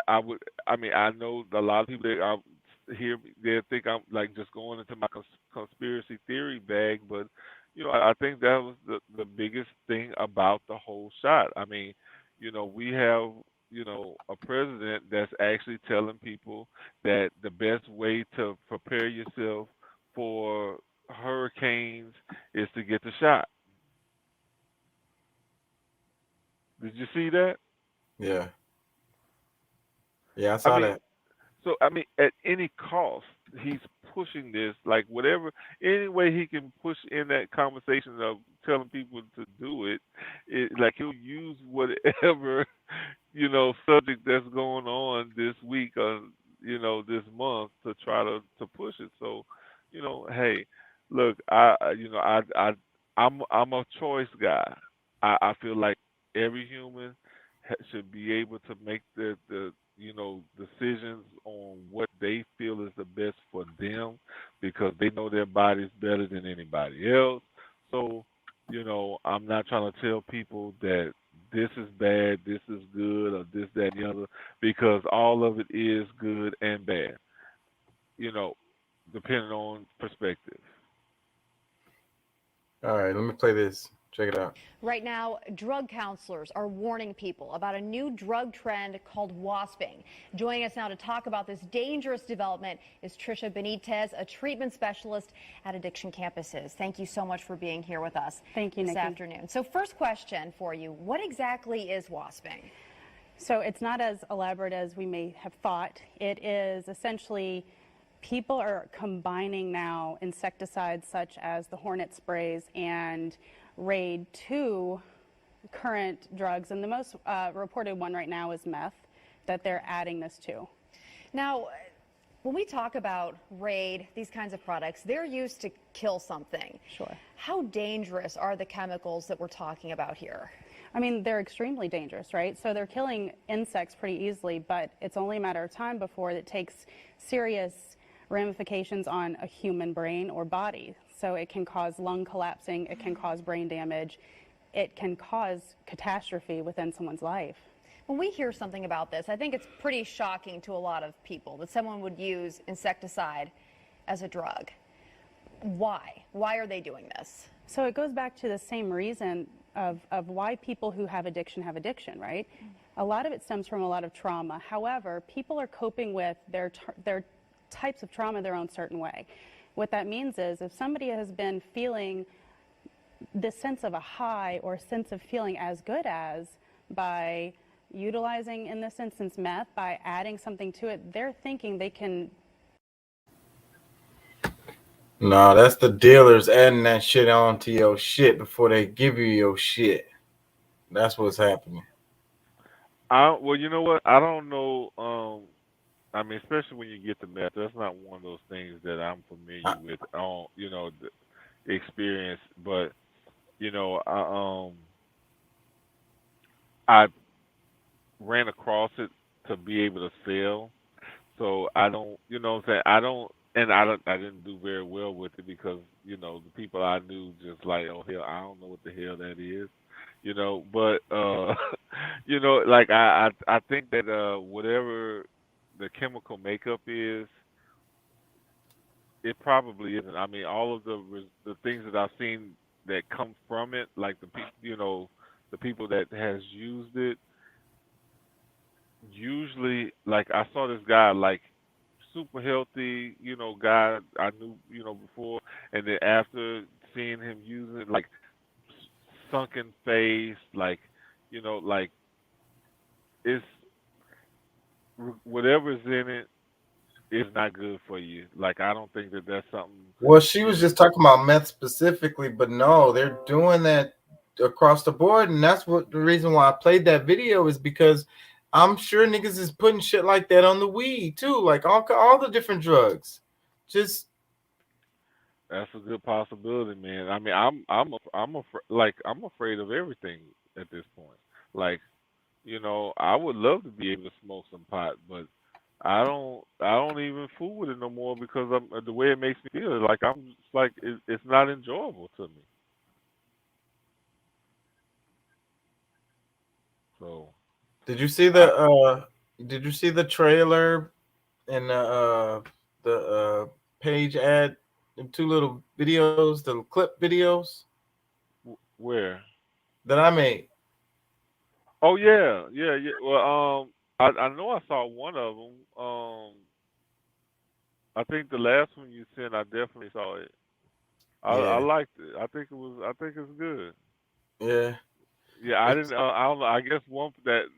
I would. I mean, I know a lot of people that hear me, they think I'm like just going into my conspiracy theory bag, but I think that was the biggest thing about the whole shot. I mean, we have a president that's actually telling people that the best way to prepare yourself for hurricanes is to get the shot. Did you see that? Yeah, yeah, I I saw mean, that. so I mean, at any cost, he's pushing this. Like whatever, any way he can push in that conversation of telling people to do it, like he'll use whatever subject that's going on this week or this month to try to push it. So, hey, look, I'm a choice guy. I feel like every human should be able to make the decisions on what they feel is the best for them because they know their bodies better than anybody else. So, I'm not trying to tell people that this this is bad, this is good, or this, that, and the other, because all of it is good and bad, depending on perspective. All right, let me play this. Check it out. Right now, drug counselors are warning people about a new drug trend called wasping. Joining us now to talk about this dangerous development is Trisha Benitez, a treatment specialist at addiction campuses. Thank you so much for being here with us. Thank you, this Nikki. afternoon. So first question for you, what exactly is wasping? So it's not as elaborate as we may have thought. It is essentially people are combining now insecticides such as the Hornet sprays and Raid to current drugs, and the most reported one right now is meth that they're adding this to. Now, when we talk about Raid, these kinds of products, they're used to kill something. Sure. How dangerous are the chemicals that we're talking about here? I mean, they're extremely dangerous, right? So they're killing insects pretty easily, but it's only a matter of time before it takes serious ramifications on a human brain or body. So it can cause lung collapsing, it can cause brain damage, it can cause catastrophe within someone's life. When we hear something about this, I think it's pretty shocking to a lot of people that someone would use insecticide as a drug. Why? Why are they doing this? So it goes back to the same reason of why people who have addiction, right? A lot of it stems from a lot of trauma. However, people are coping with their types of trauma their own certain way. What that means is if somebody has been feeling this sense of a high or sense of feeling as good as by utilizing, in this instance, meth, by adding something to it, they're thinking they can. No, that's the dealers adding that shit onto your shit before they give you your shit. That's what's happening. Well, you know what? I don't know. I mean, especially when you get to meth, that's not one of those things that I'm familiar with on, the experience. But, I ran across it to be able to sell. So I don't, you know what I'm saying? I didn't do very well with it because, the people I knew just like, oh, hell, I don't know what the hell that is. But, like I think that whatever the chemical makeup is, it probably isn't. I mean, all of the things that I've seen that come from it, like the people that has used it, usually, like I saw this guy, like super healthy, guy I knew, before, and then after seeing him use it, like sunken face, like, like it's whatever's in it is not good for you. Like, I don't think that that's something. Well, she was just talking about meth specifically, but no, they're doing that across the board, and that's what the reason why I played that video is because I'm sure niggas is putting shit like that on the weed too, like all the different drugs. Just that's a good possibility, man. I mean, I'm afraid of everything at this point. Like, I would love to be able to smoke some pot, but I don't even fool with it no more because the way it makes me feel. Like it's not enjoyable to me. So, did you see the trailer and the page ad and two little videos, the clip videos? Where? That I made. Oh yeah. Well, I know I saw one of them. I think the last one you sent, I definitely saw it. I liked it. I think it's good. Yeah. Yeah, I didn't. I don't know. I guess one that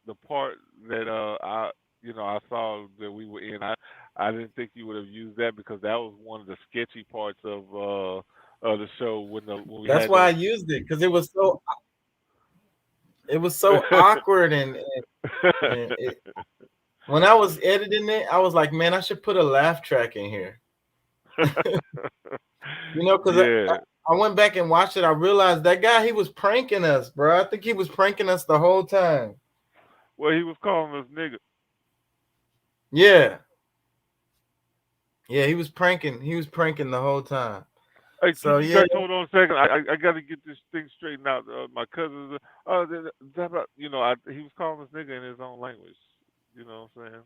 the part that I saw that we were in. I didn't think you would have used that because that was one of the sketchy parts of the show when we. That's why I used it because it was so awkward and when I was editing it, I was like, man, I should put a laugh track in here. Because I went back and watched it. I realized that guy, he was pranking us, bro. I think he was pranking us the whole time. Well, he was calling us nigga. Yeah. Yeah, he was pranking. He was pranking the whole time. Hey, So keep yeah, back. Hold on a second. I got to get this thing straightened out. My cousin, he was calling this nigga in his own language. You know what I'm saying?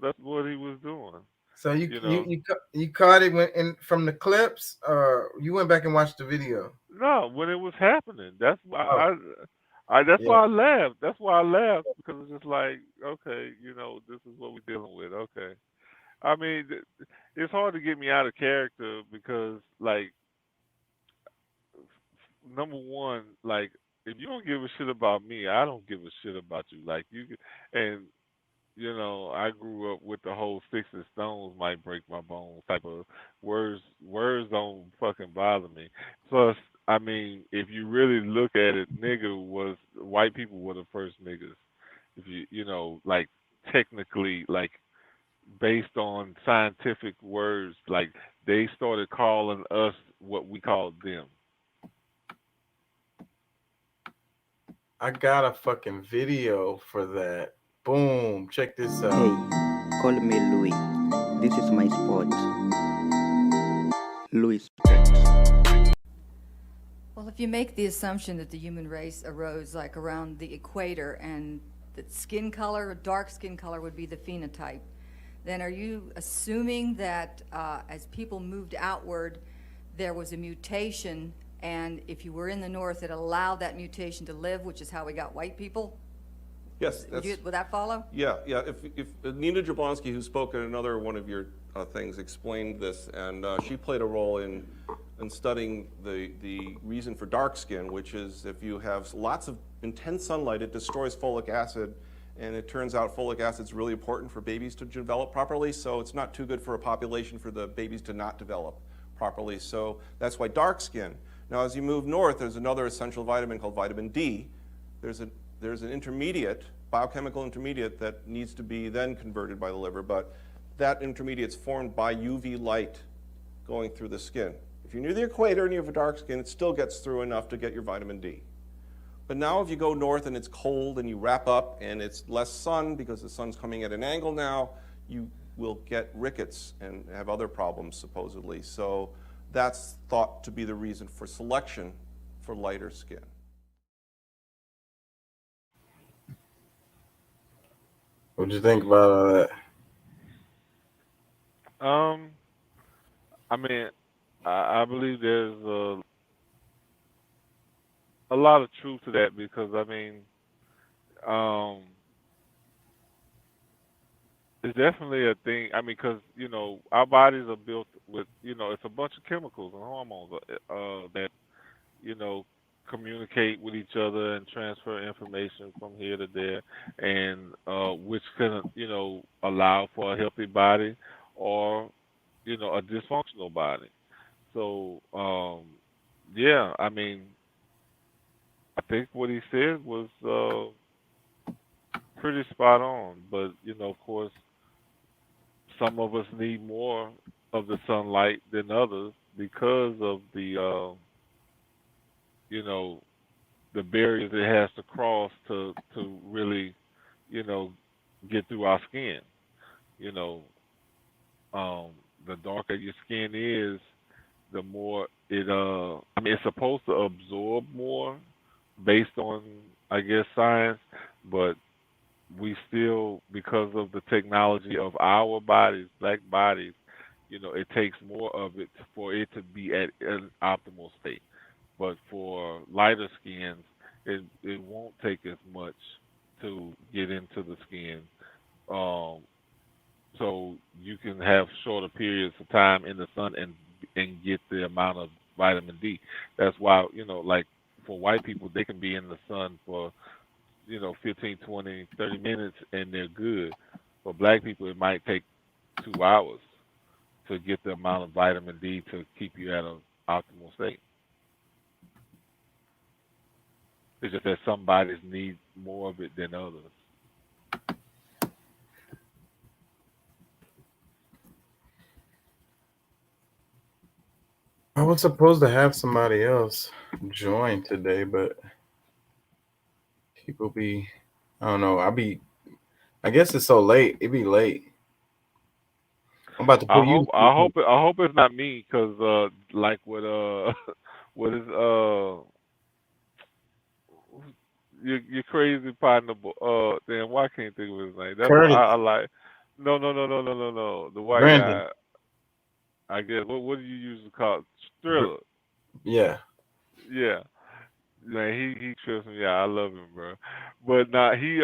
That's what he was doing. so You know. you caught it from the clips, or you went back and watched the video? No, when it was happening. That's why Oh, that's yeah. why I laughed. That's why I laughed because it's just like, okay, this is what we're dealing with. Okay. I mean, it's hard to get me out of character because, like, number one, like, if you don't give a shit about me, I don't give a shit about you. Like, and I grew up with the whole sticks and stones might break my bones type of words. Words don't fucking bother me. Plus, I mean, if you really look at it, white people were the first niggas. If like technically, like based on scientific words, like they started calling us what we called them. I got a fucking video for that. Boom! Check this out. Hey, call me Louis. This is my spot. Louis. Well, if you make the assumption that the human race arose like around the equator and that skin color, dark skin color would be the phenotype, then are you assuming that as people moved outward, there was a mutation, and if you were in the north, it allowed that mutation to live, which is how we got white people? Yes. Would that follow? Yeah. If Nina Jablonski, who spoke at another one of your things, explained this, and she played a role in studying the reason for dark skin, which is if you have lots of intense sunlight, it destroys folic acid, and it turns out folic acid is really important for babies to develop properly, so it's not too good for a population for the babies to not develop properly. So that's why dark skin. Now, as you move north, there's another essential vitamin called vitamin D. There's an intermediate, biochemical intermediate, that needs to be then converted by the liver, but that intermediate's formed by UV light going through the skin. If you're near the equator and you have a dark skin, it still gets through enough to get your vitamin D. But now if you go north and it's cold and you wrap up and it's less sun because the sun's coming at an angle now, you will get rickets and have other problems supposedly. So that's thought to be the reason for selection for lighter skin. What'd you think about all that? I mean, I believe there's a lot of truth to that because, I mean, it's definitely a thing. I mean, because, our bodies are built with, it's a bunch of chemicals and hormones that, communicate with each other and transfer information from here to there, and which can, allow for a healthy body or, a dysfunctional body. So, yeah, I mean, I think what he said was pretty spot on. But, of course, some of us need more of the sunlight than others because of the, the barriers it has to cross to really, get through our skin. The darker your skin is, the more it I mean, it's supposed to absorb more based on, I guess, science, but we still, because of the technology of our bodies, black bodies, it takes more of it for it to be at an optimal state. But for lighter skins, it won't take as much to get into the skin. So you can have shorter periods of time in the sun and get the amount of vitamin D. That's why, like for white people, they can be in the sun for, 15, 20, 30 minutes and they're good. For black people, it might take 2 hours to get the amount of vitamin D to keep you at an optimal state. It's just that some bodies need more of it than others. I was supposed to have somebody else join today, but people be, I don't know. I guess it's so late. It be late. I'm about to put you. I hope it's not me, cause like with what is your crazy partner, damn, why can't I think of his name? That's what Curtis, I like. No. The white Brandon. guy. I guess what do you usually call it? Thriller? Yeah. Yeah, man, he trips me out. I love him, bro. But nah, he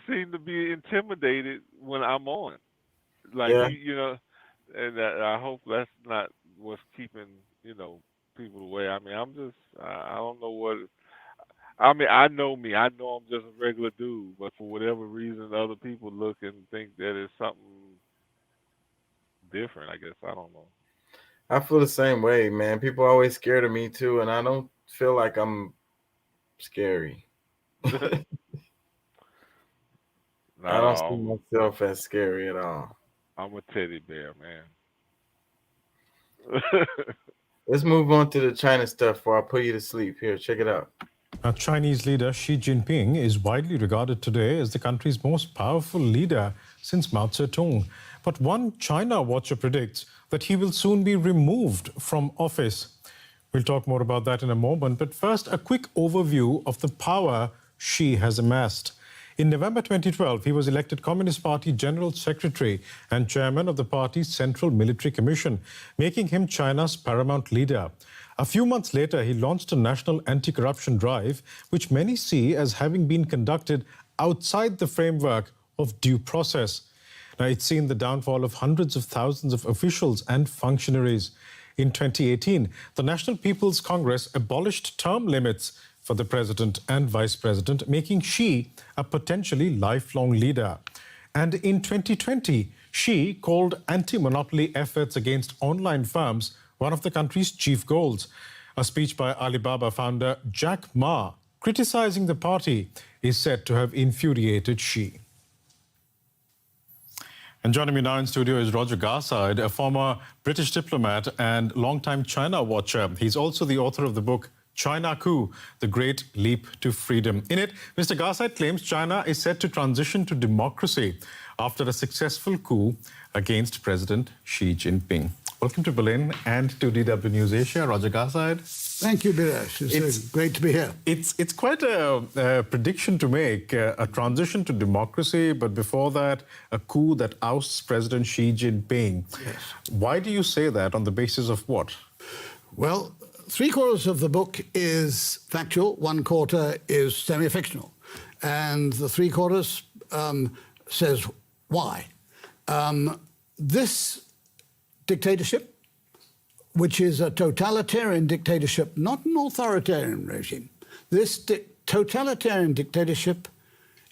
seemed to be intimidated when I'm on. Like Yeah. and I hope that's not what's keeping people away. I mean, I don't know what. I mean, I know me. I know I'm just a regular dude, but for whatever reason, other people look and think that it's something different. I guess I don't know. I feel the same way, man. People are always scared of me too, and I don't feel like I'm scary. Not I at don't see all. myself as scary at all. I'm a teddy bear, man. Let's move on to the China stuff before I put you to sleep. Here, check it out. Chinese leader Xi Jinping is widely regarded today as the country's most powerful leader since Mao Zedong. But one China watcher predicts that he will soon be removed from office. We'll talk more about that in a moment. But first, a quick overview of the power Xi has amassed. In November 2012, he was elected Communist Party General Secretary and chairman of the party's Central Military Commission, making him China's paramount leader. A few months later, he launched a national anti-corruption drive, which many see as having been conducted outside the framework of due process. Now, it's seen the downfall of hundreds of thousands of officials and functionaries. In 2018, the National People's Congress abolished term limits for the president and vice president, making Xi a potentially lifelong leader. And in 2020, Xi called anti-monopoly efforts against online firms one of the country's chief goals. A speech by Alibaba founder Jack Ma criticizing the party is said to have infuriated Xi. And joining me now in studio is Roger Garside, a former British diplomat and longtime China watcher. He's also the author of the book China Coup, The Great Leap to Freedom. In it, Mr. Garside claims China is set to transition to democracy after a successful coup against President Xi Jinping. Welcome to Berlin and to DW News Asia, Roger Garside. Thank you, Biresh. It's great to be here. It's quite a prediction to make, a transition to democracy, but before that, a coup that ousts President Xi Jinping. Yes. Why do you say that? On the basis of what? Well, 3/4 of the book is factual, 1/4 is semi-fictional. And the 3/4 says why. This dictatorship, which is a totalitarian dictatorship, not an authoritarian regime. This totalitarian dictatorship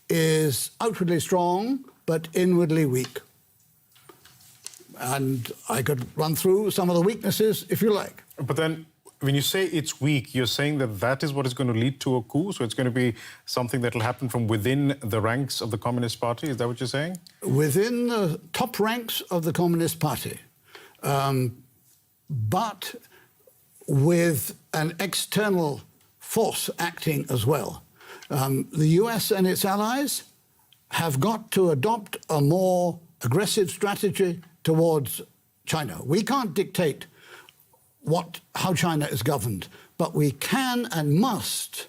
is outwardly strong, but inwardly weak. And I could run through some of the weaknesses if you like. But then, when you say it's weak, you're saying that that is what is going to lead to a coup? So it's going to be something that will happen from within the ranks of the Communist Party? Is that what you're saying? Within the top ranks of the Communist Party. But with an external force acting as well. The US and its allies have got to adopt a more aggressive strategy towards China. We can't dictate how China is governed, but we can and must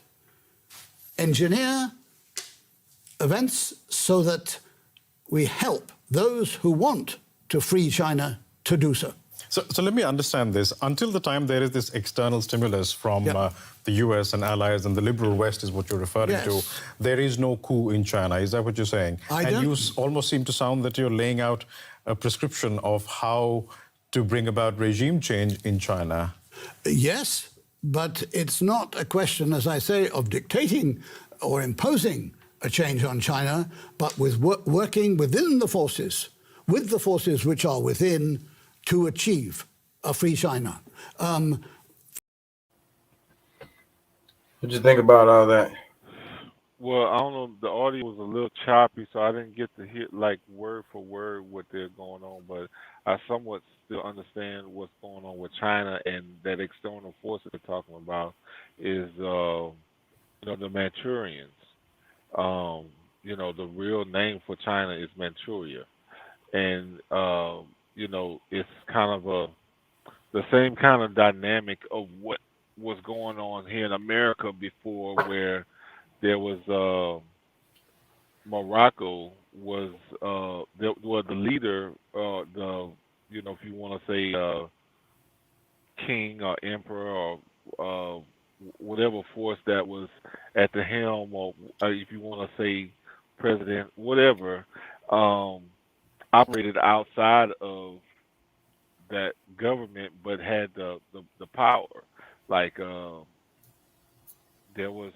engineer events so that we help those who want to free China to do so. So let me understand this. Until the time there is this external stimulus from the US and allies, and the liberal West is what you're referring to, there is no coup in China. Is that what you're saying? You almost seem to sound that you're laying out a prescription of how to bring about regime change in China. Yes, but it's not a question, as I say, of dictating or imposing a change on China, but with working within the forces, with the forces which are within, to achieve a free China. What do you think about all that? Well, I don't know. The audio was a little choppy, so I didn't get to hear like word for word what they're going on. But I somewhat still understand what's going on with China, and that external force that they're talking about is, the Manchurians. The real name for China is Manchuria, and it's kind of the same kind of dynamic of what was going on here in America before, where there was Morocco was the leader, if you want to say king or emperor or whatever force that was at the helm, or if you want to say president, whatever, operated outside of that government, but had the power. Like there was,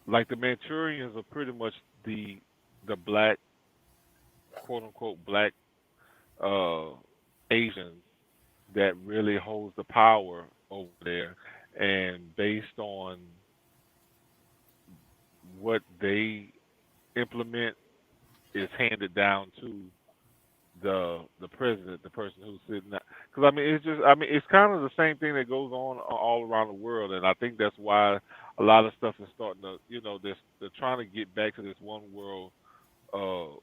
like, the Manchurians are pretty much the black, quote unquote, black uh, Asians that really holds the power over there, and based on what they implement is handed down to the president, the person who's sitting there. Because it's kind of the same thing that goes on all around the world, and I think that's why a lot of stuff is starting to, they're trying to get back to this one world, or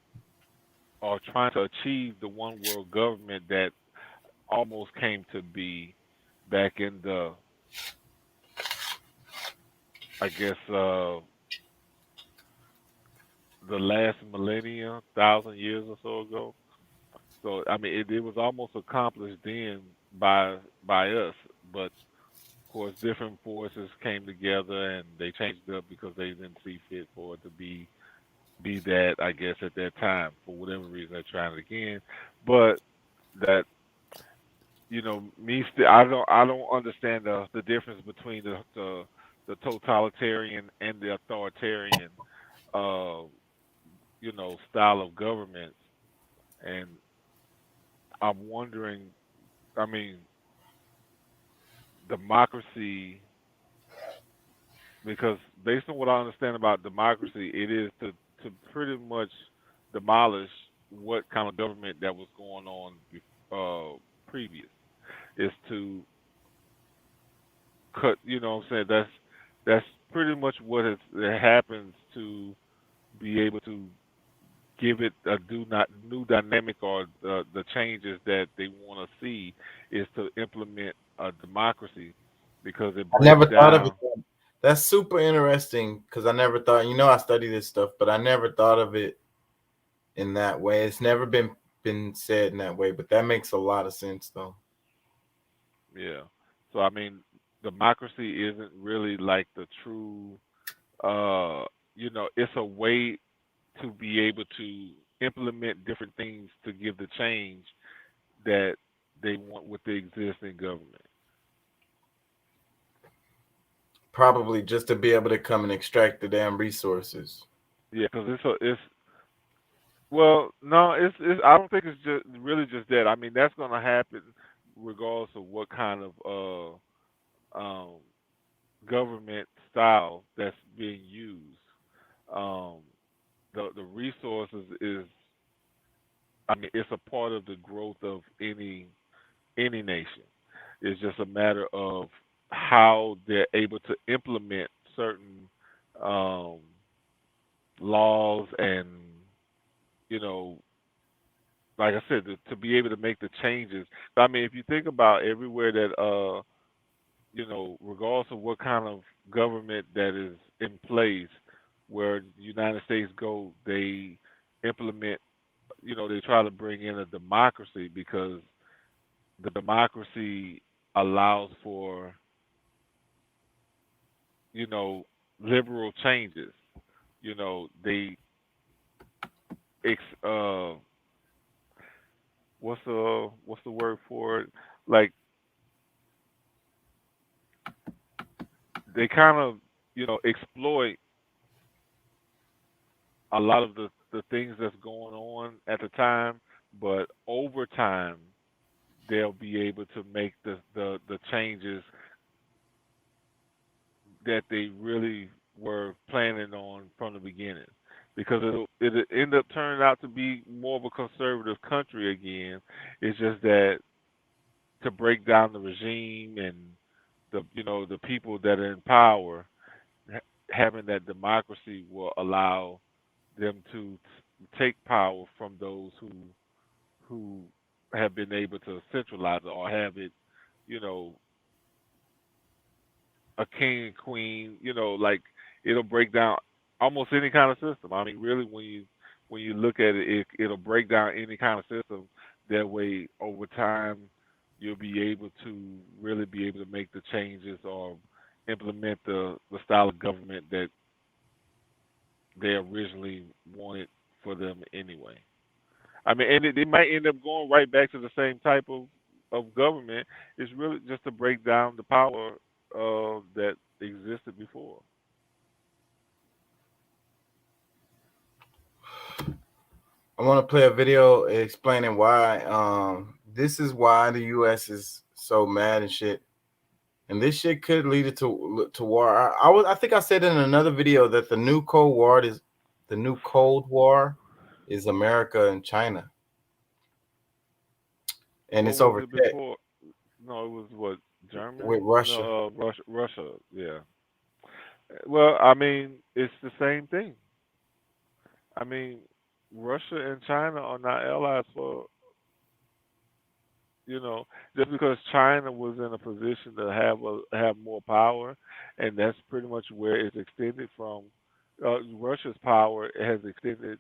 trying to achieve the one world government that almost came to be back in I guess, the last millennia, 1,000 years or so ago. So it was almost accomplished then by us, but of course different forces came together and they changed it up because they didn't see fit for it to be that, I guess, at that time. For whatever reason, they're trying it again. But that, I don't understand the difference between the totalitarian and the authoritarian style of government. And I'm wondering, I mean, democracy, because based on what I understand about democracy, it is to pretty much demolish what kind of government that was going on previous. Is to cut, what I'm saying? That's pretty much what it happens to be able to give it a new dynamic, or the changes that they want to see, is to implement a democracy, because it I breaks never thought of it. down. That's super interesting because I never thought, I study this stuff, but I never thought of it in that way. It's never been said in that way, but that makes a lot of sense though. Yeah. So democracy isn't really like the true. It's a way to be able to implement different things to give the change that they want with the existing government. Probably just to be able to come and extract the damn resources. Yeah, because it's well, no, it's I don't think it's just really just that. That's gonna happen regardless of what kind of government style that's being used. Um, the resources is, it's a part of the growth of any nation. It's just a matter of how they're able to implement certain um, laws, and you know, like I said, to be able to make the changes. If you think about everywhere that regardless of what kind of government that is in place, where the United States go, they implement, they try to bring in a democracy, because the democracy allows for, liberal changes. They ex what's the word for it? Like, they kind of, exploit a lot of the things that's going on at the time, but over time they'll be able to make the changes that they really were planning on from the beginning, because it'll end up turning out to be more of a conservative country again. It's just that, to break down the regime and the people that are in power, having that democracy will allow them to take power from those who who have been able to centralize it or have it, you know, a king and queen, you know, like it'll break down almost any kind of system. I mean, really, when you look at it, it'll break down any kind of system. That way, over time, you'll be able to really be able to make the changes or implement the style of government that they originally wanted for them anyway. I mean, and it might end up going right back to the same type of government. It's really just to break down the power that existed before. I want to play a video explaining why. This is why the U.S. is so mad and shit. And this shit could lead it to war. I think I said in another video that the new Cold War is America and China, and What it's was over it tech before? No, it was what, Germany? with Russia. No, Russia. Yeah. Well, I mean, it's the same thing. I mean, Russia and China are not allies for, you know, just because China was in a position to have more power, and that's pretty much where it's extended from. Russia's power has extended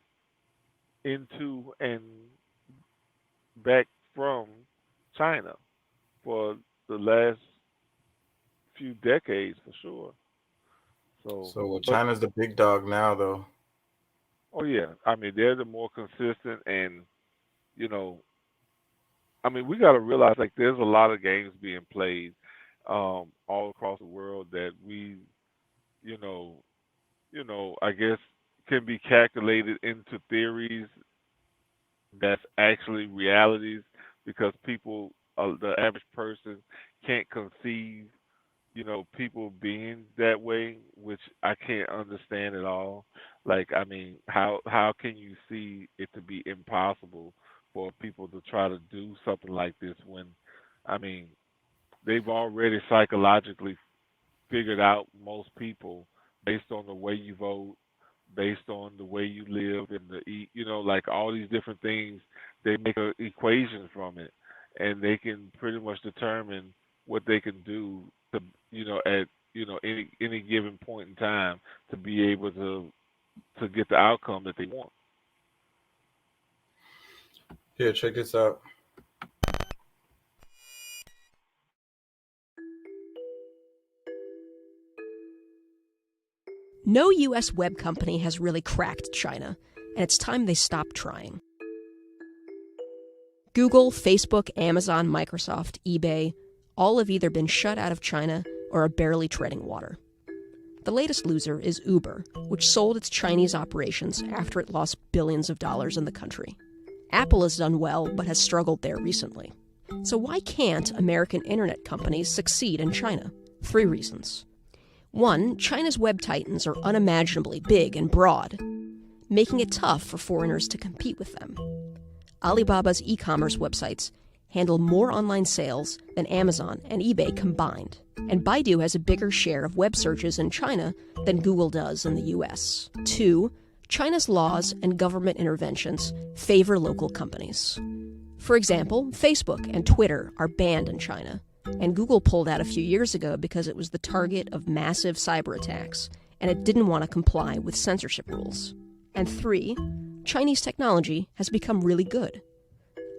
into and back from China for the last few decades, for sure. So, So but China's the big dog now, though. oh yeah, I mean they're the more consistent, and you know, I mean we got to realize like there's a lot of games being played all across the world that we, you know, I guess can be calculated into theories that's actually realities because people, the average person, can't conceive, you know, people being that way, which I can't understand at all. Like, I mean, how can you see it to be impossible for people to try to do something like this when, I mean, they've already psychologically figured out most people based on the way you vote, based on the way you live and the eat, you know, like all these different things. They make an equation from it, and they can pretty much determine what they can do to, you know, at any given point in time to be able to get the outcome that they want. Here, check this out. No U.S. web company has really cracked China, and it's time they stopped trying. Google, Facebook, Amazon, Microsoft, eBay, all have either been shut out of China or are barely treading water. The latest loser is Uber, which sold its Chinese operations after it lost billions of dollars in the country. Apple has done well, but has struggled there recently. So why can't American internet companies succeed in China? 3 reasons. 1, China's web titans are unimaginably big and broad, making it tough for foreigners to compete with them. Alibaba's e-commerce websites handle more online sales than Amazon and eBay combined, and Baidu has a bigger share of web searches in China than Google does in the US. 2, China's laws and government interventions favor local companies. For example, Facebook and Twitter are banned in China, and Google pulled out a few years ago because it was the target of massive cyber attacks, and it didn't want to comply with censorship rules. And 3, Chinese technology has become really good.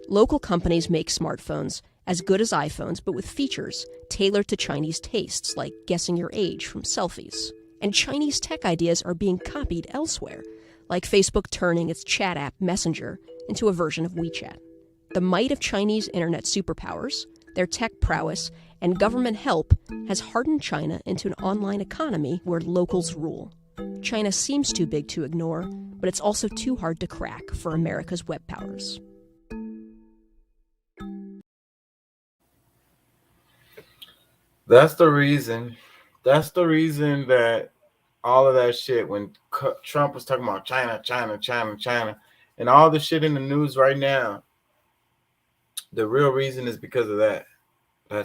Local companies make smartphones as good as iPhones, but with features tailored to Chinese tastes, like guessing your age from selfies. And Chinese tech ideas are being copied elsewhere, like Facebook turning its chat app Messenger into a version of WeChat. The might of Chinese internet superpowers, their tech prowess, and government help has hardened China into an online economy where locals rule. China seems too big to ignore, but it's also too hard to crack for America's web powers. That's the reason. That's the reason that all of that shit, when Trump was talking about China, China, China, China, and all the shit in the news right now, the real reason is because of that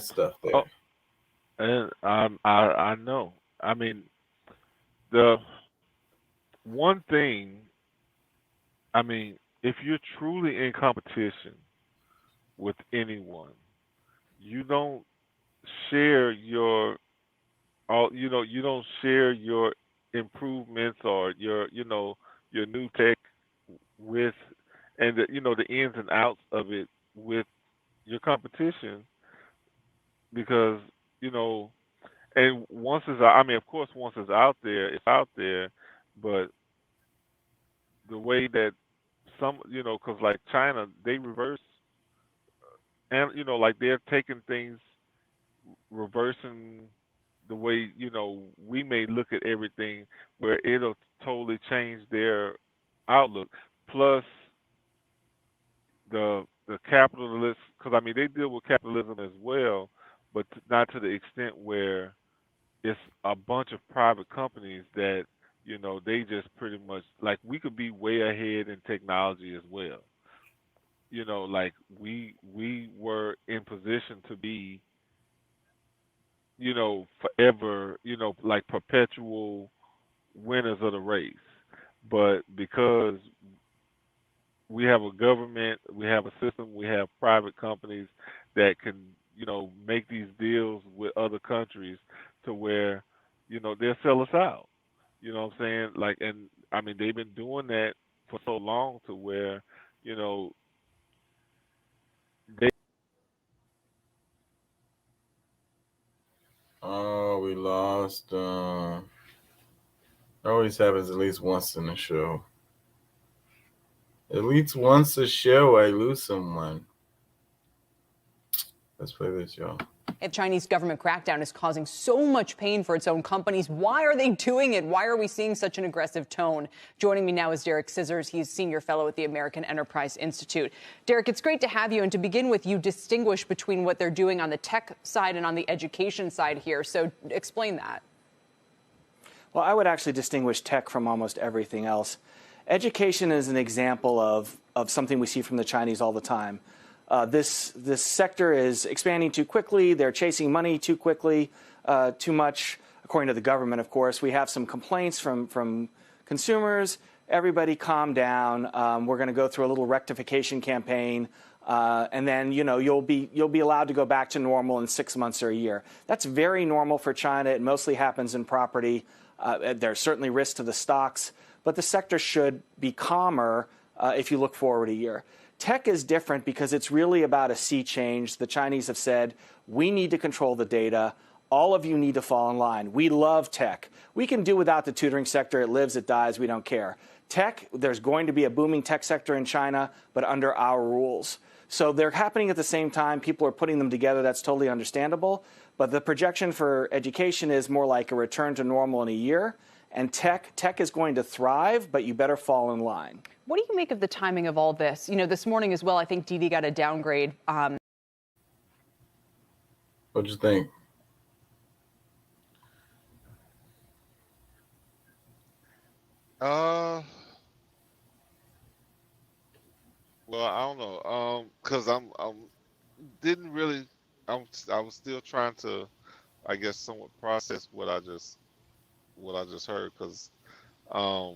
stuff there. Oh, and I know. I mean, the one thing, I mean, if you're truly in competition with anyone. You don't share your all you don't share your improvements or your new tech with and the ins and outs of it with your competition because you know and once it's I mean of course once it's out there it's out there, but the way that some because like China they reverse and like they're taking things reversing the way we may look at everything where it'll totally change their outlook. Plus the capitalist, because I mean they deal with capitalism as well, but not to the extent where it's a bunch of private companies that they just pretty much like we could be way ahead in technology as well. Like we were in position to be forever, like perpetual winners of the race. But because we have a government, we have a system, we have private companies that can, make these deals with other countries to where, they'll sell us out. You know what I'm saying? Like, and I mean, they've been doing that for so long to where, they. Oh, we lost. Always happens at least once in the show. At least once a show, I lose someone. Let's play this, y'all. If Chinese government crackdown is causing so much pain for its own companies, why are they doing it? Why are we seeing such an aggressive tone? Joining me now is Derek Scissors. He's senior fellow at the American Enterprise Institute. Derek, it's great to have you. And to begin with, you distinguish between what they're doing on the tech side and on the education side here. So explain that. Well, I would actually distinguish tech from almost everything else. Education is an example of something we see from the Chinese all the time. This sector is expanding too quickly. They're chasing money too quickly, too much, according to the government, of course. We have some complaints from consumers. Everybody calm down. We're going to go through a little rectification campaign. And then, you'll be allowed to go back to normal in 6 months or a year. That's very normal for China. It mostly happens in property. There's certainly risk to the stocks. But the sector should be calmer if you look forward a year. Tech is different because it's really about a sea change. The Chinese have said, we need to control the data. All of you need to fall in line. We love tech. We can do without the tutoring sector. It lives, it dies. We don't care. Tech, there's going to be a booming tech sector in China, but under our rules. So they're happening at the same time. People are putting them together. That's totally understandable. But the projection for education is more like a return to normal in a year. And tech is going to thrive, but you better fall in line. What do you make of the timing of all this? This morning as well, I think Didi got a downgrade. What'd you think? Well, I don't know. Cause I was still trying to, I guess, somewhat process what I just heard. Cause, I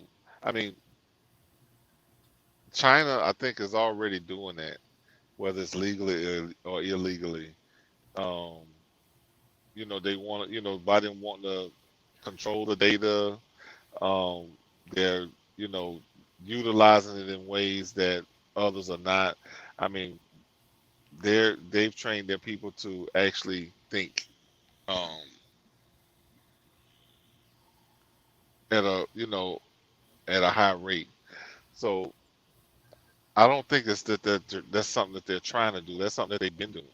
mean, China, I think, is already doing that, whether it's legally or illegally. They want to, by them wanting to control the data, they're, utilizing it in ways that others are not. I mean, they've trained their people to actually think at a high rate. So I don't think it's that's something that they're trying to do. That's something that they've been doing.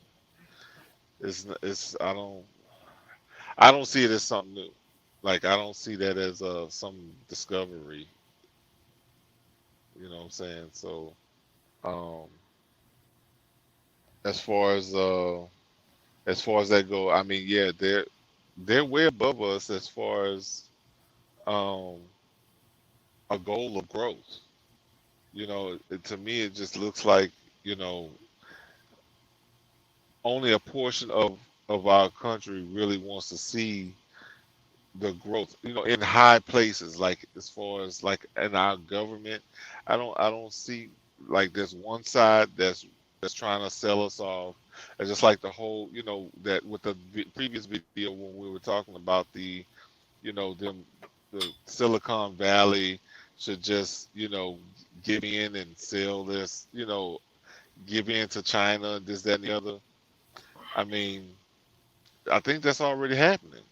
I don't see it as something new. Like I don't see that as some discovery. You know what I'm saying? So as far as that go, I mean, yeah, they're way above us as far as a goal of growth. To me, it just looks like, only a portion of our country really wants to see the growth, in high places, like as far as like in our government. I don't see like there's one side that's that's trying to sell us off. And just like the whole, that with the previous video when we were talking about the, the Silicon Valley should just, give in and sell this, give in to China, this, that, and the other. I mean, I think that's already happening,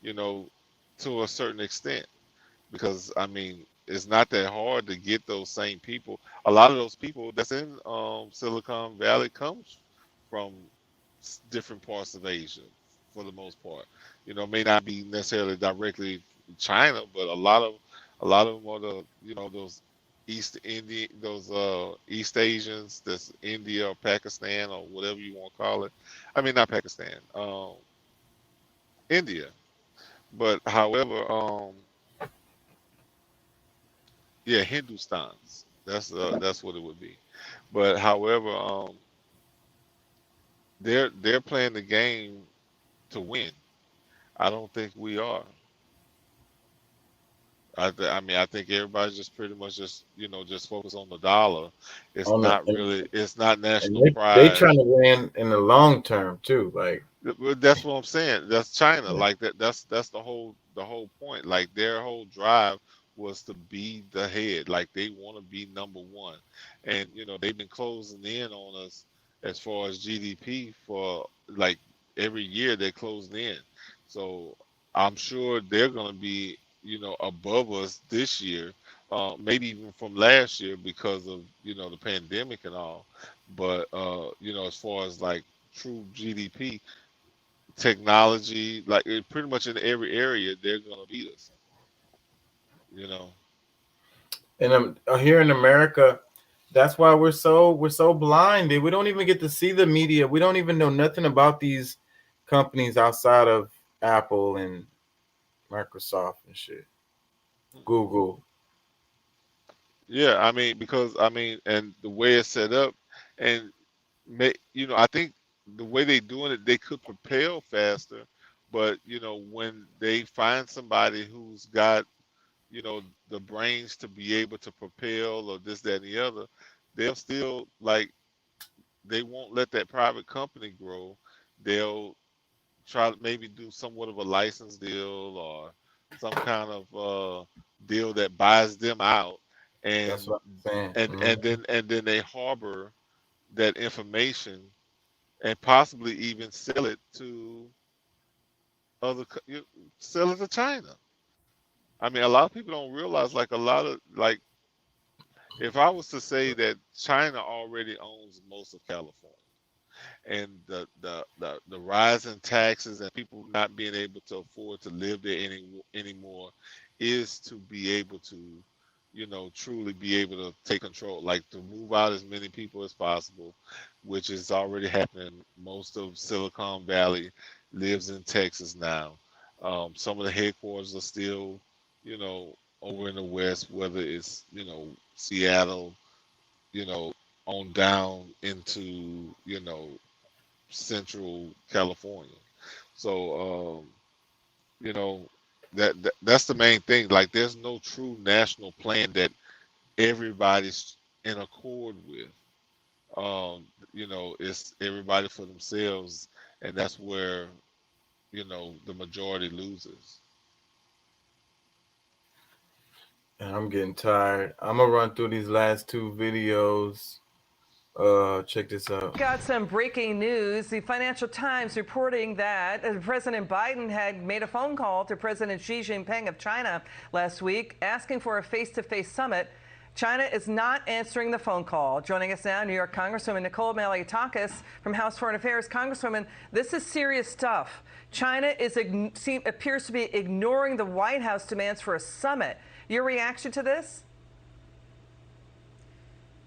to a certain extent. Because I mean, it's not that hard to get those same people. A lot of those people that's in Silicon Valley comes from different parts of Asia, for the most part. May not be necessarily directly China, but a lot of them are the those East Asians, that's India or Pakistan or whatever you want to call it. I mean, not Pakistan, India. But however, yeah, Hindustans. That's what it would be. But however, they're playing the game to win. I don't think we are. I mean, I think everybody's just pretty much just focus on the dollar. It's On the not really. It's not and national they pride. trying to win in the long term too. Like That's what I'm saying. That's China. Like that. That's the whole point. Like their whole drive was to be the head. Like they want to be number one, and they've been closing in on us as far as GDP for like every year they're closing in. So I'm sure they're gonna be above us this year, maybe even from last year because of the pandemic and all. But as far as like true GDP, technology, like pretty much in every area, they're gonna beat us. You know. and here in America, that's why we're so blinded. We don't even get to see the media. We don't even know nothing about these companies outside of Apple and Microsoft and shit. Google. Yeah, I mean because and the way it's set up, and I think the way they doing it, they could propel faster, but when they find somebody who's got the brains to be able to propel or this, that, and the other, they'll still like they won't let that private company grow. They'll try to maybe do somewhat of a license deal or some kind of deal that buys them out, That's and what I'm saying. and then they harbor that information and possibly even sell it to sell it to China. I mean, a lot of people don't realize like a lot of like if I was to say that China already owns most of California, and the rise in taxes and people not being able to afford to live there anymore is to be able to truly be able to take control, like to move out as many people as possible, which is already happening. Most of Silicon Valley lives in Texas now. Some of the headquarters are still over in the west, whether it's Seattle, you know on down into Central California. So you know that's the main thing. Like, there's no true national plan that everybody's in accord with. It's everybody for themselves, and that's where the majority loses. And I'm getting tired. I'm gonna run through these last two videos. Check this out. Got some breaking news. The Financial Times reporting that President Biden had made a phone call to President Xi Jinping of China last week, asking for a face-to-face summit. China is not answering the phone call. Joining us now, New York Congresswoman Nicole Malliotakis from House Foreign Affairs. Congresswoman, this is serious stuff. China appears to be ignoring the White House demands for a summit. Your reaction to this?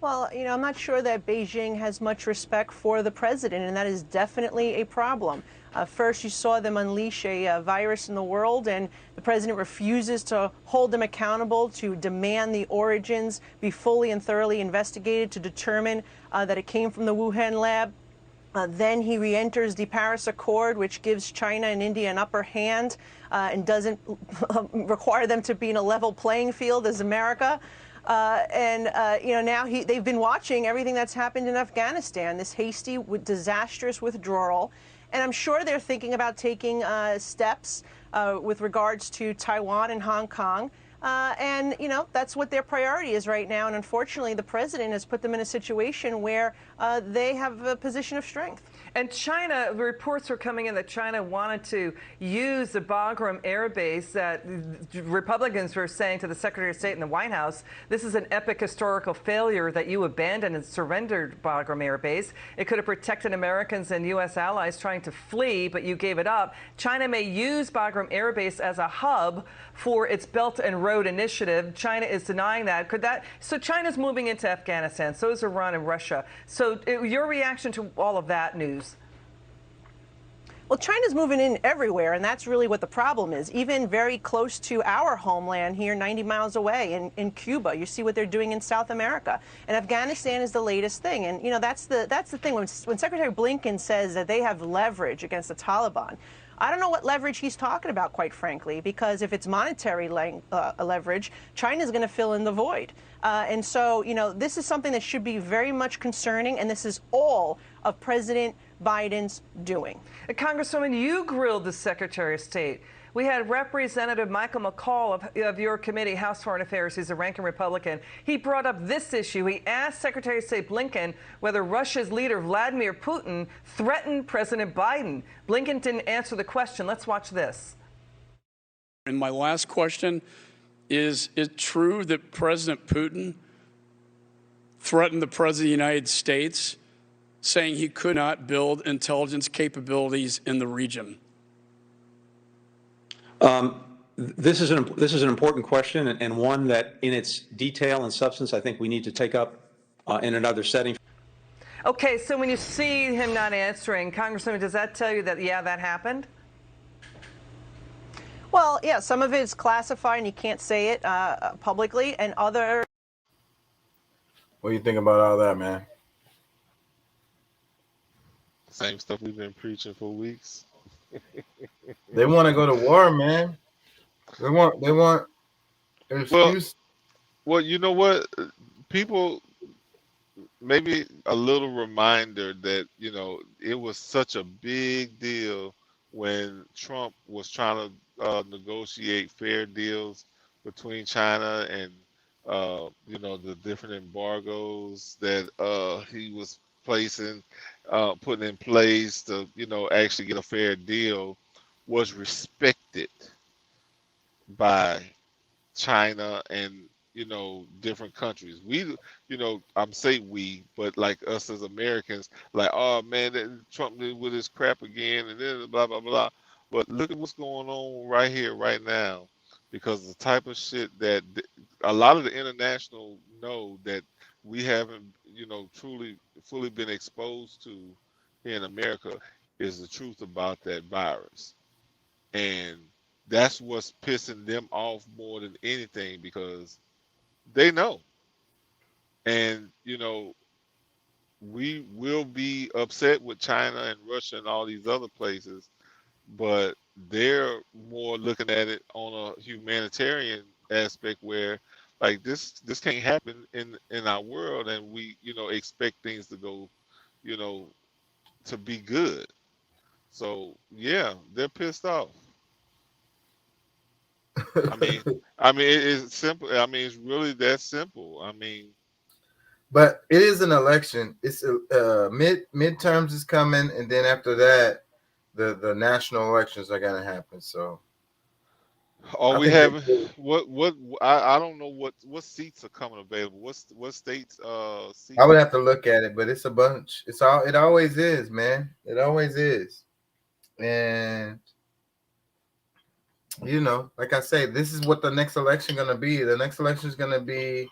Well, I'm not sure that Beijing has much respect for the president, and that is definitely a problem. First, you saw them unleash a virus in the world, and the president refuses to hold them accountable, to demand the origins be fully and thoroughly investigated to determine that it came from the Wuhan lab. Then he re-enters the Paris Accord, which gives China and India an upper hand and doesn't require them to be in a level playing field as America. Now they've been watching everything that's happened in Afghanistan, this hasty, disastrous withdrawal. And I'm sure they're thinking about taking steps with regards to Taiwan and Hong Kong. That's what their priority is right now. And unfortunately, the president has put them in a situation where they have a position of strength. And China, reports were coming in that China wanted to use the Bagram Air Base. That Republicans were saying to the Secretary of State in the White House, this is an epic historical failure that you abandoned and surrendered Bagram Air Base. It could have protected Americans and U.S. allies trying to flee, but you gave it up. China may use Bagram Air Base as a hub for its Belt and Road Initiative. China is denying that. So China's moving into Afghanistan. So is Iran and Russia. So your reaction to all of that news? Well, China's moving in everywhere, and that's really what the problem is. Even very close to our homeland here, 90 miles away in Cuba, you see what they're doing in South America. And Afghanistan is the latest thing. And, that's the thing. When Secretary Blinken says that they have leverage against the Taliban, I don't know what leverage he's talking about, quite frankly, because if it's monetary leverage, China's going to fill in the void. And so, this is something that should be very much concerning, and this is all of President Biden's doing. Congresswoman, you grilled the Secretary of State. We had Representative Michael McCall of your committee, House Foreign Affairs. He's a ranking Republican. He brought up this issue. He asked Secretary of State Blinken whether Russia's leader, Vladimir Putin, threatened President Biden. Blinken didn't answer the question. Let's watch this. And my last question is it true that President Putin threatened the President of the United States, saying he could not build intelligence capabilities in the region? This is an important question, and one that in its detail and substance I think we need to take up in another setting. Okay, so when you see him not answering, Congresswoman, does that tell you that, yeah, that happened? Well, yeah, some of it is classified and you can't say it publicly, and other... What do you think about all that, man? Same stuff we've been preaching for weeks. They want to go to war, man. They want an excuse. Well, you know what? People, maybe a little reminder that, it was such a big deal when Trump was trying to negotiate fair deals between China and, the different embargoes that he was putting in place to, actually get a fair deal, was respected by China and, different countries. We, I'm saying we, but like us as Americans, like, oh man, Trump did with his crap again, and then blah, blah, blah. But look at what's going on right here, right now, because the type of shit that a lot of the international know that we haven't, fully been exposed to here in America is the truth about that virus. And that's what's pissing them off more than anything, because they know. And, we will be upset with China and Russia and all these other places, but they're more looking at it on a humanitarian aspect where, like, this can't happen in our world, and we expect things to go to be good. So yeah, they're pissed off. I mean it's simple. I mean, it's really that simple. I mean, but it is an election. It's midterms is coming, and then after that the national elections are going to happen. So are we having what I don't know what seats are coming available. What states seats? I would have to look at it, but it's a bunch. It always is, man. It always is. And like I say, this is what the next election going to be. The next election is going to be,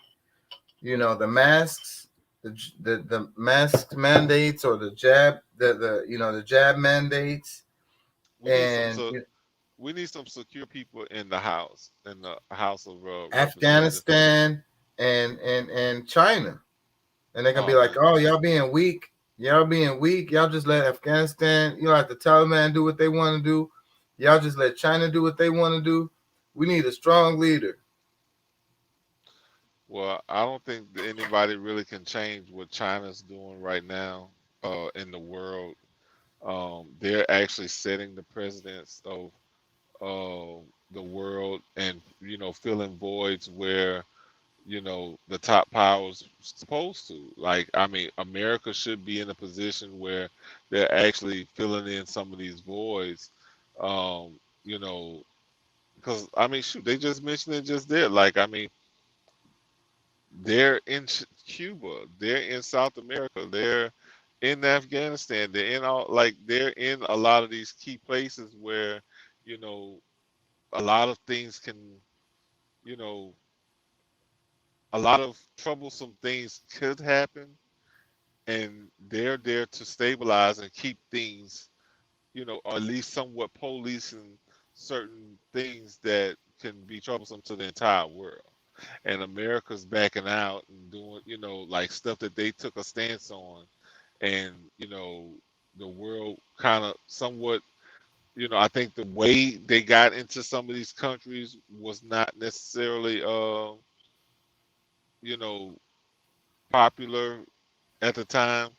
the masks, the mask mandates, or the jab, the jab mandates. We need some secure people in the House, of Afghanistan and China, and they're gonna be like, "Oh, y'all being weak. Y'all just let Afghanistan, let the Taliban do what they want to do. Y'all just let China do what they want to do. We need a strong leader." Well, I don't think that anybody really can change what China's doing right now in the world. They're actually setting the precedents of the world, and filling voids where the top powers supposed to. Like, I mean, America should be in a position where they're actually filling in some of these voids. Um, you know, because I mean, shoot, they just mentioned it just there. Like, I mean, they're in Cuba, they're in South America, they're in Afghanistan, they're in all like they're in a lot of these key places where you know a lot of things can you know a lot of troublesome things could happen, and they're there to stabilize and keep things, or at least somewhat policing certain things that can be troublesome to the entire world. And America's backing out and doing, like stuff that they took a stance on, and the world kind of somewhat, I think the way they got into some of these countries was not necessarily, you know, popular at the time,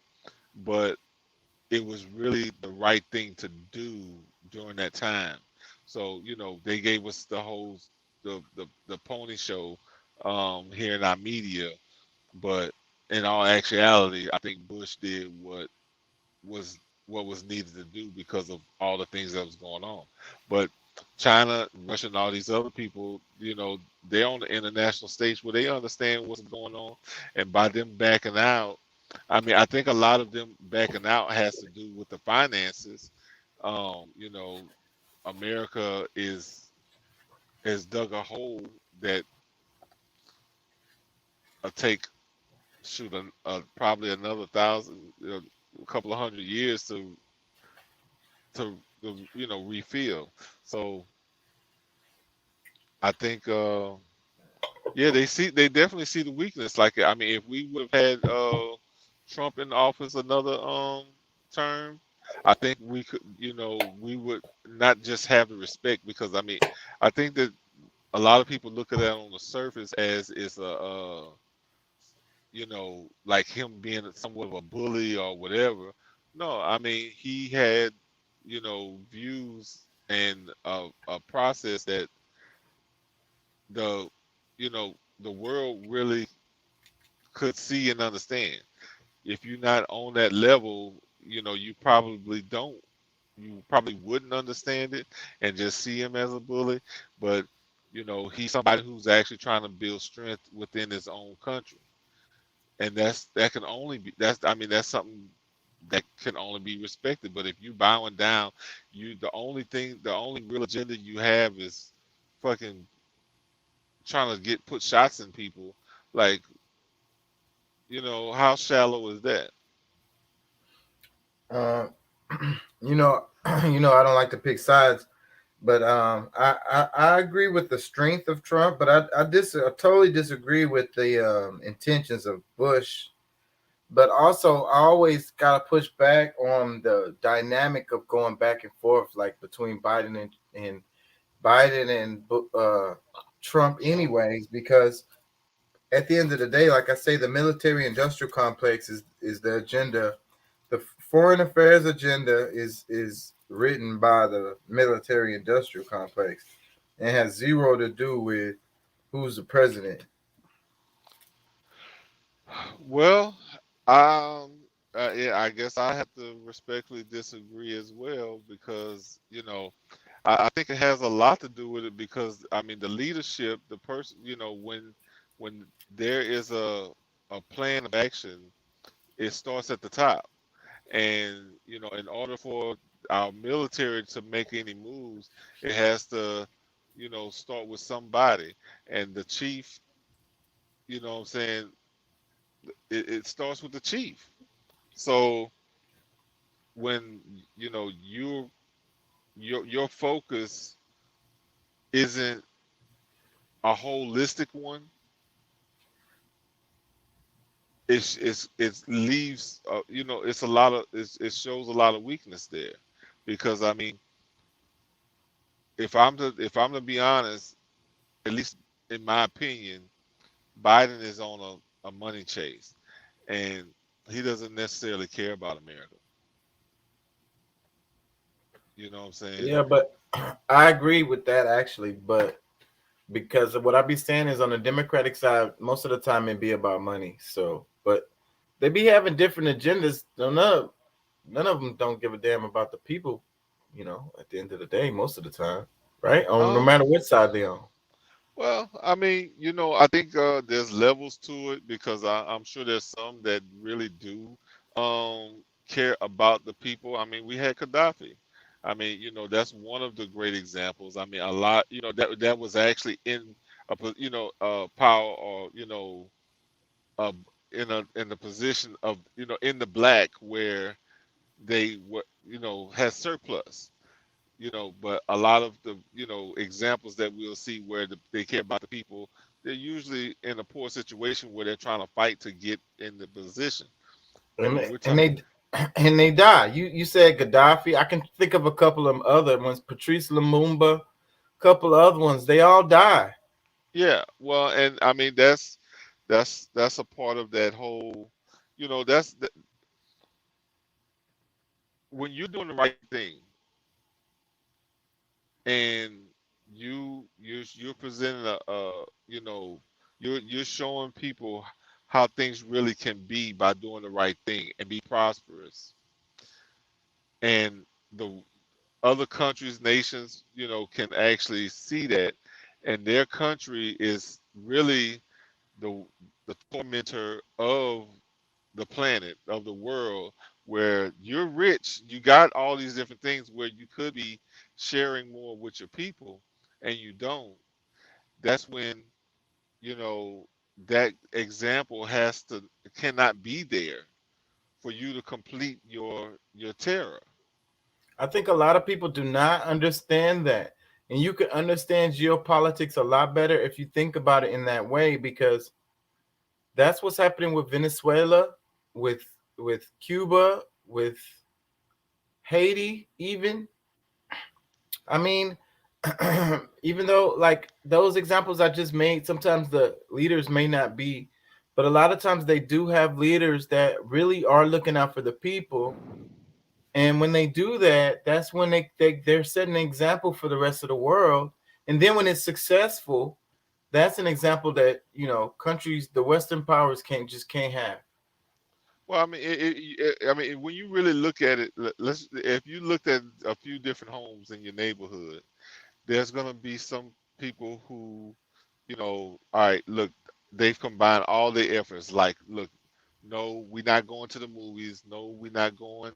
but it was really the right thing to do during that time. So, they gave us the whole the pony show here in our media, but in all actuality, I think Bush did was what was needed to do because of all the things that was going on. But China, Russia, and all these other people, they're on the international stage where they understand what's going on, and by them backing out, I mean, I think a lot of them backing out has to do with the finances. You know, America is has dug a hole that take shoot probably another thousand, a couple of hundred years to refill. So I think yeah, they definitely see the weakness. Like, I mean, if we would have had Trump in office another term, I think we could, we would not just have the respect, because I mean, I think that a lot of people look at that on the surface as is a like him being somewhat of a bully or whatever. No, I mean, he had, views and a process that the, the world really could see and understand. If you're not on that level, you probably don't. You probably wouldn't understand it and just see him as a bully. But, he's somebody who's actually trying to build strength within his own country. And that can only be I mean, that's something that can only be respected. But if you bowing down, the only real agenda you have is fucking trying to put shots in people. Like, how shallow is that? Uh, you know, I don't like to pick sides, but I agree with the strength of Trump, but I totally disagree with the intentions of Bush. But also, I always gotta push back on the dynamic of going back and forth, like between Biden and Trump, anyways, because at the end of the day, like I say, the military industrial complex is the agenda. The foreign affairs agenda is written by the military industrial complex and has zero to do with who's the president. Well, yeah, I guess I have to respectfully disagree as well, because I think it has a lot to do with it, because I mean the leadership, the person, when there is a plan of action, it starts at the top. And in order for our military to make any moves, it has to start with somebody. And the chief, what I'm saying, it starts with the chief. So when your focus isn't a holistic one, it leaves it's a lot of it shows a lot of weakness there. Because I mean, if I'm to be honest, at least in my opinion, Biden is on a money chase, and he doesn't necessarily care about America. You know what I'm saying? Yeah, but I agree with that actually. But because what I be saying is on the Democratic side, most of the time it be about money. So, but they be having different agendas. None of them don't give a damn about the people. At the end of the day, most of the time, right? On no Um, matter what side they on. well, I mean, I think there's levels to it because I'm sure there's some that really do care about the people. I mean, we had Gaddafi. I mean, that's one of the great examples. I mean, a lot, that was actually in power or uh, in the position of in the black where they were had surplus. But a lot of the examples that we'll see where they care about the people, they're usually in a poor situation where they're trying to fight to get in the position. But and when they, we're and talking, they and they die. You said Gaddafi. I can think of a couple of other ones. Patrice Lumumba, couple of other ones. They all die. yeah, well, and I mean that's a part of that whole, that's when you're doing the right thing and you're presenting you know you're showing people how things really can be by doing the right thing and be prosperous, and the other countries, nations, can actually see that, and their country is really the the tormentor of the planet, of the world, where you're rich, you got all these different things where you could be sharing more with your people and you don't. That's when, you know, that example cannot be there for you to complete your terror. I think a lot of people do not understand that. And you can understand geopolitics a lot better if you think about it in that way, because that's what's happening with Venezuela, with Cuba, with Haiti, even. I mean, even though like those examples I just made, sometimes the leaders may not be, but a lot of times they do have leaders that really are looking out for the people. And when they do that, that's when they're setting an example for the rest of the world. And then when it's successful, that's an example that countries, the Western powers can't have. Well, I mean, I mean, when you really look at it, if you looked at a few different homes in your neighborhood, there's gonna be some people who, all right, look, they've combined all their efforts. Like, look, no, we're not going to the movies. No, we're not going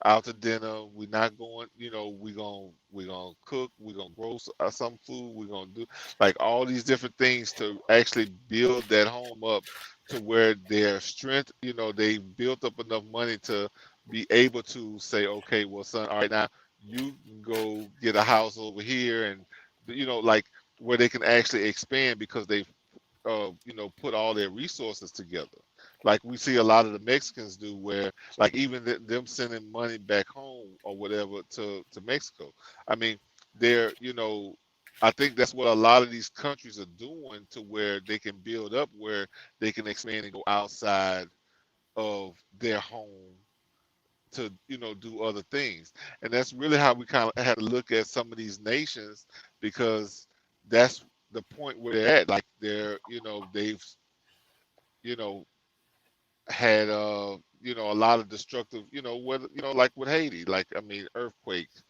out to dinner. We're not going. We're gonna cook. We're gonna grow some food. We're gonna do like all these different things to actually build that home up to where their strength. They built up enough money to be able to say, okay, well, son, all right, now you can go get a house over here, and like where they can actually expand because they've put all their resources together, like we see a lot of the Mexicans do, where like even them sending money back home or whatever to Mexico. I mean, they're I think that's what a lot of these countries are doing to where they can build up, where they can expand and go outside of their home to do other things. And that's really how we kind of had to look at some of these nations, because that's the point where they're at. Like they've you know had a lot of destructive, whether like with Haiti, like I mean earthquakes,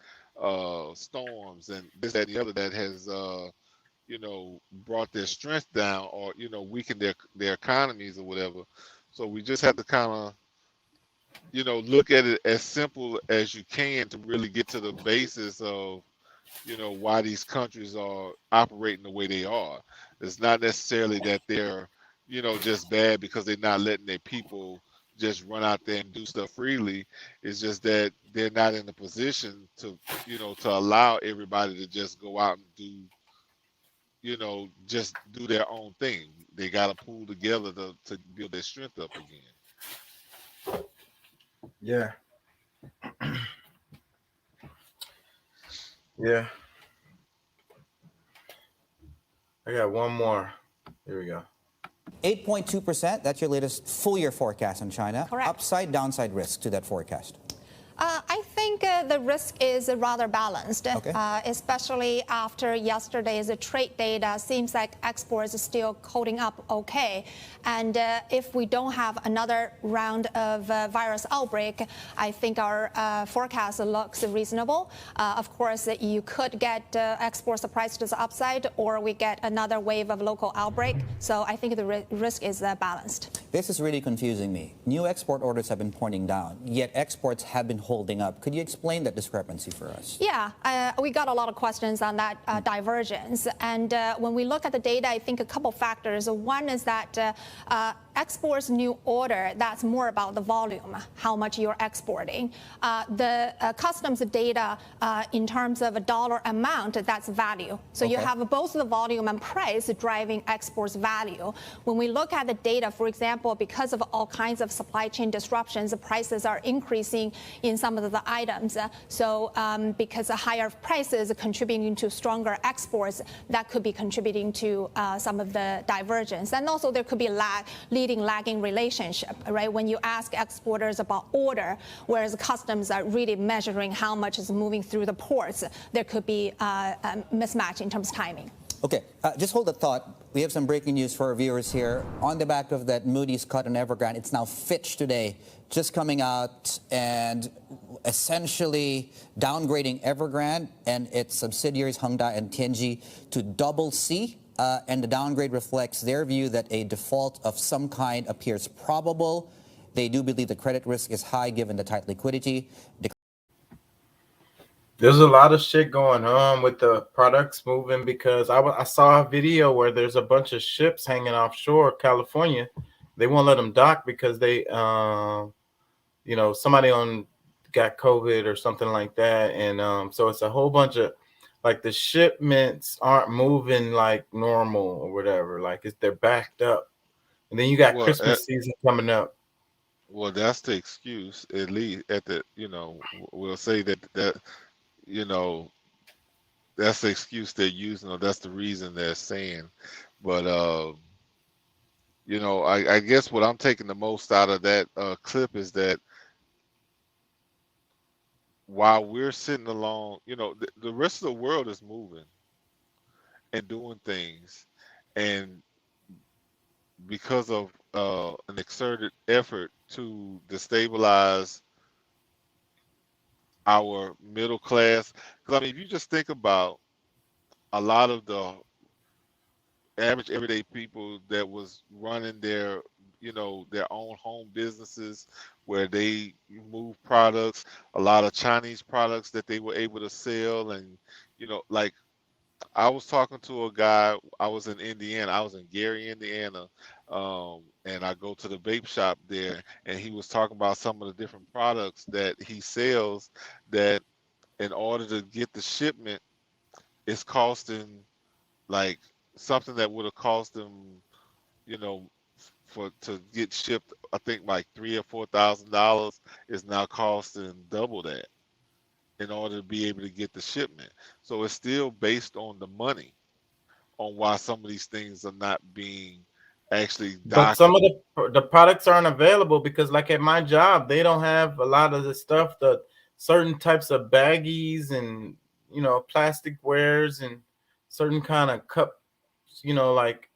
storms, and this, that, and the other, that has brought their strength down, or weakened their economies or whatever. So we just have to kind of look at it as simple as you can to really get to the basis of why these countries are operating the way they are. It's not necessarily that they're just bad because they're not letting their people just run out there and do stuff freely. It's just that they're not in a position to to allow everybody to just go out and do just do their own thing. They got to pull together to build their strength up again. Yeah. Yeah. I got one more. Here we go. 8.2%, that's your latest full year forecast on China. Correct. Upside, downside risk to that forecast? I think the risk is rather balanced, especially after yesterday's trade data. Seems like exports are still holding up okay. And if we don't have another round of virus outbreak, I think our forecast looks reasonable. Of course, you could get export surprise to the upside, or we get another wave of local outbreak. So I think the risk is balanced. This is really confusing me. New export orders have been pointing down, yet exports have been holding up. Could you explain that discrepancy for us? Yeah, we got a lot of questions on that divergence. And when we look at the data, I think a couple factors. One is that exports new order, that's more about the volume, how much you're exporting. The customs data in terms of a dollar amount, that's value. So you have both the volume and price driving exports value. When we look at the data, for example, because of all kinds of supply chain disruptions, the prices are increasing in some of the items. So because the higher prices are contributing to stronger exports, that could be contributing to some of the divergence. And also there could be lagging relationship, right? When you ask exporters about order, whereas customs are really measuring how much is moving through the ports, there could be a mismatch in terms of timing. Okay, just hold the thought. We have some breaking news for our viewers here. On the back of that Moody's cut on Evergrande, it's now Fitch today, just coming out and essentially downgrading Evergrande and its subsidiaries Hyundai and Tianji to CC. And the downgrade reflects their view that a default of some kind appears probable. They do believe the credit risk is high given the tight liquidity. There's a lot of shit going on with the products moving because I saw a video where there's a bunch of ships hanging offshore California. They won't let them dock because they, somebody got COVID or something like that. And so it's a whole bunch of, like, the shipments aren't moving like normal or whatever. Like they're backed up. And then you got Christmas season coming up. Well, that's the excuse, at least at the, we'll say that that's the excuse they're using, or that's the reason they're saying. But I guess what I'm taking the most out of that clip is that while we're sitting along, the rest of the world is moving and doing things, and because of an exerted effort to destabilize our middle class. Because I mean, if you just think about a lot of the average everyday people that was running their own home businesses where they move products, a lot of Chinese products that they were able to sell. And like, I was talking to a guy, I was in Indiana, I was in Gary, Indiana, and I go to the vape shop there, and he was talking about some of the different products that he sells that in order to get the shipment, it's costing like something that would have cost them, to get shipped, I think like $3,000 or $4,000 is now costing double that in order to be able to get the shipment. So it's still based on the money, on why some of these things are not being actually documented. But some of the products aren't available because, like, at my job, they don't have a lot of the stuff, the certain types of baggies and plastic wares and certain kind of cups, like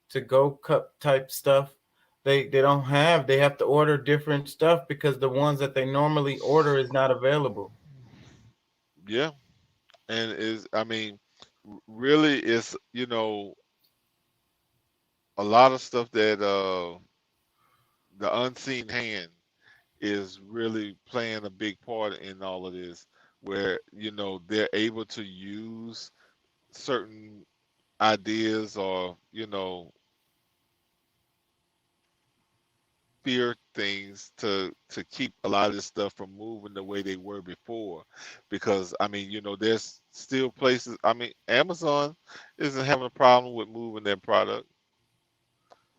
to go cup type stuff. They don't have. They have to order different stuff because the ones that they normally order is not available. Yeah, and really it's a lot of stuff that the unseen hand is really playing a big part in all of this, where they're able to use certain ideas or fear things to keep a lot of this stuff from moving the way they were before. Because I mean, there's still places, I mean, Amazon isn't having a problem with moving their product,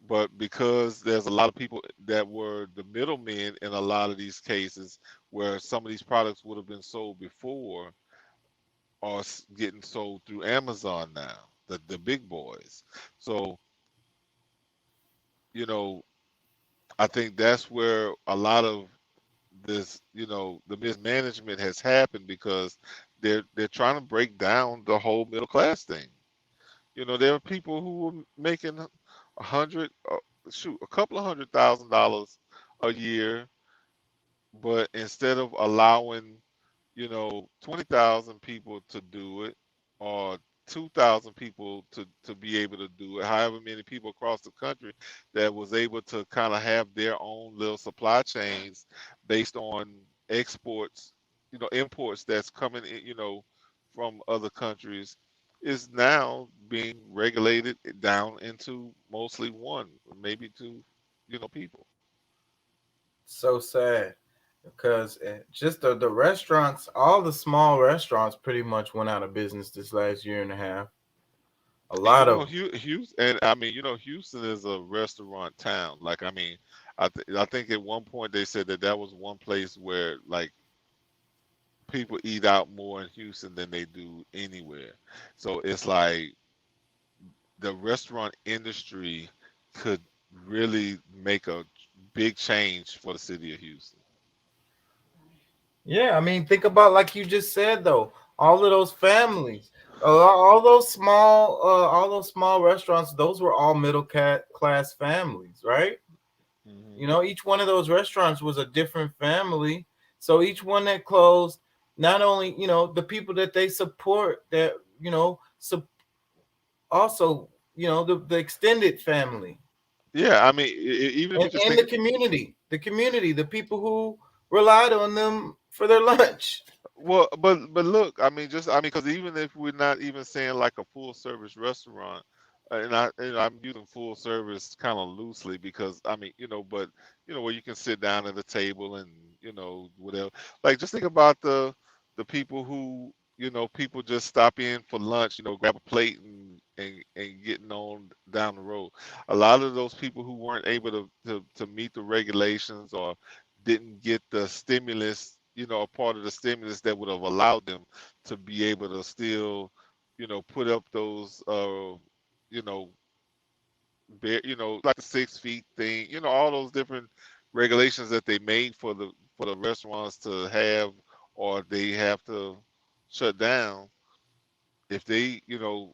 but because there's a lot of people that were the middlemen in a lot of these cases where some of these products would have been sold before are getting sold through Amazon now, the big boys. So you know, I think that's where a lot of this, the mismanagement has happened because they're trying to break down the whole middle class thing. There are people who were making a couple of $100,000 a year, but instead of allowing 20,000 people to do it, or 2,000 people to be able to do it, however many people across the country that was able to kind of have their own little supply chains based on exports, imports that's coming in, from other countries, is now being regulated down into mostly one, maybe two, people. So sad because just the restaurants, all the small restaurants pretty much went out of business this last year and a half. A And lot of them. Houston, and I mean, Houston is a restaurant town. Like, I mean, I think at one point they said that was one place where like people eat out more in Houston than they do anywhere. So it's like the restaurant industry could really make a big change for the city of Houston. Yeah, I mean, think about like you just said though, all of those families, all those small restaurants. Those were all class families, right? Each one of those restaurants was a different family. So each one that closed, not only the people that they support, that also the extended family. Yeah, I mean, even if you just And think. the people who relied on them for their lunch. Well, but look, I mean, because even if we're not even saying like a full service restaurant, I'm using full service kind of loosely because I mean, but where you can sit down at a table and whatever. Like, just think about the people who people just stop in for lunch, grab a plate and getting on down the road. A lot of those people who weren't able to meet the regulations or didn't get the stimulus, a part of the stimulus that would have allowed them to be able to still, put up those, you know, like the 6 feet thing, all those different regulations that they made for the restaurants to have, or they have to shut down. If they, if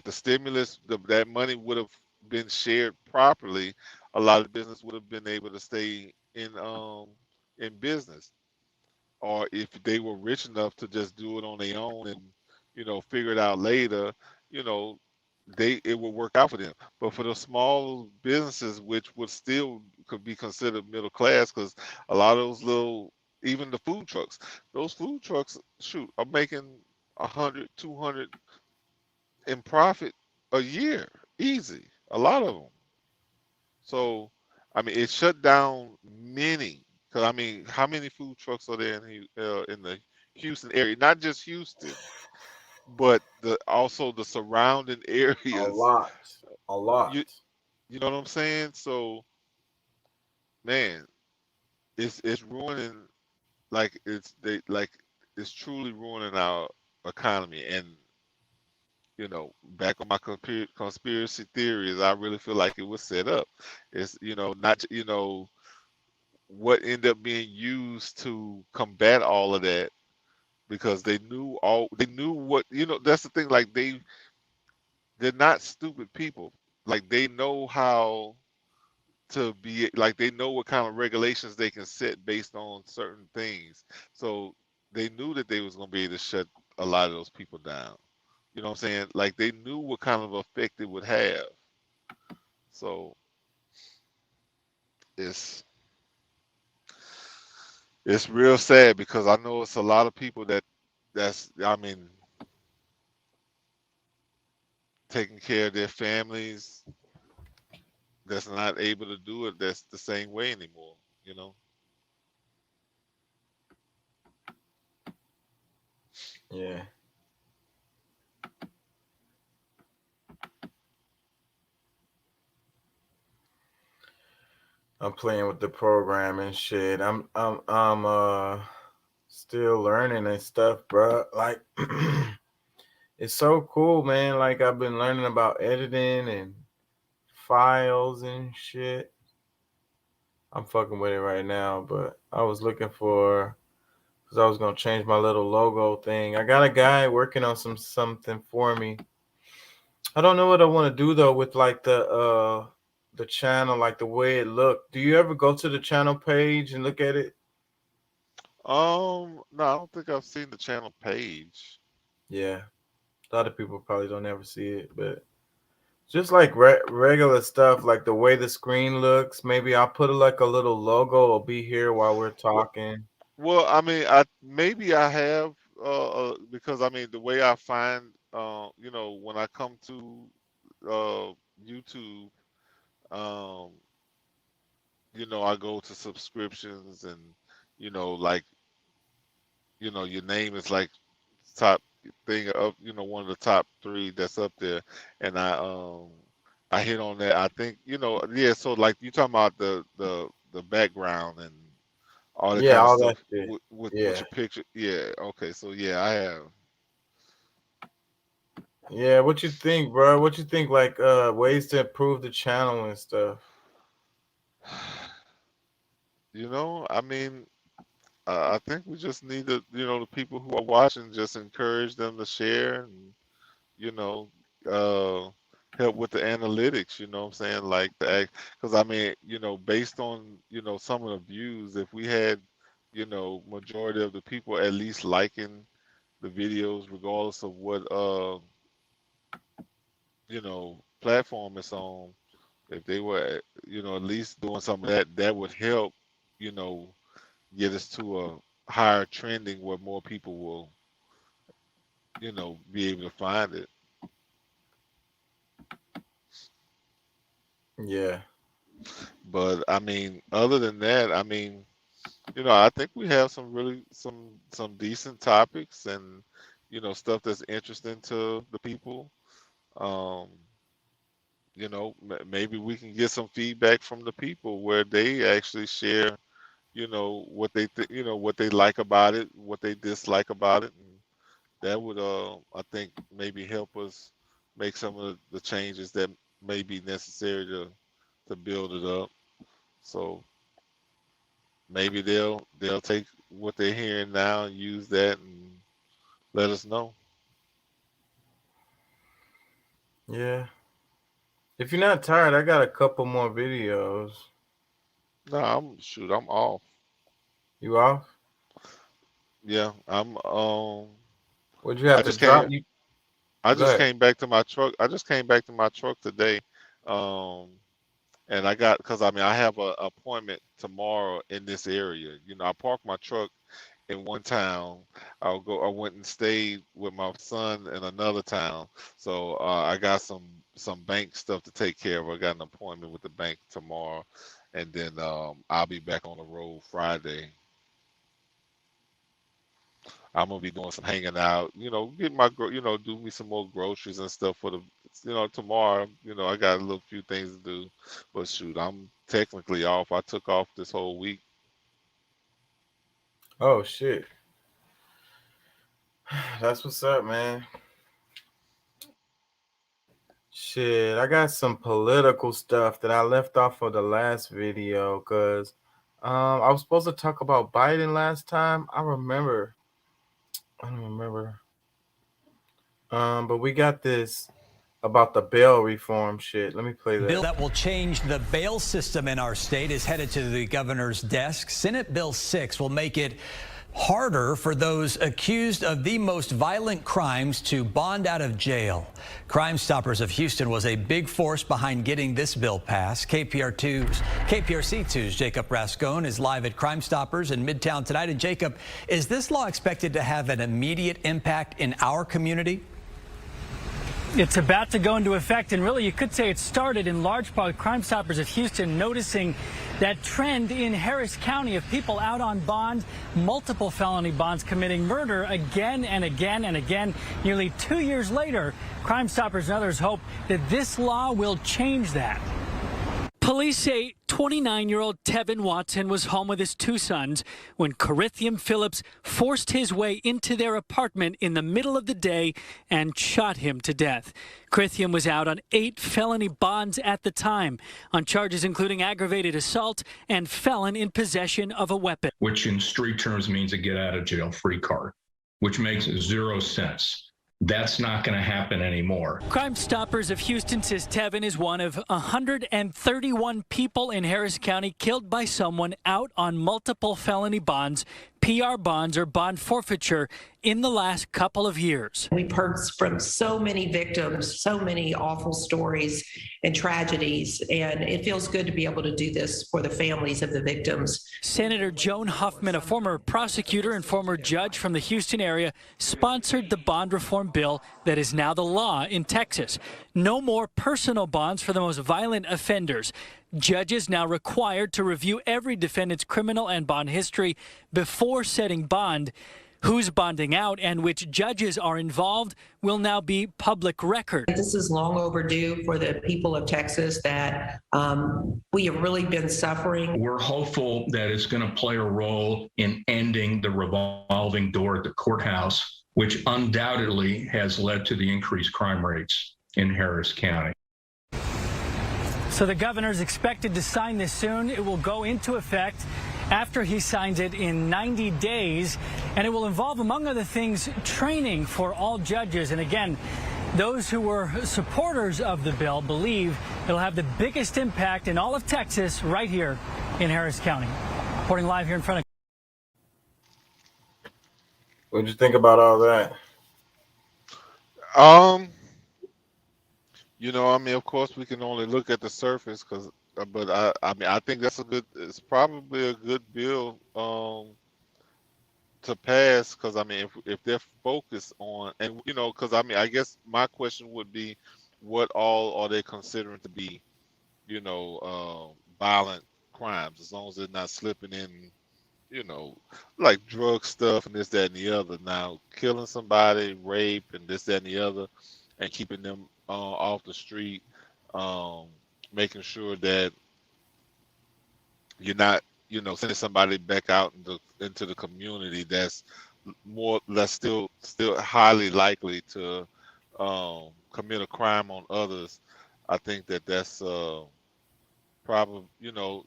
the stimulus, that money would have been shared properly, a lot of business would have been able to stay in business. Or if they were rich enough to just do it on their own and figure it out later, you know it would work out for them. But for the small businesses, which would still could be considered middle class, because a lot of those little, even the food trucks, those food trucks, shoot, are making 100, 200 in profit a year, easy, a lot of them. So, I mean, it shut down many. Because I mean, how many food trucks are there in the Houston area? Not just Houston, but also the surrounding A areas. lot, a lot. You you know what I'm saying? So, man, it's ruining, like it's truly ruining our economy. And back on my conspiracy theories, I really feel like it was set up. It's not what ended up being used to combat all of that, because they knew what, that's the thing, like they're not stupid people. Like, they know how to be, like, they know what kind of regulations they can set based on certain things. So they knew that they was going to be able to shut a lot of those people down. You know what I'm saying? Like, they knew what kind of effect it would have. So it's it's real sad, because I know it's a lot of people that's, I mean, taking care of their families, that's not able to do it that's the same way anymore. Yeah. I'm playing with the program and shit. I'm still learning and stuff, bro. Like it's so cool, man. Like I've been learning about editing and files and shit. I'm fucking with it right now, but I was looking for, because I was gonna change my little logo thing. I got a guy working on something for me. I don't know what I want to do though with like the channel, like the way it looked. Do you ever go to the channel page and look at it? No, I don't think I've seen the channel page. Yeah, a lot of people probably don't ever see it, but just like regular stuff, like the way the screen looks. Maybe I'll put like a little logo will be here while we're talking. Well, I mean, I have because I mean the way I find you know, when I come to YouTube, um, you know, I go to subscriptions and you know, like you know, your name is like top thing up, you know, one of the top 3 that's up there, and I hit on that. I think you know, yeah. So like you talking about the background and all that Yeah, kind of all that stuff shit. with Yeah. your picture. Yeah. Okay. So yeah, I have. Yeah, what you think, bro? What you think, like ways to improve the channel and stuff? You know, I mean, I think we just need to, you know, the people who are watching, just encourage them to share and, you know, help with the analytics. You know what I'm saying? Like the act, because I mean, you know, based on you know some of the views, if we had, you know, majority of the people at least liking the videos, regardless of what you know platform it's on, if they were you know at least doing some of that, that would help you know get us to a higher trending where more people will you know be able to find it. Yeah. But I mean, other than that, I mean, you know, I think we have some really some decent topics and you know stuff that's interesting to the people. um you know, maybe we can get some feedback from the people where they actually share you know what they you know what they like about it, what they dislike about it, and that would I think maybe help us make some of the changes that may be necessary to build it up. So maybe they'll take what they're hearing now and use that and let us know. Yeah. If you're not tired, I got a couple more videos. No, I'm off. You off? Yeah, I'm Would you have I to just drop came you? I Go just ahead. came back to my truck. I just came back to my truck today. Um and I got because I mean I have a appointment tomorrow in this area. You know, I parked my truck in one town. I went and stayed with my son in another town. So I got some bank stuff to take care of. I got an appointment with the bank tomorrow, and then I'll be back on the road Friday. I'm gonna be doing some hanging out, you know, get my you know, do me some more groceries and stuff for the you know tomorrow. You know, I got a little few things to do, but shoot, I'm technically off. I took off this whole week. Oh shit. That's what's up, man. Shit, I got some political stuff that I left off of the last video because I was supposed to talk about Biden last time. I don't remember. But we got this about the bail reform shit. Let me play that. Bill that will change the bail system in our state is headed to the governor's desk. Senate Bill 6 will make it harder for those accused of the most violent crimes to bond out of jail. Crime Stoppers of Houston was a big force behind getting this bill passed. KPRC2's Jacob Rascone is live at Crime Stoppers in Midtown tonight. And Jacob, is this law expected to have an immediate impact in our community? It's about to go into effect, and really you could say it started in large part with Crime Stoppers of Houston noticing that trend in Harris County of people out on bond, multiple felony bonds, committing murder again and again and again. Nearly 2 years later, Crime Stoppers and others hope that this law will change that. Police say 29-year-old Tevin Watson was home with his two sons when Corithium Phillips forced his way into their apartment in the middle of the day and shot him to death. Corithium was out on 8 felony bonds at the time, on charges including aggravated assault and felon in possession of a weapon. Which in street terms means a get-out-of-jail-free card, which makes 0 sense. That's not going to happen anymore. Crime Stoppers of Houston says Tevin is one of 131 people in Harris County killed by someone out on multiple felony bonds, PR bonds, or bond forfeiture in the last couple of years. We've heard from so many victims, so many awful stories and tragedies, and it feels good to be able to do this for the families of the victims. Senator Joan Huffman, a former prosecutor and former judge from the Houston area, sponsored the bond reform bill that is now the law in Texas. No more personal bonds for the most violent offenders. Judges now required to review every defendant's criminal and bond history before setting bond. Who's bonding out and which judges are involved will now be public record. This is long overdue for the people of Texas that we have really been suffering. We're hopeful that it's going to play a role in ending the revolving door at the courthouse, which undoubtedly has led to the increased crime rates in Harris County. So the governor's expected to sign this soon. It will go into effect after he signs it in 90 days, and it will involve, among other things, training for all judges. And again, those who were supporters of the bill believe it'll have the biggest impact in all of Texas right here in Harris County. Reporting live here in front of. What'd you think about all that? You know, I mean, of course, we can only look at the surface, but I mean, I think it's probably a good bill to pass, because I mean, if they're focused on, and you know, because I mean, I guess my question would be, what all are they considering to be, you know, violent crimes, as long as they're not slipping in, you know, like drug stuff and this, that, and the other. Now, killing somebody, rape, and this, that, and the other, and keeping them off the street, making sure that you're not, you know, sending somebody back out into the community that's still highly likely to commit a crime on others. I think that's probably, you know,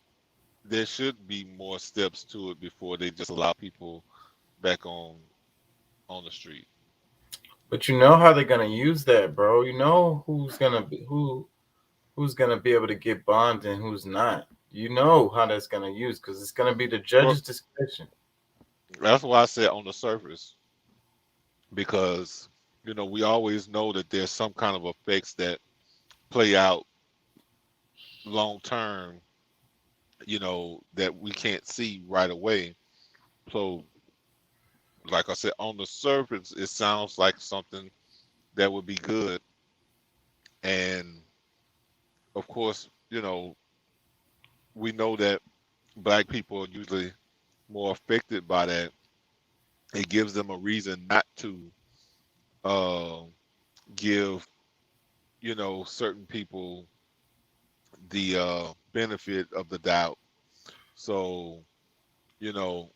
there should be more steps to it before they just allow people back on the street. But you know how they're gonna use that, bro. You know who's gonna be able to get bonds and who's not. You know how that's gonna use, because it's gonna be the judge's discretion. That's why I said on the surface, because you know we always know that there's some kind of effects that play out long term, you know, that we can't see right away. So, like I said, on the surface, it sounds like something that would be good. And of course, you know, we know that black people are usually more affected by that. It gives them a reason not to give, you know, certain people the benefit of the doubt. So, you know,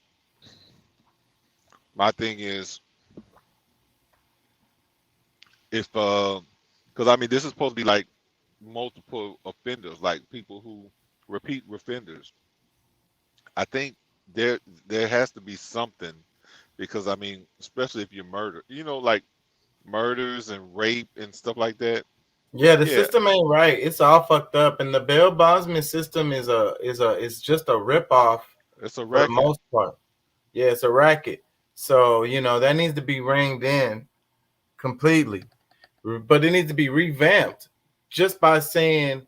my thing is, if because I mean, this is supposed to be like multiple offenders, like people who repeat offenders. I think there has to be something, because I mean, especially if you murder, you know, like murders and rape and stuff like that. Yeah, the system ain't right. It's all fucked up, and the bail bondsman system is just a ripoff. It's a for racket. the most part. Yeah, it's a racket. So you know that needs to be reined in completely, but it needs to be revamped. Just by saying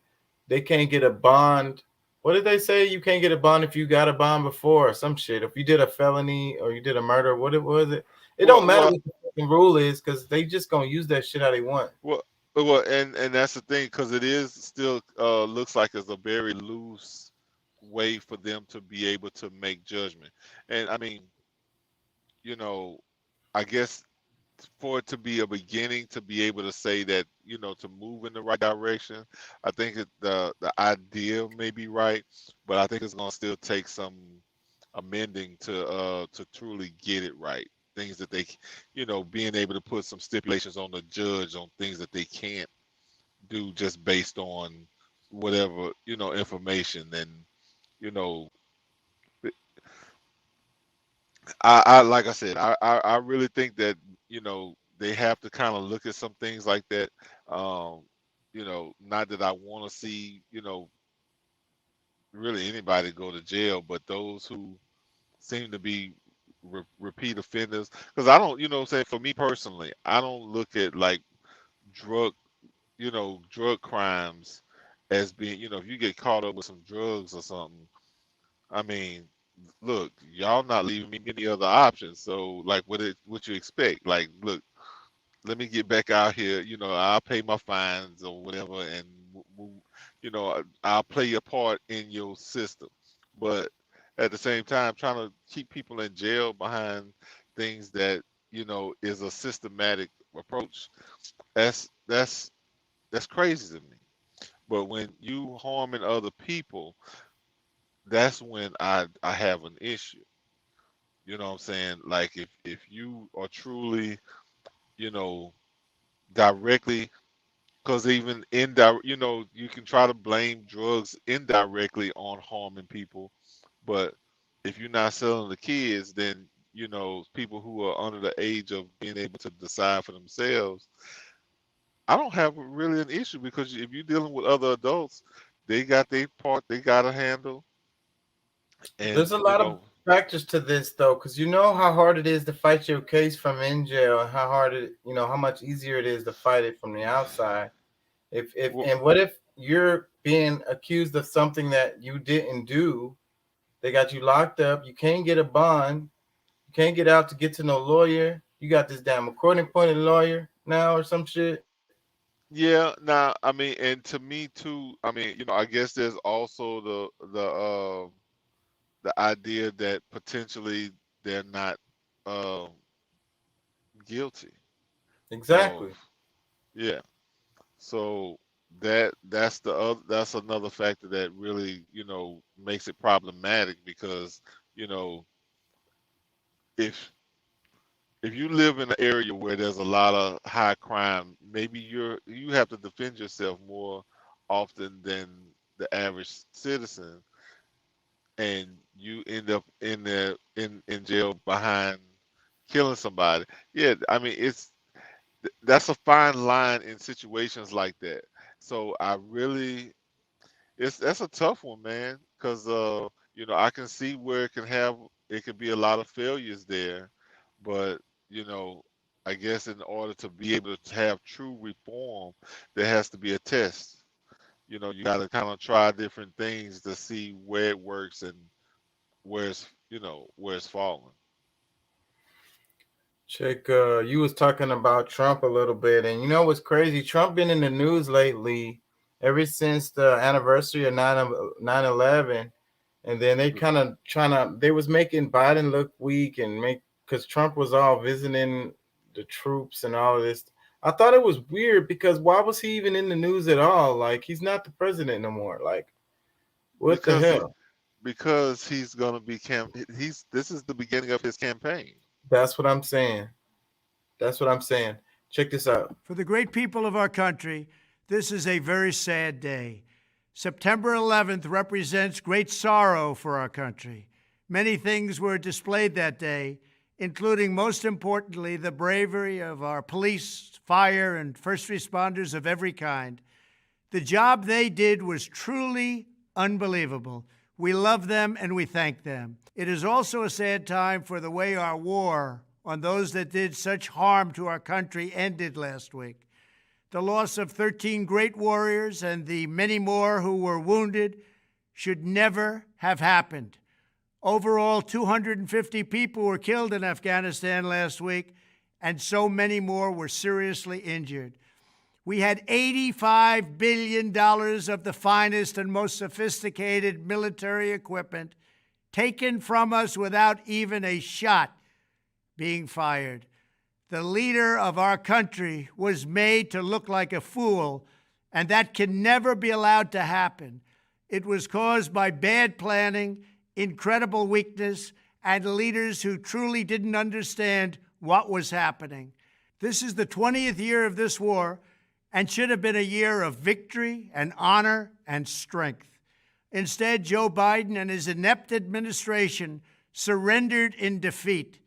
they can't get a bond. What did they say? You can't get a bond if you got a bond before or some shit. If you did a felony or you did a murder, what it was it? It don't matter what the fucking rule is, because they just gonna use that shit how they want. Well, and that's the thing, because it is still looks like it's a very loose way for them to be able to make judgment. And I mean, you know, I guess for it to be a beginning, to be able to say that to move in the right direction. I think the idea may be right, but I think it's gonna still take some amending to truly get it right. Things that they, being able to put some stipulations on the judge on things that they can't do just based on whatever information. And you know I like I said, I really think that they have to kind of look at some things like that. um Not that I want to see really anybody go to jail, but those who seem to be repeat offenders, because I don't, what I'm saying, for me personally, I don't look at like drug drug crimes as being, if you get caught up with some drugs or something, I mean, look, y'all not leaving me any other options. So like what you expect? Like, look, let me get back out here, I'll pay my fines or whatever, and I'll play a part in your system. But at the same time, trying to keep people in jail behind things that is a systematic approach, that's crazy to me. But when you harming other people, that's when I have an issue. You know what I'm saying? Like if you are truly, you know, directly, because even indirect, you can try to blame drugs indirectly on harming people, but if you're not selling the kids, then people who are under the age of being able to decide for themselves, I don't have really an issue, because if you're dealing with other adults, they got their part they got to handle, and There's a lot of factors to this though, because you know how hard it is to fight your case from in jail, and how hard how much easier it is to fight it from the outside. If well, and what if you're being accused of something that you didn't do? They got you locked up. You can't get a bond. You can't get out to get to no lawyer. You got this damn court-appointed lawyer now or some shit. yeah. Now, I mean, and to me too, I mean, I guess there's also the idea that potentially they're not uh, guilty of, Exactly. yeah. So that's another factor that really makes it problematic, because you know if if you live in an area where there's a lot of high crime, maybe you have to defend yourself more often than the average citizen, and you end up in jail behind killing somebody. Yeah, I mean, that's a fine line in situations like that. So I really, that's a tough one, man, because I can see where it can be a lot of failures there, but you know I guess in order to be able to have true reform, there has to be a test. You got to kind of try different things to see where it works and where it's falling. Chick, you was talking about Trump a little bit, and you know what's crazy? Trump been in the news lately ever since the anniversary of 9/11, and then they kind of they was making Biden look weak and because Trump was all visiting the troops and all of this. I thought it was weird because why was he even in the news at all? Like he's not the president no more. Like what the because he hell? because he's gonna be he's this is the beginning of his campaign. That's what I'm saying. That's what I'm saying. Check this out. For the great people of our country, this is a very sad day. September 11th represents great sorrow for our country. Many things were displayed that day, including, most importantly, the bravery of our police, fire, and first responders of every kind. The job they did was truly unbelievable. We love them and we thank them. It is also a sad time for the way our war on those that did such harm to our country ended last week. The loss of 13 great warriors and the many more who were wounded should never have happened. Overall, 250 people were killed in Afghanistan last week, and so many more were seriously injured. We had $85 billion of the finest and most sophisticated military equipment taken from us without even a shot being fired. The leader of our country was made to look like a fool, and that can never be allowed to happen. It was caused by bad planning, incredible weakness, and leaders who truly didn't understand what was happening. This is the 20th year of this war and should have been a year of victory and honor and strength. Instead, Joe Biden and his inept administration surrendered in defeat.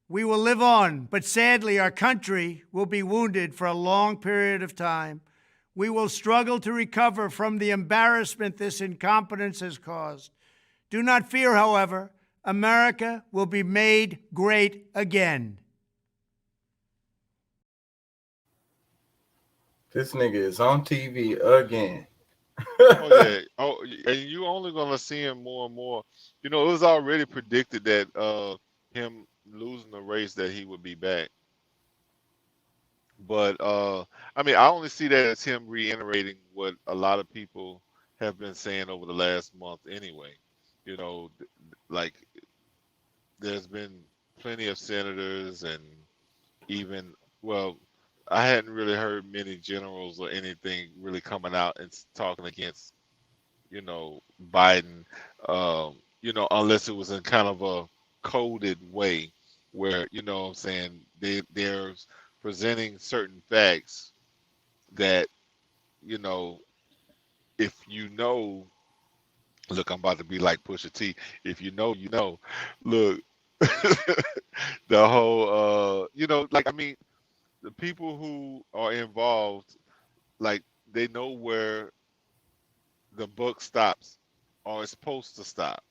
We will live on, but sadly, our country will be wounded for a long period of time. We will struggle to recover from the embarrassment this incompetence has caused. Do not fear, however. America will be made great again. This nigga is on TV again. Oh yeah. Oh, and you only gonna see him more and more. You know, it was already predicted that him losing the race that he would be back. But I mean, I only see that as him reiterating what a lot of people have been saying over the last month anyway. You know, like there's been plenty of senators and even, well, I hadn't really heard many generals or anything really coming out and talking against, you know, Biden, you know, unless it was in kind of a coded way where, you know what I'm saying, they're presenting certain facts that, you know, if you know, look, I'm about to be like Pusha T. If you know, you know. Look, the whole, you know, like, I mean, the people who are involved, like, they know where the buck stops or it's supposed to stop.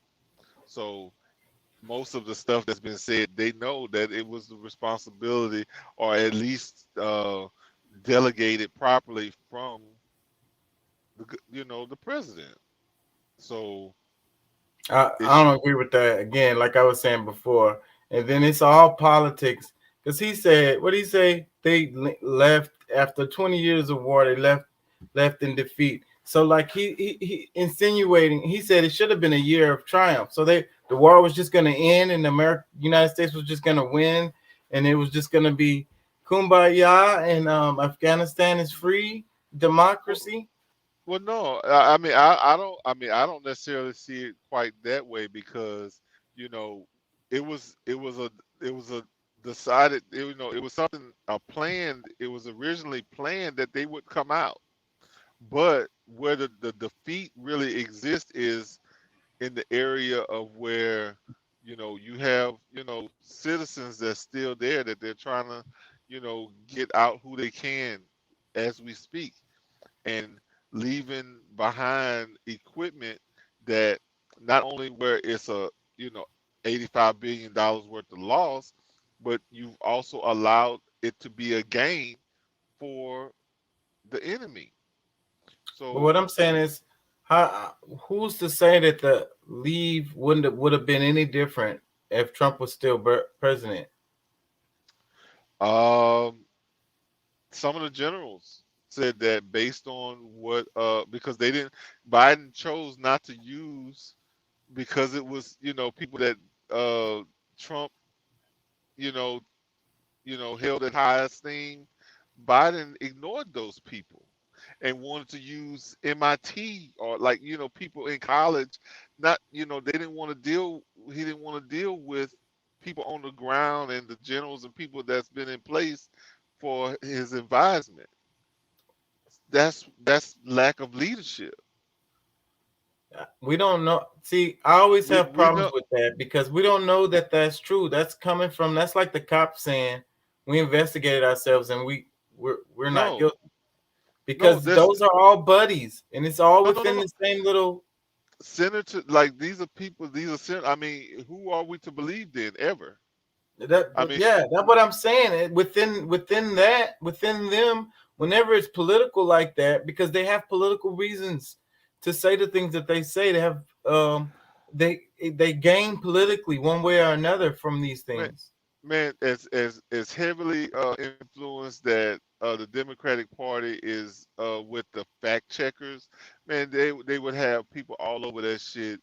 So most of the stuff that's been said, they know that it was the responsibility or at least delegated properly from the, you know, the president. So I don't agree with that. Again, like I was saying before, and then it's all politics. Because he said, what did he say? They left after 20 years of war. They left in defeat. So like he insinuating, he said it should have been a year of triumph. So the war was just going to end, and the United States was just going to win, and it was just going to be kumbaya, and Afghanistan is free democracy. well, no, I mean, I don't. I mean, I don't necessarily see it quite that way because, you know, it was a decided. You know, it was something a planned. It was originally planned that they would come out, but where the defeat really exists is in the area of where, you know, you have, you know, citizens that's still there that they're trying to, you know, get out who they can as we speak, and leaving behind equipment that not only where it's a, you know, $85 billion worth of loss, but you've also allowed it to be a gain for the enemy. But what So I'm saying is, who's to say that the leave would have been any different if Trump was still president? um some of the generals said that based on what because they didn't, Biden chose not to use, because it was, you know, people that Trump, you know, held at high esteem. Biden ignored those people and wanted to use MIT or, like, you know, people in college. Not, you know, they didn't want to deal. He didn't want to deal with people on the ground and the generals and people that's been in place for his advisement. That's lack of leadership. We don't know. See, I always have We problems know. with that because we don't know that that's true. That's like the cop saying we investigated ourselves and we're not No, guilty, no, because that's those are all buddies and it's all no, within no. the same little. Senator, like, these are people. These are I mean, who are we to believe then ever? I mean, That's what I'm saying. Within them, whenever it's political like that, because they have political reasons to say the things that they say. They have they gain politically one way or another from these man, things. man, as heavily influenced that the Democratic Party is with the fact checkers, man, they would have people all over that shit,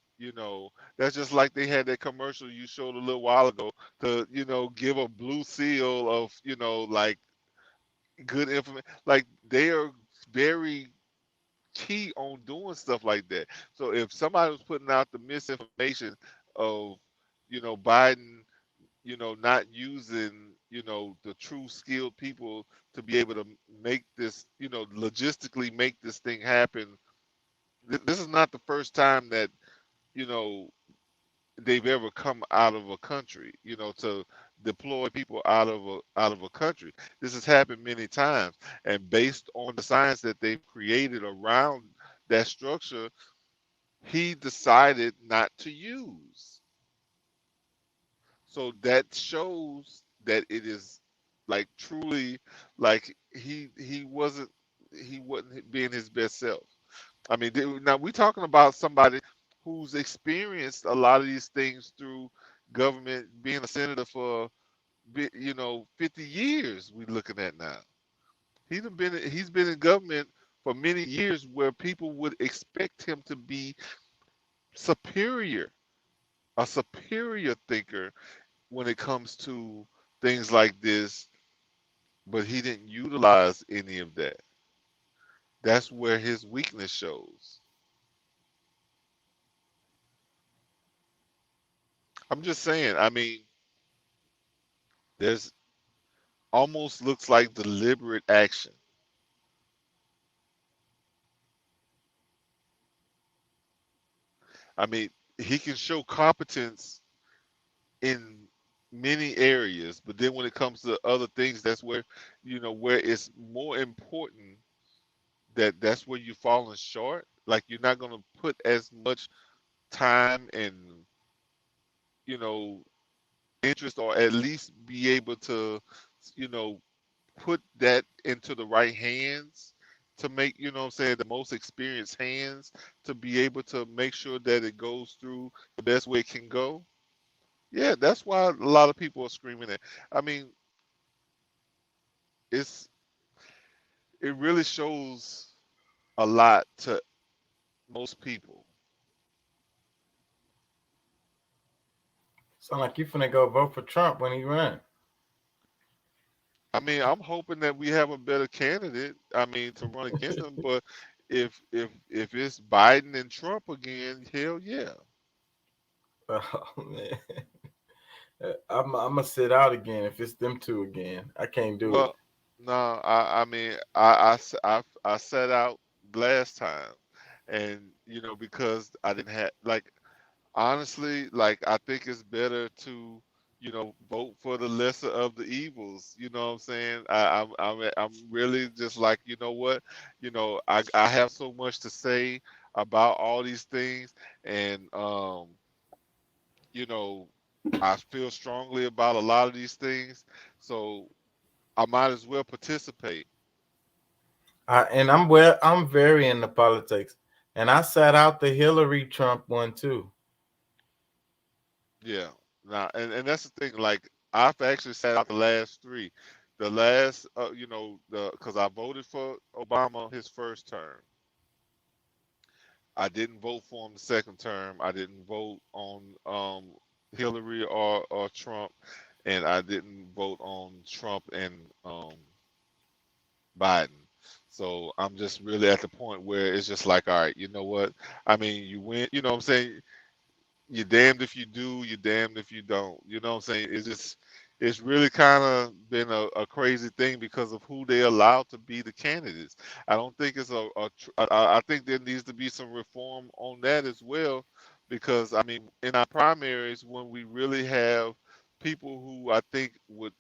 That's just like they had that commercial you showed a little while ago to, give a blue seal of, like good information. Like they are very key on doing stuff like that. So if somebody was putting out the misinformation of, Biden, not using, the true skilled people to be able to make this, logistically make this thing happen. This is not the first time that, you know, they've ever come out of a country, to deploy people out of a country. This has happened many times, and based on the science that they've created around that structure, he decided not to use. So that shows that it is like truly like he wasn't being his best self. I mean, now we're talking about somebody who's experienced a lot of these things through government, being a senator for 50 years. We're looking at now. He's been in government for many years, where people would expect him to be superior, a superior thinker when it comes to things like this, but he didn't utilize any of that. That's where his weakness shows. I'm just saying, I mean, there's almost looks like deliberate action. I mean, he can show competence in many areas, but then when it comes to other things, that's where, where it's more important, that's where you're falling short. Like you're not going to put as much time and, you know, interest, or at least be able to, you know, put that into the right hands, to make, what I'm saying, the most experienced hands, to be able to make sure that it goes through the best way it can go. Yeah, that's why a lot of people are screaming it. I mean, it's it really shows a lot to most people. Sound like you finna go vote for Trump when he run. I mean, I'm hoping that we have a better candidate. I mean, to run against him. But if it's Biden and Trump again, hell yeah. Oh man, I'm gonna sit out again if it's them two again. I can't do it. Well, no, I mean, I set out last time, and because I didn't have, like, honestly, like, I think it's better to vote for the lesser of the evils. You know what I'm saying? I'm really just like, what, I have so much to say about all these things, and you know I feel strongly about a lot of these things, so I might as well participate. I'm very into politics, and I sat out the Hillary Trump one too. Yeah. Now, and that's the thing. Like, I've actually sat out the last three. The last, the because I voted for Obama his first term. I didn't vote for him the second term. I didn't vote on Hillary or Trump, and I didn't vote on Trump and Biden. So I'm just really at the point where it's just like, all right, you know what? I mean, you win. You know what I'm saying? You're damned if you do, you're damned if you don't. You know what I'm saying? It's really kind of been a crazy thing because of who they allowed to be the candidates. I don't think it's I think there needs to be some reform on that as well, because I mean, in our primaries, when we really have people who I think would,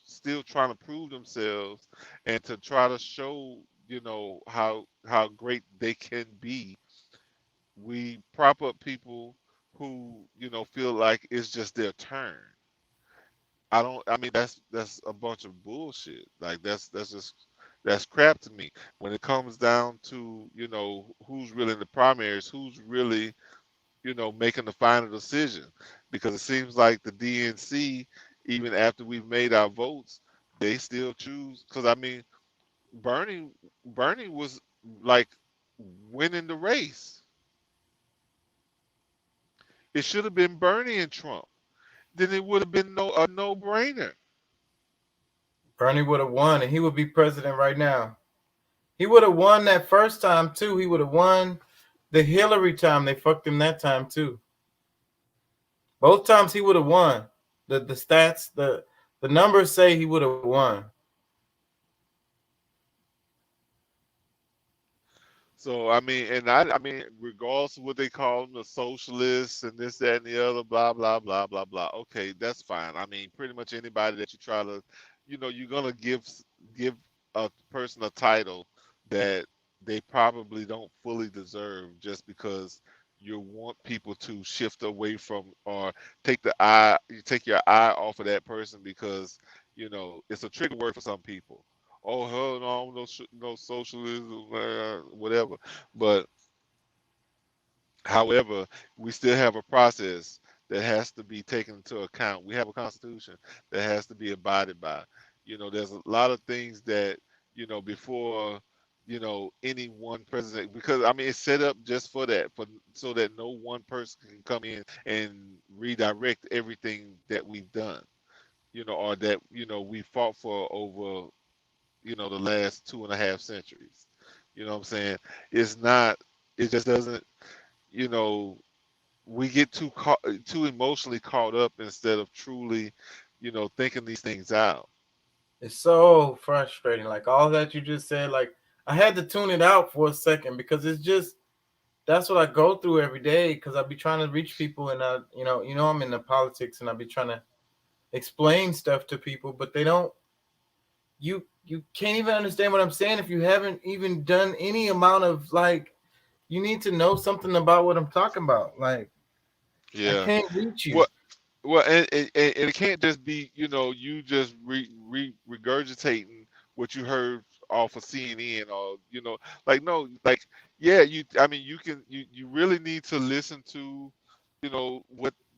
still trying to prove themselves and to try to show, how great they can be, we prop up people who feel like it's just their turn. I mean, that's a bunch of bullshit. Like, that's crap to me. When it comes down to who's really in the primaries, who's really making the final decision, because it seems like the DNC, even after we've made our votes, they still choose. Because I mean, Bernie Bernie was like winning the race. It should have been Bernie and Trump. Then it would have been a no-brainer. Bernie would have won, and he would be president right now. He would have won that first time too. He would have won the Hillary time. They fucked him that time too. Both times he would have won. The stats, the numbers say he would have won. So I mean, and I mean, regardless of what they call them, the socialists and this, that, and the other, blah, blah, blah, blah, blah. Okay, that's fine. I mean, pretty much anybody that you try to, you're gonna give a person a title that they probably don't fully deserve just because you want people to shift away from or take your eye off of that person because it's a trigger word for some people. Oh hell no, no socialism, whatever. But however, we still have a process that has to be taken into account. We have a constitution that has to be abided by. There's a lot of things that before any one president, because I mean it's set up just for that, for so that no one person can come in and redirect everything that we've done. Or that we fought for over the last 2.5 centuries. You know what I'm saying? It's not. It just doesn't. You know, we get too emotionally caught up instead of truly, thinking these things out. It's so frustrating. Like all that you just said, like I had to tune it out for a second because it's just that's what I go through every day because I be trying to reach people and I'm in the politics and I be trying to explain stuff to people, but they don't you can't even understand what I'm saying if you haven't even done any amount of like you need to know something about what I'm talking about. Like I Yeah. can't reach you. Well, and it can't just be you just regurgitating what you heard off of CNN or like no like yeah I mean you really need to listen to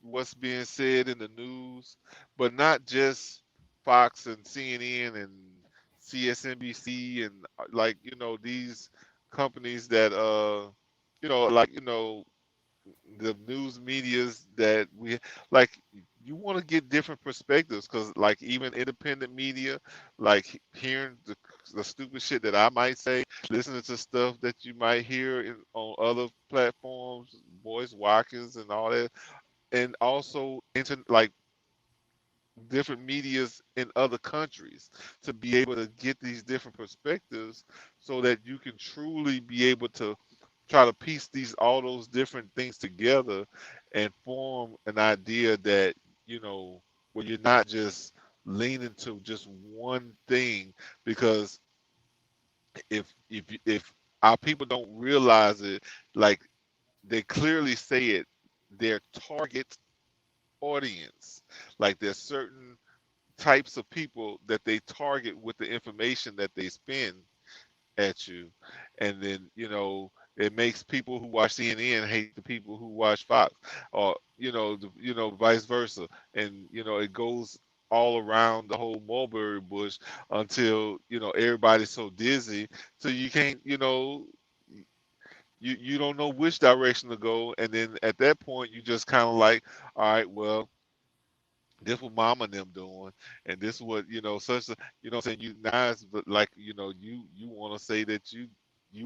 what's being said in the news, but not just Fox and CNN and CSNBC and like these companies that like the news medias that we like. You want to get different perspectives because like even independent media, like hearing the stupid shit that I might say, listening to stuff that you might hear on other platforms, Voice Watkins and all that, and also like different medias in other countries to be able to get these different perspectives so that you can truly be able to try to piece all those different things together and form an idea that where you're not just leaning to just one thing, because if our people don't realize it, like they clearly say it, their target audience, like there's certain types of people that they target with the information that they spend at you, and then it makes people who watch CNN hate the people who watch Fox, or vice versa, and it goes all around the whole mulberry bush until everybody's so dizzy, so you can't you don't know which direction to go, and then at that point you just kind of like, all right, well, this what mama and them doing, and this what such a, what I'm saying, you nice, but like you want to say that you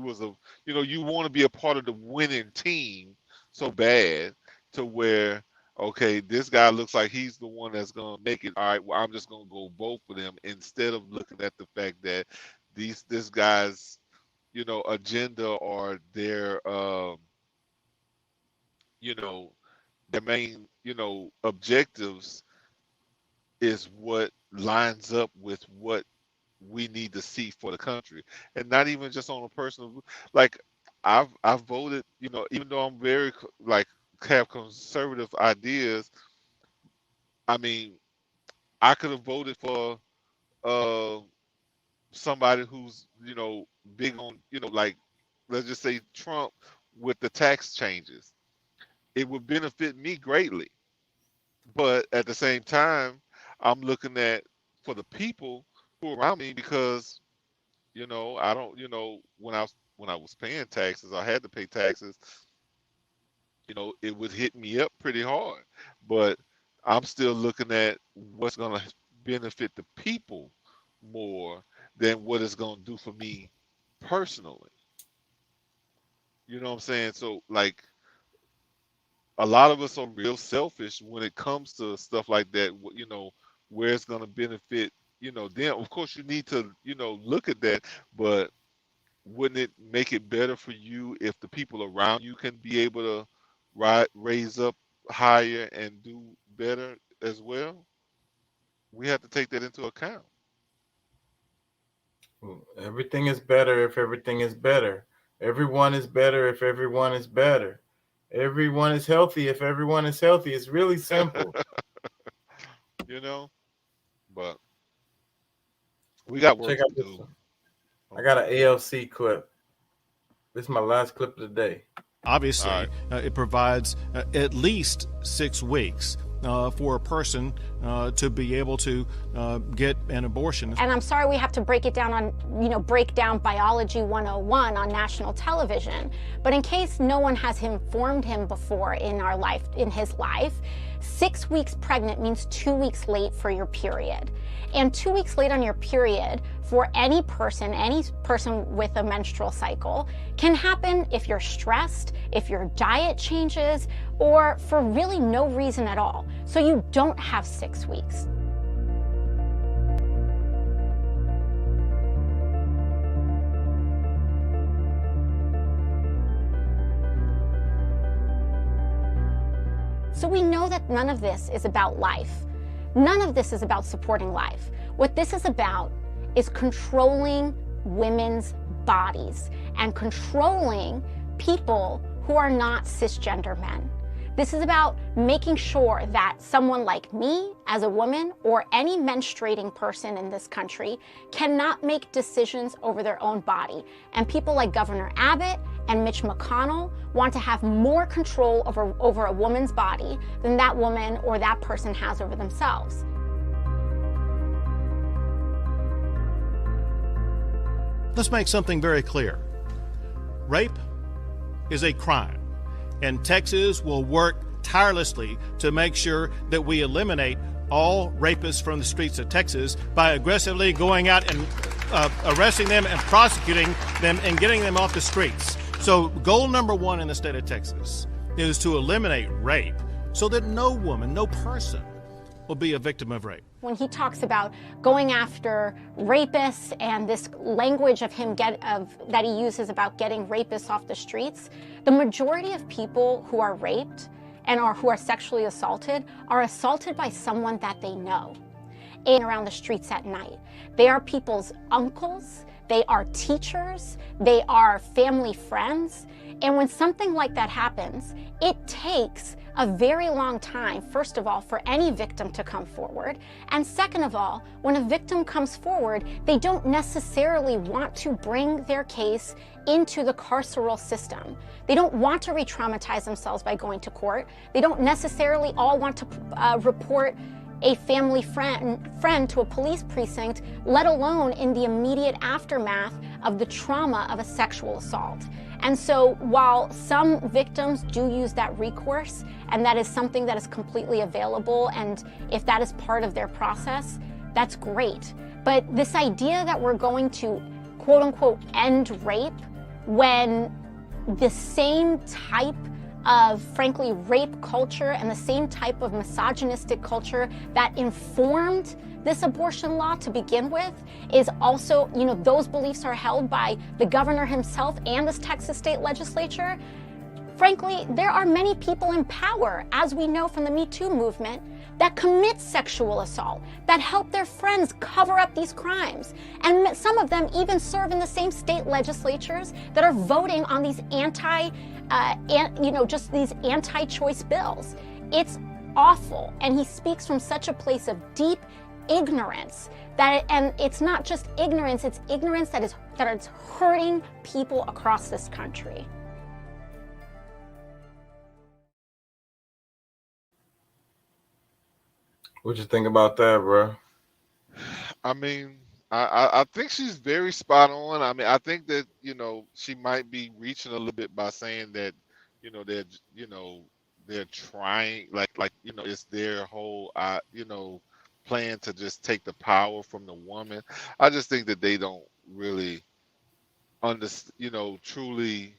was a you want to be a part of the winning team so bad to where, okay, this guy looks like he's the one that's gonna make it, all right, well, I'm just gonna go vote for them instead of looking at the fact that this guy's agenda or their you know their main objectives is what lines up with what we need to see for the country, and not even just on a personal, like I've voted, even though I'm very like have conservative ideas. I mean, I could have voted for uh somebody who's big on like, let's just say Trump with the tax changes. It would benefit me greatly, but at the same time, I'm looking at for the people who are around me, because I don't, when I was paying taxes, I had to pay taxes. it would hit me up pretty hard. But I'm still looking at what's going to benefit the people more than what it's going to do for me personally. You know what I'm saying? So, like, a lot of us are real selfish when it comes to stuff like that, where it's going to benefit, then of course you need to, look at that. But wouldn't it make it better for you if the people around you can be able to raise up higher and do better as well? We have to take that into account. Everything is better if everything is better. Everyone is better if everyone is better. Everyone is healthy if everyone is healthy. It's really simple. But we got work Check to out this do. one. I got an ALC clip. This is my last clip of the day. Obviously, it provides at least 6 weeks for a person to be able to get an abortion. And I'm sorry we have to break it down on, break down Biology 101 on national television. But in case no one has informed him before in his life, 6 weeks pregnant means 2 weeks late for your period. And 2 weeks late on your period for any person with a menstrual cycle can happen if you're stressed, if your diet changes, or for really no reason at all. So you don't have 6 weeks. So we know that none of this is about life. None of this is about supporting life. What this is about is controlling women's bodies and controlling people who are not cisgender men. This is about making sure that someone like me as a woman or any menstruating person in this country cannot make decisions over their own body. And people like Governor Abbott and Mitch McConnell want to have more control over a woman's body than that woman or that person has over themselves. Let's make something very clear. Rape is a crime, and Texas will work tirelessly to make sure that we eliminate all rapists from the streets of Texas by aggressively going out and arresting them and prosecuting them and getting them off the streets. So goal number 1 in the state of Texas is to eliminate rape so that no woman, no person will be a victim of rape. When he talks about going after rapists and this language of him that he uses about getting rapists off the streets, the majority of people who are raped and who are sexually assaulted are assaulted by someone that they know and around the streets at night. They are people's uncles, they are teachers, they are family friends. And when something like that happens, it takes a very long time, first of all, for any victim to come forward. And second of all, when a victim comes forward, they don't necessarily want to bring their case into the carceral system. They don't want to re-traumatize themselves by going to court. They don't necessarily all want to report a family friend to a police precinct, let alone in the immediate aftermath of the trauma of a sexual assault. And so while some victims do use that recourse, and that is something that is completely available, and if that is part of their process, that's great. But this idea that we're going to, quote unquote, end rape when the same type of, frankly, rape culture and the same type of misogynistic culture that informed this abortion law to begin with is also, those beliefs are held by the governor himself and this Texas state legislature. Frankly, there are many people in power, as we know from the Me Too movement, that commit sexual assault, that help their friends cover up these crimes. And some of them even serve in the same state legislatures that are voting on these just these anti-choice bills. It's awful. And he speaks from such a place of deep ignorance and it's not just ignorance, it's ignorance that is hurting people across this country. What you think about that, bro? I mean, I think she's very spot on. I mean, I think that, she might be reaching a little bit by saying that, you know, they're trying, it's their whole, plan to just take the power from the woman. I just think that they don't really understand, truly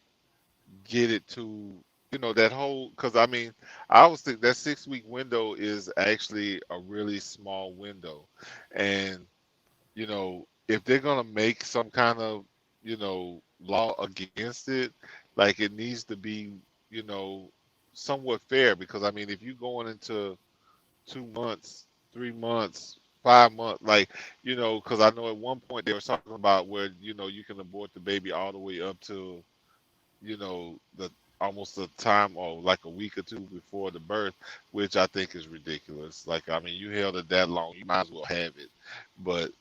get it to, that whole, because I mean, I always think that 6 week window is actually a really small window. And, if they're going to make some kind of, law against it, like it needs to be, you know, somewhat fair. Because I mean, if you're going into 2 months, 3 months, 5 months, like, because I know at one point they were talking about where, you can abort the baby all the way up to, the almost the time or like a week or two before the birth, which I think is ridiculous. Like, I mean, you held it that long, you might as well have it. But,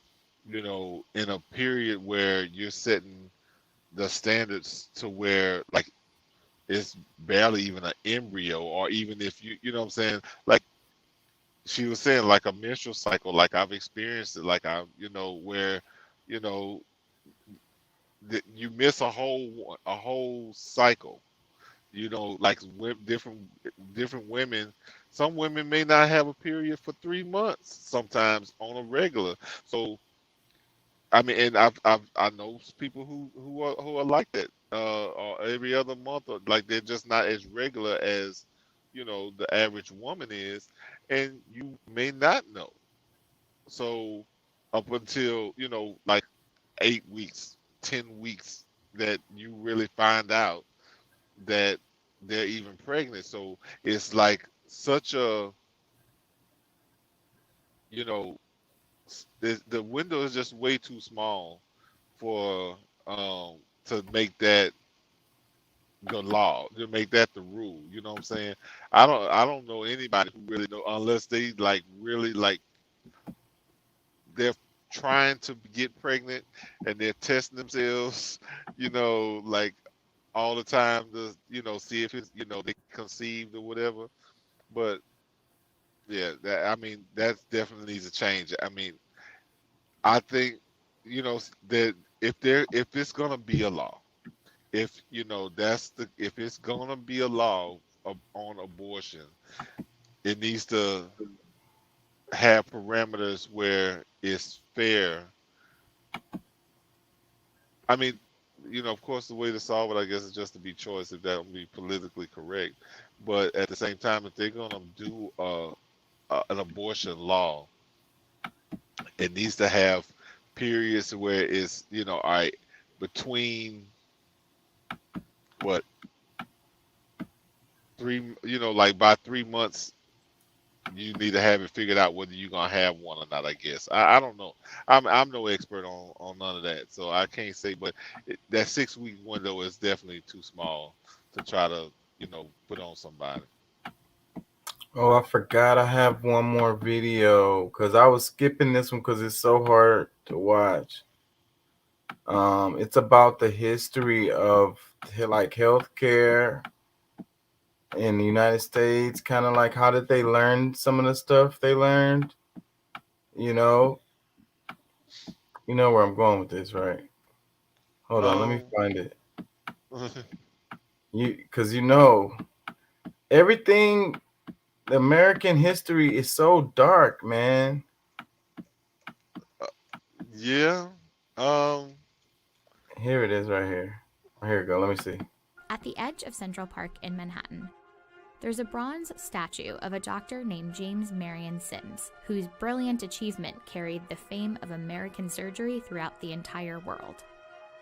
in a period where you're setting the standards to where like it's barely even an embryo, or even if you know what I'm saying, like she was saying, like a menstrual cycle, like I've experienced it, like where, you know, you miss a whole cycle. Like with different women, some women may not have a period for 3 months, sometimes on a regular. So I mean, and I know people who are like that, or every other month, or like they're just not as regular as, the average woman is, and you may not know. So up until, like 8 weeks, 10 weeks, that you really find out that they're even pregnant. So it's like such a, you know, the window is just way too small for to make that the law, to make that the rule. You know what I'm saying? I don't know anybody who really know, unless they like really like they're trying to get pregnant and they're testing themselves, like all the time to, see if it's, they conceived or whatever. But yeah, that, I mean, that definitely needs to change. I mean, I think, that if it's gonna be a law, if if it's gonna be a law on abortion, it needs to have parameters where it's fair. I mean, of course, the way to solve it, I guess, is just to be choice, if that would be politically correct. But at the same time, if they're gonna do an abortion law, it needs to have periods where it's, all right, between what, three, like by 3 months, you need to have it figured out whether you're gonna have one or not. I guess I don't know. I'm no expert on none of that, so I can't say. But that 6 week window is definitely too small to try to, put on somebody. Oh, I forgot I have one more video because I was skipping this one because it's so hard to watch. It's about the history of like healthcare in the United States, kind of like how did they learn some of the stuff they learned, you know? You know where I'm going with this, right? Hold on, let me find it. Because everything, the American history is so dark, man. Yeah. Here it is right here. Here we go. Let me see. At the edge of Central Park in Manhattan, there's a bronze statue of a doctor named James Marion Sims, whose brilliant achievement carried the fame of American surgery throughout the entire world.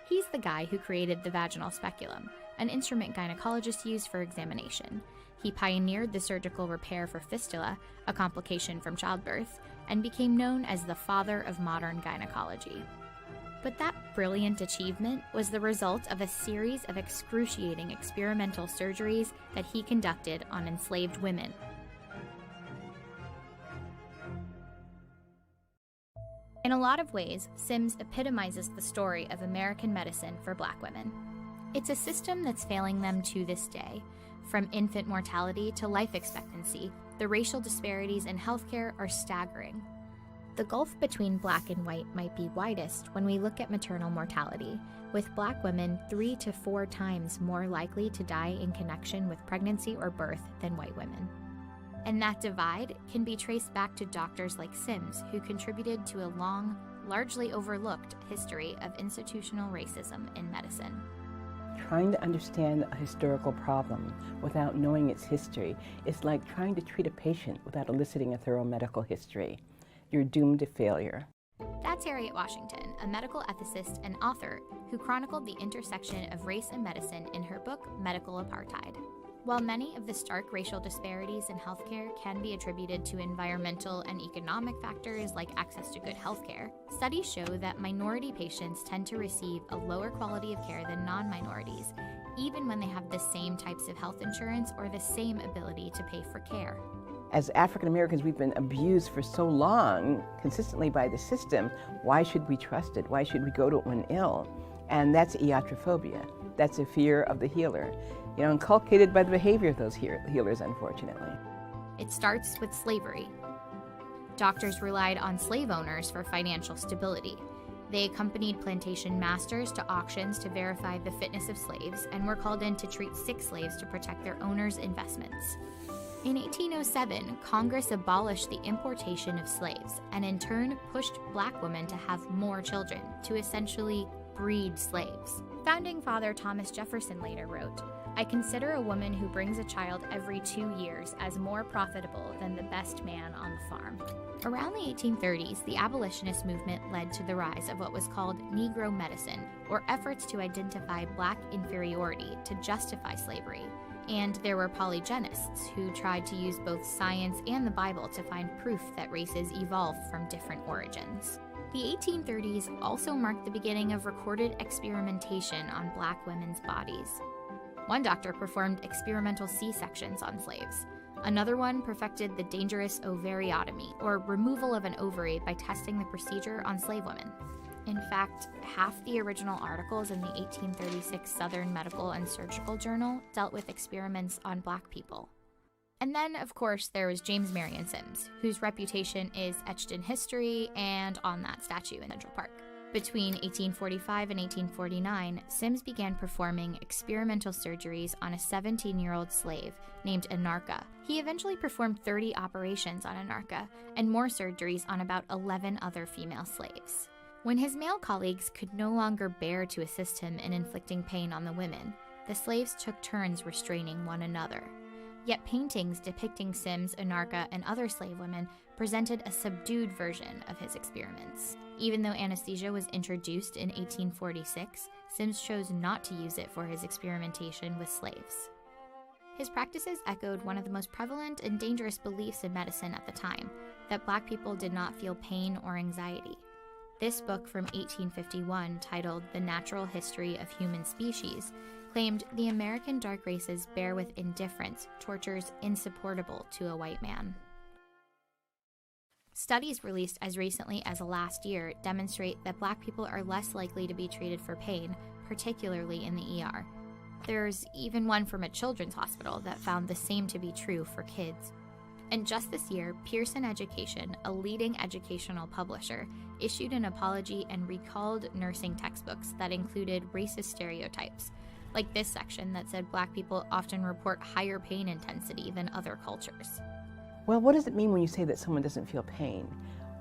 He's the guy who created the vaginal speculum, an instrument gynecologists use for examination. He pioneered the surgical repair for fistula, a complication from childbirth, and became known as the father of modern gynecology. But that brilliant achievement was the result of a series of excruciating experimental surgeries that he conducted on enslaved women. In a lot of ways, Sims epitomizes the story of American medicine for Black women. It's a system that's failing them to this day. From infant mortality to life expectancy, the racial disparities in healthcare are staggering. The gulf between black and white might be widest when we look at maternal mortality, with black women 3 to 4 times more likely to die in connection with pregnancy or birth than white women. And that divide can be traced back to doctors like Sims, who contributed to a long, largely overlooked history of institutional racism in medicine. Trying to understand a historical problem without knowing its history is like trying to treat a patient without eliciting a thorough medical history. You're doomed to failure. That's Harriet Washington, a medical ethicist and author who chronicled the intersection of race and medicine in her book, Medical Apartheid. While many of the stark racial disparities in healthcare can be attributed to environmental and economic factors like access to good healthcare, studies show that minority patients tend to receive a lower quality of care than non-minorities, even when they have the same types of health insurance or the same ability to pay for care. As African Americans, we've been abused for so long, consistently by the system. Why should we trust it? Why should we go to it when ill? And that's iatrophobia. That's a fear of the healer, inculcated by the behavior of those healers, unfortunately. It starts with slavery. Doctors relied on slave owners for financial stability. They accompanied plantation masters to auctions to verify the fitness of slaves and were called in to treat sick slaves to protect their owners' investments. In 1807, Congress abolished the importation of slaves and in turn pushed black women to have more children, to essentially breed slaves. Founding father Thomas Jefferson later wrote, "I consider a woman who brings a child every 2 years as more profitable than the best man on the farm." Around the 1830s, the abolitionist movement led to the rise of what was called Negro medicine, or efforts to identify black inferiority to justify slavery. And there were polygenists who tried to use both science and the Bible to find proof that races evolve from different origins. The 1830s also marked the beginning of recorded experimentation on black women's bodies. One doctor performed experimental C-sections on slaves. Another one perfected the dangerous ovariotomy, or removal of an ovary by testing the procedure on slave women. In fact, half the original articles in the 1836 Southern Medical and Surgical Journal dealt with experiments on black people. And then, of course, there was James Marion Sims, whose reputation is etched in history and on that statue in Central Park. Between 1845 and 1849, Sims began performing experimental surgeries on a 17-year-old slave named Anarcha. He eventually performed 30 operations on Anarcha and more surgeries on about 11 other female slaves. When his male colleagues could no longer bear to assist him in inflicting pain on the women, the slaves took turns restraining one another. Yet paintings depicting Sims, Anarcha, and other slave women presented a subdued version of his experiments. Even though anesthesia was introduced in 1846, Sims chose not to use it for his experimentation with slaves. His practices echoed one of the most prevalent and dangerous beliefs in medicine at the time, that black people did not feel pain or anxiety. This book from 1851, titled The Natural History of Human Species, claimed the American dark races bear with indifference tortures insupportable to a white man. Studies released as recently as last year demonstrate that black people are less likely to be treated for pain, particularly in the ER. There's even one from a children's hospital that found the same to be true for kids. And just this year, Pearson Education, a leading educational publisher, issued an apology and recalled nursing textbooks that included racist stereotypes, like this section that said black people often report higher pain intensity than other cultures. Well, what does it mean when you say that someone doesn't feel pain?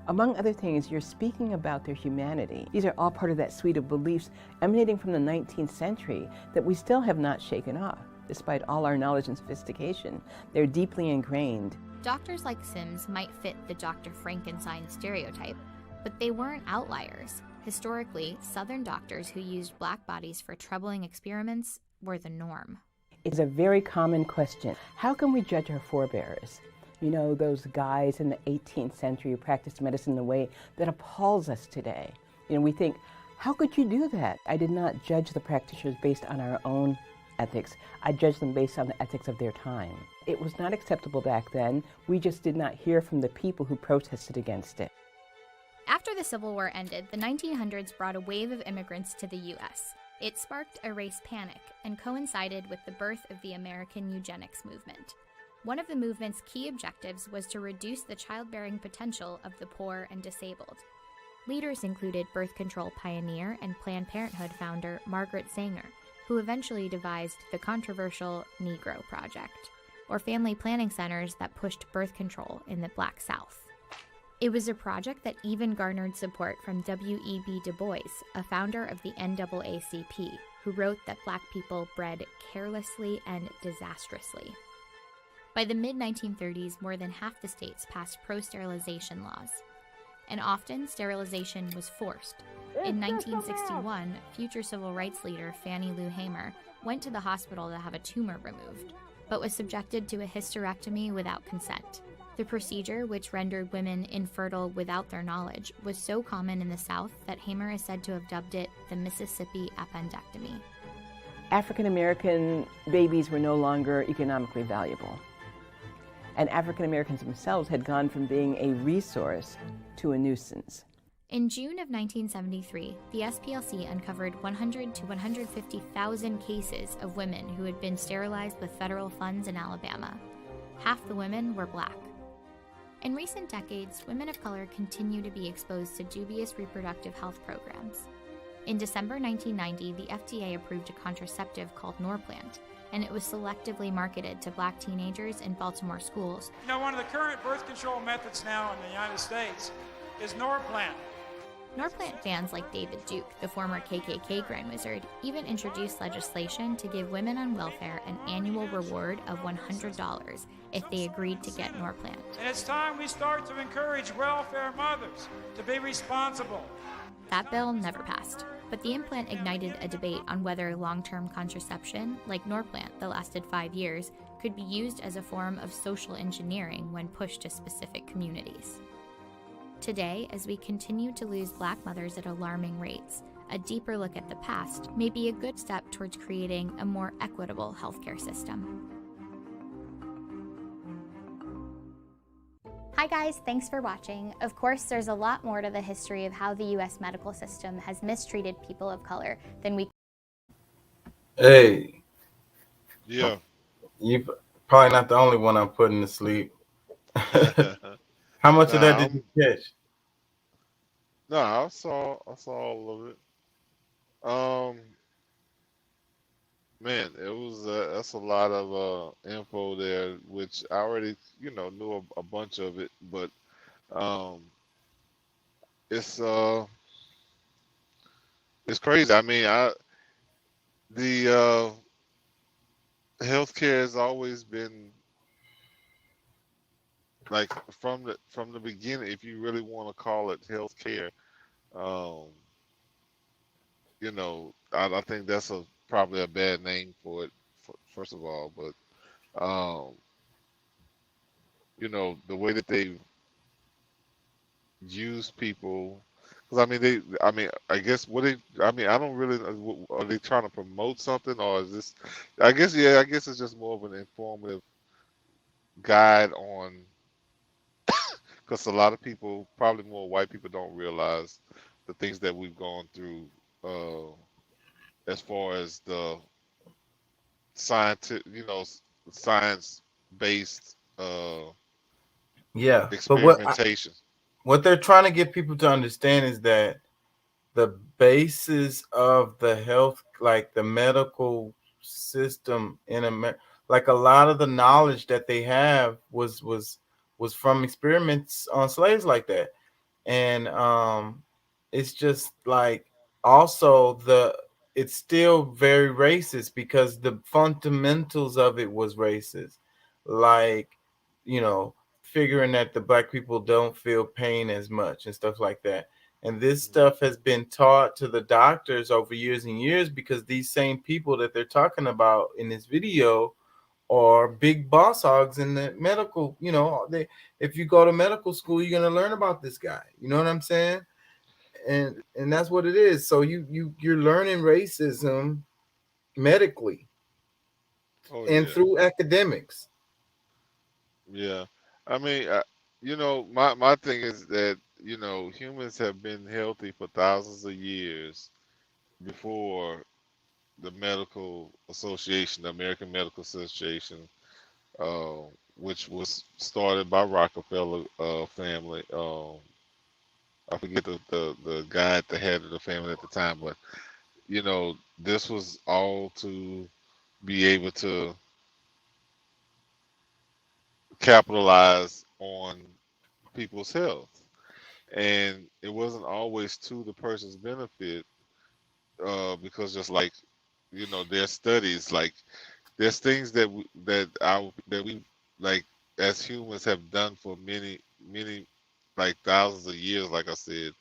Among other things, you're speaking about their humanity. These are all part of that suite of beliefs emanating from the 19th century that we still have not shaken off. Despite all our knowledge and sophistication, they're deeply ingrained. Doctors like Sims might fit the Dr. Frankenstein stereotype, but they weren't outliers. Historically, Southern doctors who used black bodies for troubling experiments were the norm. It's a very common question. How can we judge our forebears? You know, those guys in the 18th century who practiced medicine in a way that appalls us today. You know, we think, how could you do that? I did not judge the practitioners based on our own ethics. I judged them based on the ethics of their time. It was not acceptable back then. We just did not hear from the people who protested against it. After the Civil War ended, the 1900s brought a wave of immigrants to the U.S. It sparked a race panic and coincided with the birth of the American eugenics movement. One of the movement's key objectives was to reduce the childbearing potential of the poor and disabled. Leaders included birth control pioneer and Planned Parenthood founder Margaret Sanger, who eventually devised the controversial Negro Project, or family planning centers that pushed birth control in the Black South. It was a project that even garnered support from W.E.B. Du Bois, a founder of the NAACP, who wrote that Black people bred carelessly and disastrously. By the mid-1930s, more than half the states passed pro-sterilization laws, and often sterilization was forced. In 1961, future civil rights leader Fannie Lou Hamer went to the hospital to have a tumor removed, but was subjected to a hysterectomy without consent. The procedure, which rendered women infertile without their knowledge, was so common in the South that Hamer is said to have dubbed it the Mississippi appendectomy. African American babies were no longer economically valuable. And African Americans themselves had gone from being a resource to a nuisance. In June of 1973, the SPLC uncovered 100 to 150,000 cases of women who had been sterilized with federal funds in Alabama. Half the women were Black. In recent decades, women of color continue to be exposed to dubious reproductive health programs. In December 1990, the FDA approved a contraceptive called Norplant, and it was selectively marketed to Black teenagers in Baltimore schools. You know, one of the current birth control methods now in the United States is Norplant. Norplant fans like David Duke, the former KKK Grand Wizard, even introduced legislation to give women on welfare an annual reward of $100 if they agreed to get Norplant. And it's time we start to encourage welfare mothers to be responsible. That bill never passed, but the implant ignited a debate on whether long-term contraception, like Norplant that lasted 5 years, could be used as a form of social engineering when pushed to specific communities. Today, as we continue to lose Black mothers at alarming rates, a deeper look at the past may be a good step towards creating a more equitable healthcare system. Hi guys, thanks for watching. Of course, there's a lot more to the history of how the U.S. medical system has mistreated people of color than we... Hey. Yeah. You probably not the only one I'm putting to sleep. How much of that did you catch? No, I saw all of it. Man, it was that's a lot of info there, which I already knew a bunch of it, but it's crazy. I mean, the healthcare has always been like from the beginning, if you really want to call it healthcare. I think that's probably a bad name for it, first of all, but the way that they use people, because I guess I don't really, are they trying to promote something, or is this, I guess it's just more of an informative guide on, because a lot of people, probably more white people, don't realize the things that we've gone through as far as the science-based experimentation. What they're trying to get people to understand is that the basis of the health, like the medical system in America, like a lot of the knowledge that they have was from experiments on slaves like that. And it's just like, also it's still very racist because the fundamentals of it was racist, like figuring that the Black people don't feel pain as much and stuff like that. And this stuff has been taught to the doctors over years and years, because these same people that they're talking about in this video are big boss hogs in the medical. If you go to medical school, you're going to learn about this guy. You know what I'm saying? And that's what it is. So you're learning racism medically through academics. Yeah. I mean, my thing is that, humans have been healthy for thousands of years before the medical association, the American Medical Association, which was started by Rockefeller family. I forget the guy at the head of the family at the time, but this was all to be able to capitalize on people's health, and it wasn't always to the person's benefit, because just like there's studies like there's things that we like as humans have done for many like thousands of years, like I said,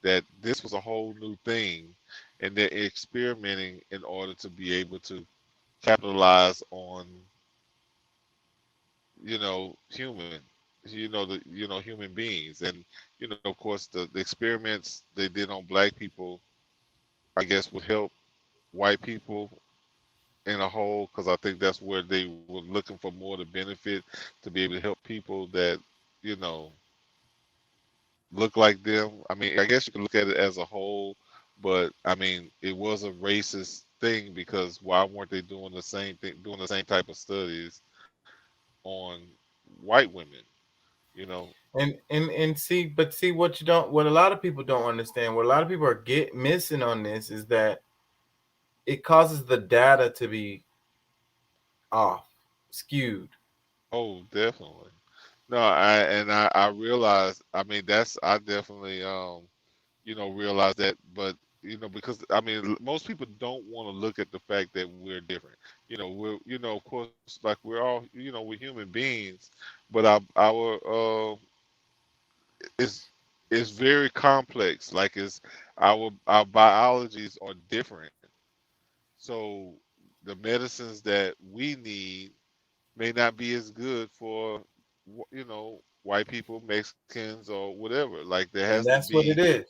that this was a whole new thing, and they're experimenting in order to be able to capitalize on human human beings. And of course the experiments they did on black people, I guess, would help white people in a whole, because I think that's where they were looking for more the benefit, to be able to help people that you know look like them. I mean, I guess you could look at it as a whole, but I mean, it was a racist thing, because why weren't they doing the same thing, doing the same type of studies on white women? You know, And see, but see what you don't, what a lot of people don't understand, what a lot of people are get missing on this is that it causes the data to be off, skewed. oh, definitely. No, I realize. I mean, I definitely realize that, but because I mean, most people don't want to look at the fact that we're different. We're of course, like we're all we're human beings, but our is very complex. Like it's our biologies are different, so the medicines that we need may not be as good for white people, Mexicans, or whatever. Like there has And to that's what be, it is.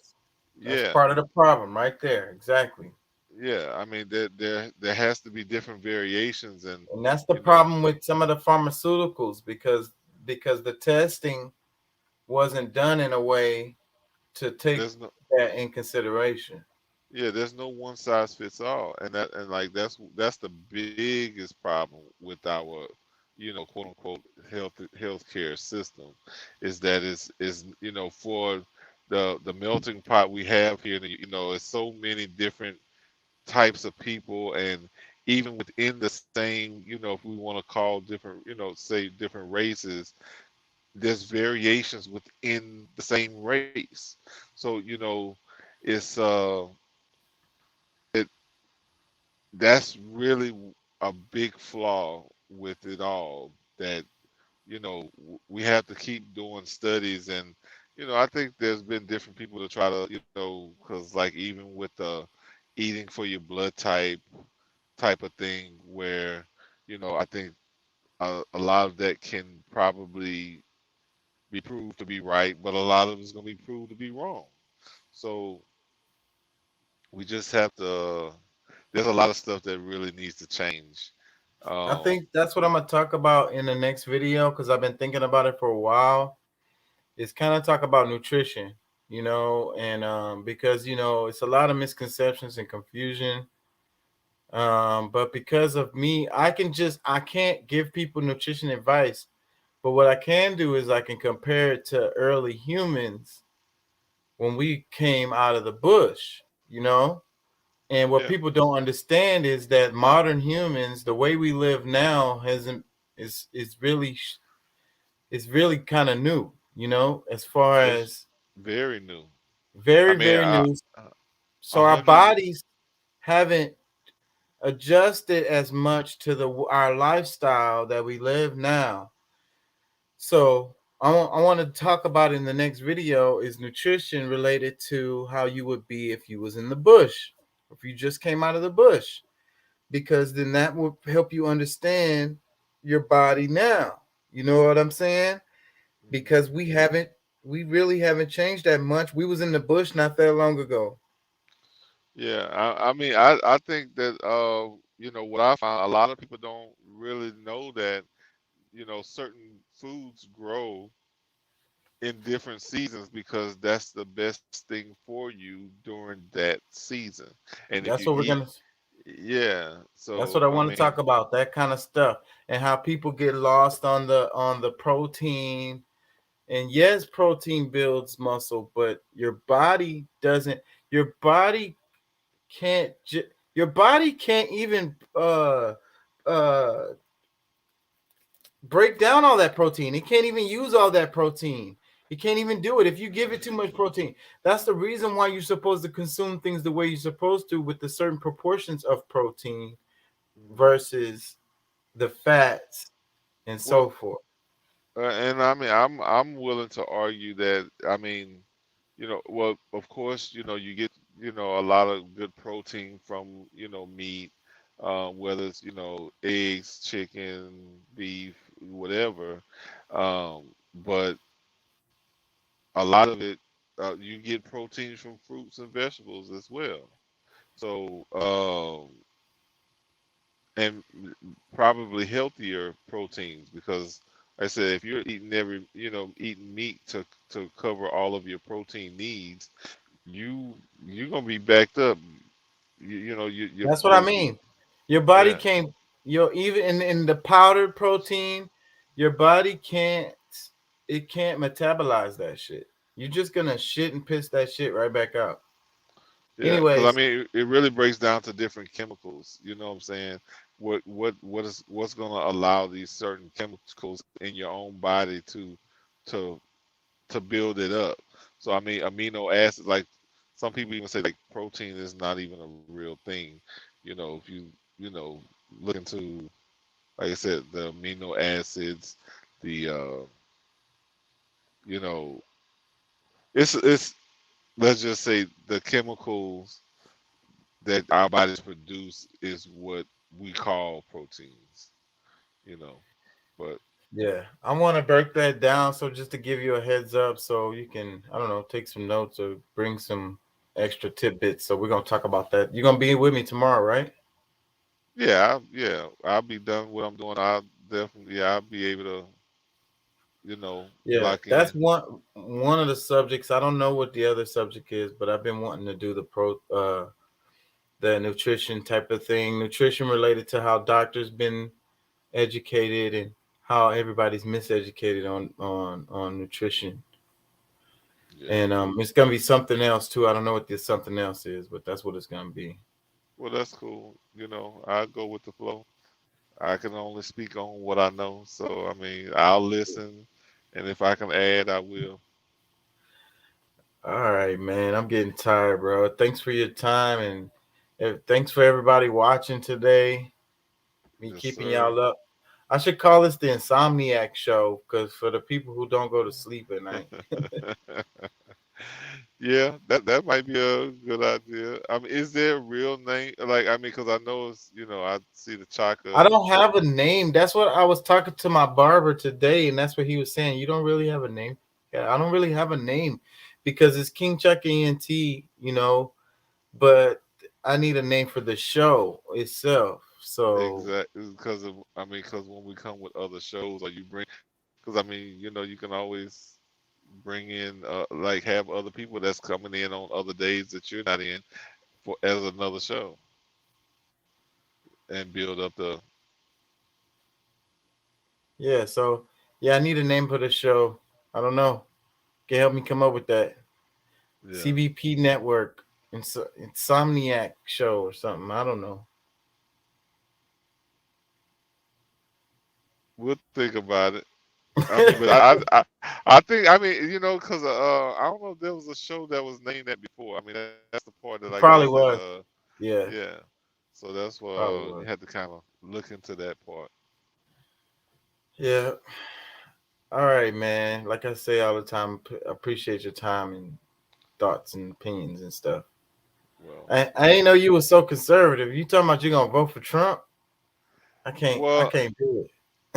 That's yeah, part of the problem right there. Exactly. yeah. I mean there has to be different variations, and And that's the you know problem with some of the pharmaceuticals, because the testing wasn't done in a way to take there's no that in consideration. yeah, there's no one size fits all, and like that's the biggest problem with our quote unquote healthcare system, is that is for the melting pot we have here. It's so many different types of people, and even within the same, if we want to call different, say different races, there's variations within the same race. So it's it that's really a big flaw with it all, that we have to keep doing studies. And I think there's been different people to try to because like even with the eating for your blood type of thing, where I think a lot of that can probably be proved to be right, but a lot of it's going to be proved to be wrong. So we just have to. There's a lot of stuff that really needs to change. I Um, think that's what I'm gonna talk about in the next video, because I've been thinking about it for a while. It's kind of talk about nutrition, and because it's a lot of misconceptions and confusion. But because of me, I can't give people nutrition advice. But what I can do is I can compare it to early humans when we came out of the bush, you know? And what yeah, people don't understand is that modern humans, the way we live now, hasn't is really is really kind of new, as far it's as very new. I very, mean, very new. a So our hundred. bodies haven't adjusted as much to the our lifestyle that we live now. So I want to talk about in the next video is nutrition related to how you would be if you was in the bush, if you just came out of the bush, because then that will help you understand your body now. You know what I'm saying? Because we really haven't changed that much. We was in the bush not that long ago. Yeah, I mean, I think that what I found, a lot of people don't really know that certain foods grow in different seasons, because that's the best thing for you during that season. And if you That's what we're eat gonna. Yeah. That's what So I I want to talk mean, about, that kind of stuff, and how people get lost on the protein. And yes, protein builds muscle, but your body doesn't. Your body can't. Your body can't even uh break down all that protein. It can't even use all that protein. You can't even do it if you give it too much protein. That's the reason why you're supposed to consume things the way you're supposed to, with the certain proportions of protein versus the fats and well, so forth. and I mean, I'm willing to argue that. I mean, well, of course, you get, a lot of good protein from, meat, whether it's, eggs, chicken, beef, whatever. But a lot of it, you get proteins from fruits and vegetables as well. So, and probably healthier proteins because, like I said, if you're eating eating meat to cover all of your protein needs, you you're gonna be backed up. You know That's what I mean. Your body yeah, can't. Even in the powdered protein, your body can't. It can't metabolize that shit. You're just gonna shit and piss that shit right back out. yeah, because I Anyways, mean it really breaks down to different chemicals. You know what I'm saying? What's gonna allow these certain chemicals in your own body to to build it up. So I mean, amino acids, like some people even say, like protein is not even a real thing. If you look into, like I said, the amino acids, the you know, it's let's just say the chemicals that our bodies produce is what we call proteins. You know, but yeah, I want to break that down. So just to give you a heads up, so you can, I don't know, take some notes or bring some extra tidbits. So we're gonna talk about that. You're gonna be with me tomorrow, right? yeah, I'll be done what I'm doing. I'll definitely, yeah, I'll be able to, Yeah, lock that's in. one of the subjects. I don't know what the other subject is, but I've been wanting to do the nutrition type of thing, nutrition related to how doctors been educated and how everybody's miseducated on nutrition. Yeah. And it's gonna be something else too. I don't know what this something else is, but that's what it's gonna be. Well, that's cool. I go with the flow. I can only speak on what I know. So, I mean, I'll listen. And if I can add, I will. All right, man. I'm getting tired, bro. Thanks for your time, and thanks for everybody watching today. Me Yes, keeping sir. y'all up. I should call this the Insomniac Show because for the people who don't go to sleep at night. Yeah, that might be a good idea. I mean, is there a real name? Like, I mean, because I know it's, I see the I Chaka. don't have a name. That's what I was talking to my barber today, and that's what he was saying. You don't really have a name. Yeah, I don't really have a name because it's King Chuck ENT, but I need a name for the show itself. So Exactly. Because I mean, because when we come with other shows, or you bring, because I mean, you can always bring in, like, have other people that's coming in on other days that you're not in for as another show and build up the, yeah, I need a name for the show. I don't know. Can you help me come up with that? yeah. CBP Network, Insomniac Show or something. I don't know. We'll think about it. I mean, but I think, I mean, because I don't know if there was a show that was named that before. I mean, that's the part that, It like I probably said, was. Yeah, yeah. So that's why probably you was. had to kind of look into that part. Yeah. All right, man. Like I say all the time, appreciate your time and thoughts and opinions and stuff. Well, I didn't know you were so conservative. You talking about you gonna vote for Trump? I well, can't do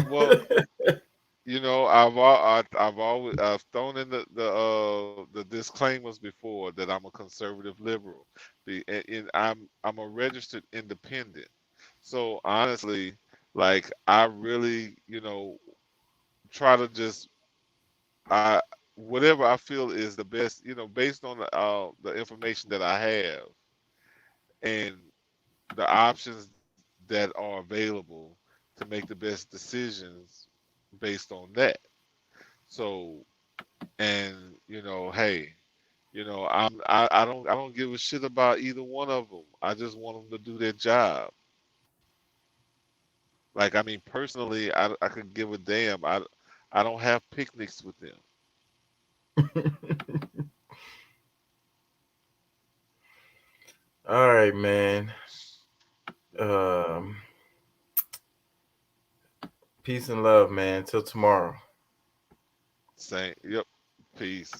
well, it. I've always I've thrown in the disclaimers before that I'm a conservative liberal, and I'm a registered independent. So honestly, like I really, try to just I whatever I feel is the best, based on the information that I have, and the options that are available to make the best decisions based on that. So, and hey, I don't give a shit about either one of them. I just want them to do their job. Like, I mean, personally, I could give a damn. I don't have picnics with them. All right, man. Um, peace and love, man. Till tomorrow. Same. Yep. Peace.